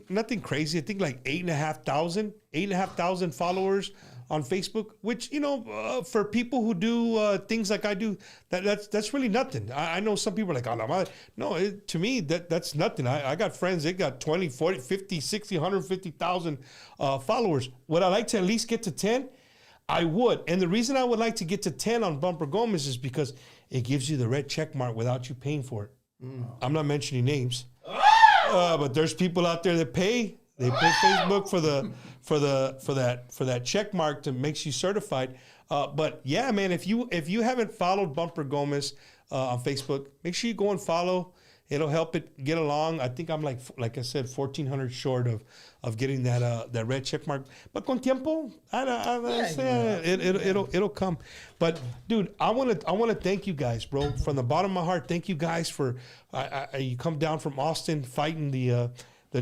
nothing crazy. I think like 8,500 followers on Facebook, which, for people who do things like I do, that's really nothing. I know some people are like, oh, no, to me, that's nothing. I got friends, they got 20, 40, 50, 60, 150,000 followers. Would I like to at least get to 10? I would. And the reason I would like to get to 10 on Bumper Gomez is because it gives you the red check mark without you paying for it. I'm not mentioning names. But there's people out there that pay. They pay Facebook for that check mark to makes you certified. But yeah, man, if you haven't followed Bumper Gomez on Facebook, make sure you go and follow. It'll help it get along. I think I'm like I said, 1,400 short of getting that red check mark. But con tiempo, it'll come. But dude, I want to thank you guys, bro, from the bottom of my heart. Thank you guys for you come down from Austin fighting the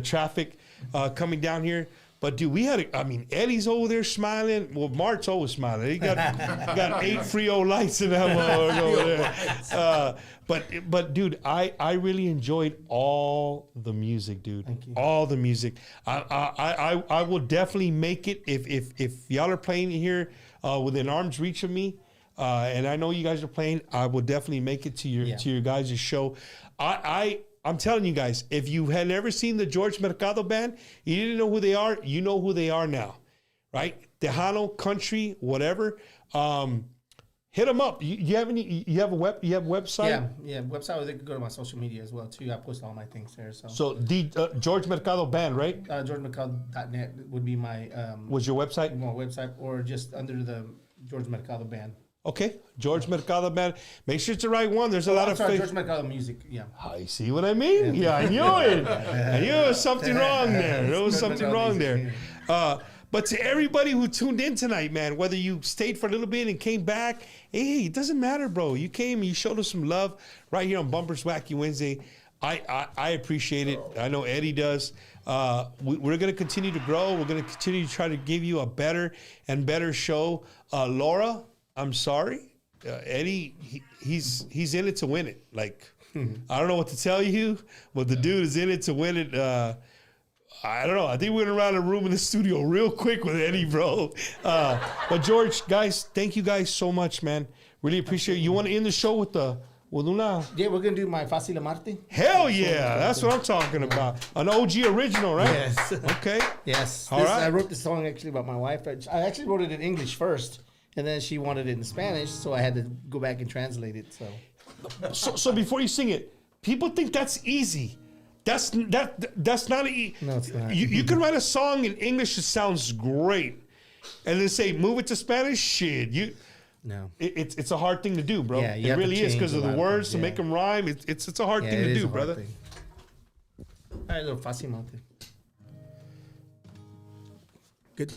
traffic coming down here. But dude, we had Eddie's over there smiling. Well, Mart's always smiling. He got 8 Frio lights in that motherfucker over there. But dude, I really enjoyed all the music, dude. Thank you. All the music. I will definitely make it if y'all are playing here within arm's reach of me. And I know you guys are playing. I will definitely make it to your guys' show. I'm telling you guys, if you had never seen the George Mercado Band, you didn't know who they are, you know who they are now, right? Tejano, country, whatever. Hit them up. You have a website? Yeah, website. They could go to my social media as well too. I post all my things there. So the George Mercado Band, right? GeorgeMercado.net would be my was your website? My website, or just under the George Mercado Band. Okay, George Mercado Band. Make sure it's the right one. There's a lot of George Mercado Music. Yeah. I see what I mean. Yeah, I knew it. I knew there was something wrong there. There was something wrong there. But to everybody who tuned in tonight, man, whether you stayed for a little bit and came back, hey, it doesn't matter, bro. You came, you showed us some love right here on Bumper's Wacky Wednesday. I appreciate it. I know Eddie does. We're going to continue to grow. We're going to continue to try to give you a better and better show. Laura, I'm sorry. Eddie, he's in it to win it. Like, I don't know what to tell you, but the dude is in it to win it. I don't know. I think we went around the room in the studio real quick with Eddie, bro. But George, guys, thank you guys so much, man. Really appreciate it. You want to end the show with una? Yeah, we're gonna do my Fácil Amarte. Hell yeah, that's what I'm talking about. An OG original, right? Yes. Okay. Yes. All right. I wrote this song actually about my wife. I actually wrote it in English first, and then she wanted it in Spanish, so I had to go back and translate it. So before you sing it, people think that's easy. That's not easy. No, it's not. You can write a song in English that sounds great, and then say move it to Spanish. Shit, no. It's a hard thing to do, bro. Yeah, it really is because of the words to make them rhyme. It's a hard thing to do, brother. Thing. All right, little Fácil Amarte. Good.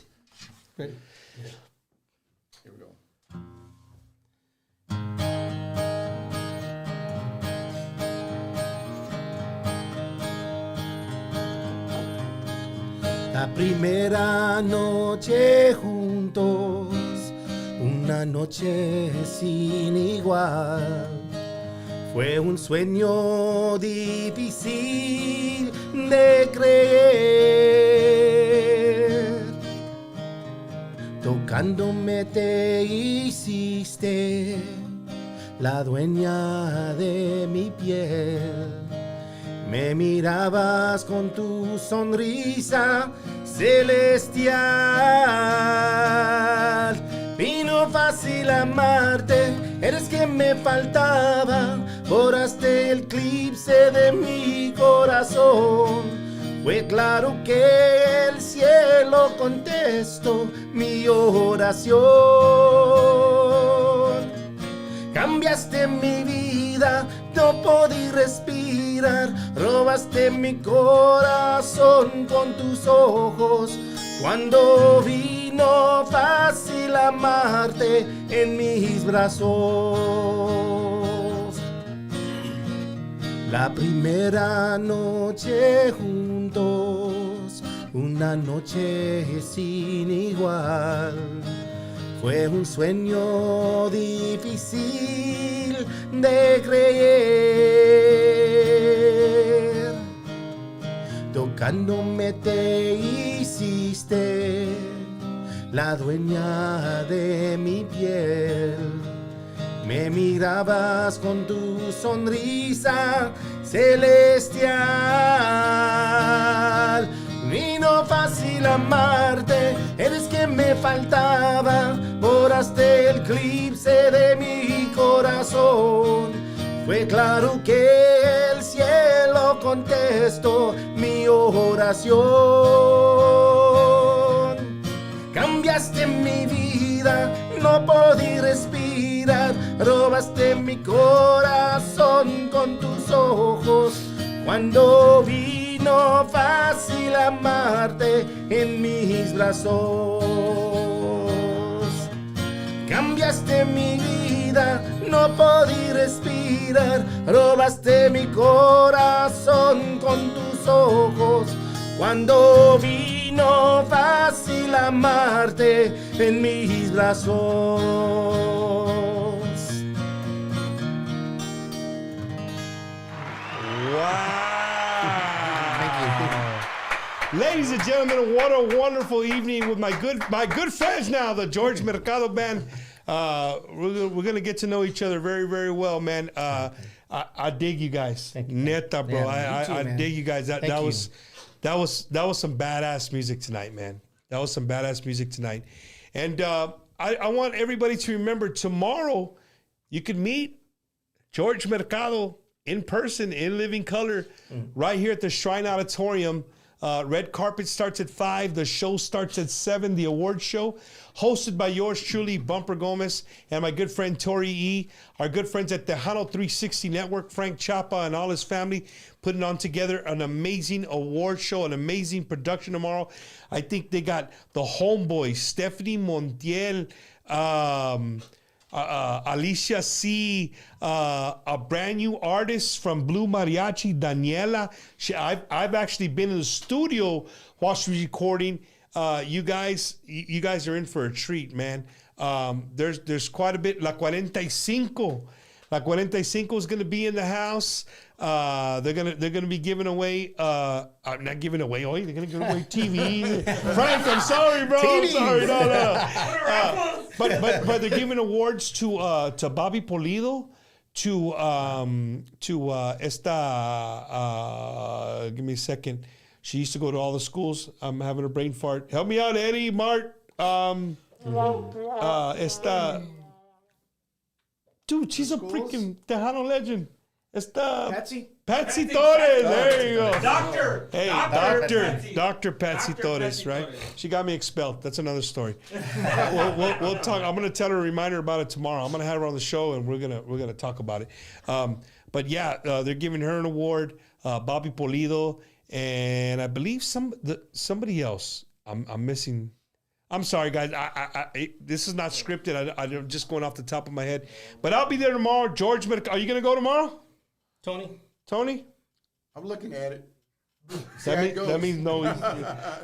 Ready? Yeah. Here we go. La primera noche juntos, una noche sin igual. Fue un sueño difícil de creer. Tocándome te hiciste la dueña de mi piel. Me mirabas con tu sonrisa celestial. Vino fácil amarte, eres quien me faltaba. Borraste el eclipse de mi corazón. Fue claro que el cielo contestó mi oración. Cambiaste mi vida, no podí respirar. Robaste mi corazón con tus ojos. Cuando vino fácil amarte en mis brazos. La primera noche juntos, una noche sin igual. Fue un sueño difícil de creer. Tocándome te hiciste la dueña de mi piel. Me mirabas con tu sonrisa celestial. Vino fácil amarte, eres quien me faltaba. Borraste el eclipse de mi corazón. Fue claro que el cielo contestó mi oración. Cambiaste mi vida, no podí respirar. Robaste mi corazón con tus ojos. Cuando vino fácil amarte en mis brazos. Cambiaste mi vida, no podí respirar. Robaste mi corazón con tus ojos. Cuando vino fácil amarte en mis brazos. Ladies and gentlemen, what a wonderful evening with my good friends now, the George Mercado Band. We're gonna get to know each other very, very well, man. I dig you guys, neta, bro. Yeah, I dig you guys. That was some badass music tonight, man. That was some badass music tonight, and I want everybody to remember tomorrow you can meet George Mercado in person, in living color, right here at the Shrine Auditorium. Red carpet starts at 5. The show starts at 7. The award show, hosted by yours truly, Bumper Gomez, and my good friend Tori E. Our good friends at Tejano 360 Network, Frank Chapa and all his family, putting on together an amazing award show, an amazing production tomorrow. I think they got the homeboys, Stephanie Montiel, Alicia C, a brand new artist from Blue Mariachi, Daniela. I've actually been in the studio while she was recording. You guys are in for a treat, man. There's quite a bit. La 45 is gonna be in the house. They're gonna be giving away. Not giving away. Oh, they're gonna give away TV. Frank, I'm sorry, bro. I'm sorry. No. But they're giving awards to Bobby Polido, to give me a second. She used to go to all the schools. I'm having a brain fart. Help me out, Eddie, Mart. Dude, she's a freaking Tejano legend. Patsy Torres. There you go. Doctor Patsy Torres, right? She got me expelled. That's another story. We'll talk. I'm gonna tell her a reminder about it tomorrow. I'm gonna have her on the show and we're gonna talk about it. But yeah, they're giving her an award. Bobby Polido, and I believe somebody else. I'm missing. I'm sorry, guys. This is not scripted. I'm just going off the top of my head. But I'll be there tomorrow. George, are you gonna go tomorrow? Tony? I'm looking at it. That means no.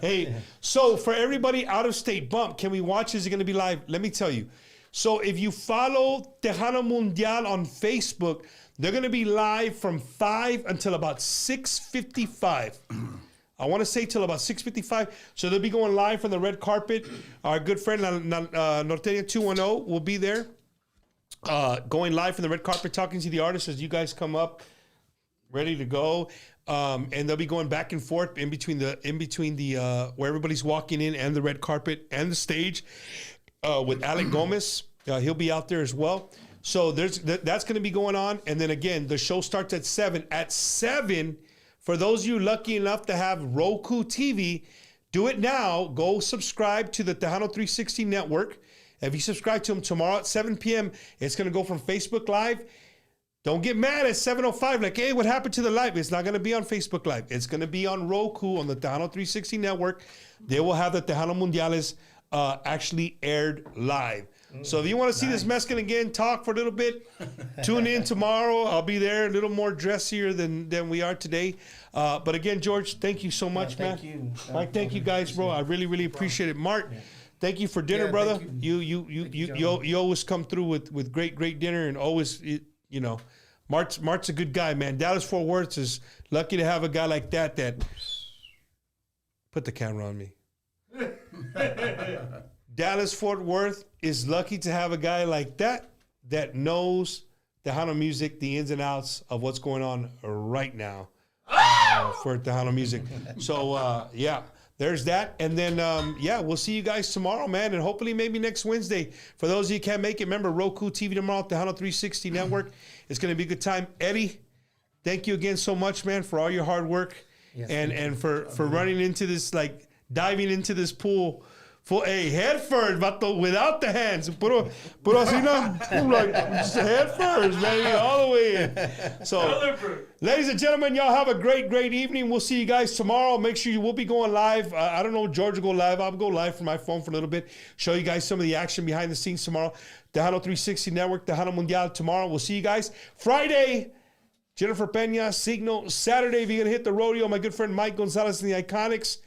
Hey, so for everybody out of state, Bump, can we watch? Is it going to be live? Let me tell you. So if you follow Tejano Mundial on Facebook, they're going to be live from 5 until about 6:55. I want to say till about 6:55. So they'll be going live from the red carpet. Our good friend Norteña 210 will be there. Going live from the red carpet, talking to the artists as you guys come up, ready to go, and they'll be going back and forth in between the where everybody's walking in and the red carpet and the stage with Alec Gomez. He'll be out there as well. So that's going to be going on, and then again the show starts at 7. At 7, for those of you lucky enough to have Roku TV, do it now. Go subscribe to the Tejano 360 Network. If you subscribe to them tomorrow at 7 p.m., it's going to go from Facebook Live. Don't get mad at 7:05, like, hey, what happened to the live? It's not going to be on Facebook Live. It's going to be on Roku, on the Tejano 360 Network. They will have the Tejano Mundiales actually aired live. So if you want to see this Mexican again, talk for a little bit, tune in tomorrow. I'll be there a little more dressier than we are today. But again, George, thank you so much, man. Thank you. Mike, thank you guys, bro. I really, really appreciate it. Mark, thank you for dinner, Yeah, brother. thank You always come through with great dinner, and always, you know, Mart's a good guy, man. Dallas Fort Worth is lucky to have a guy like that. Put the camera on me. Dallas Fort Worth is lucky to have a guy like that knows Tejano music, the ins and outs of what's going on right now for Tejano music. So yeah, there's that. And then yeah, we'll see you guys tomorrow, man, and hopefully maybe next Wednesday. For those of you who can't make it, remember Roku TV tomorrow, Tejano 360 Network. It's going to be a good time. Eddie, thank you again so much, man, for all your hard work. Yes, and for running into this, like diving into this pool full, head first, vato, without the hands. Puro así, no, like just head first, man, all the way in. So, ladies and gentlemen, y'all have a great evening. We'll see you guys tomorrow. Make sure you will be going live. I don't know, George will go live. I'll go live from my phone for a little bit. Show you guys some of the action behind the scenes tomorrow. Tejano 360 Network, Tejano Mundial tomorrow. We'll see you guys Friday. Jennifer Pena, Signo. Saturday, if you're going to hit the rodeo, my good friend Mike Gonzalez and the Iconics.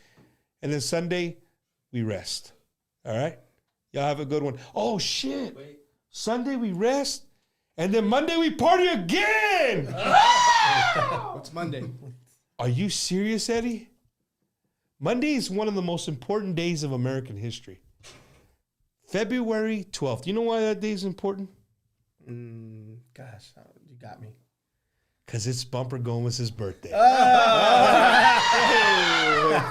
And then Sunday, we rest. All right? Y'all have a good one. Oh, shit. Wait. Sunday, we rest. And then Monday, we party again. What's Monday? Are you serious, Eddie? Monday is one of the most important days of American history. February 12th. You know why that day is important? Gosh, you got me. Because it's Bumper Gomez's birthday. Oh.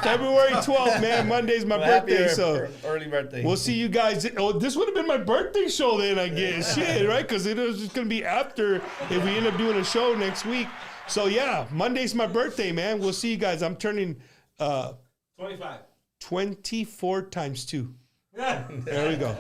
February 12th, man. Monday's my birthday. So early birthday. We'll see you guys. Oh, this would have been my birthday show then, I guess. Shit, right? Because it was just going to be after if we end up doing a show next week. So, yeah, Monday's my birthday, man. We'll see you guys. I'm turning 25. 24 times 2. There we go.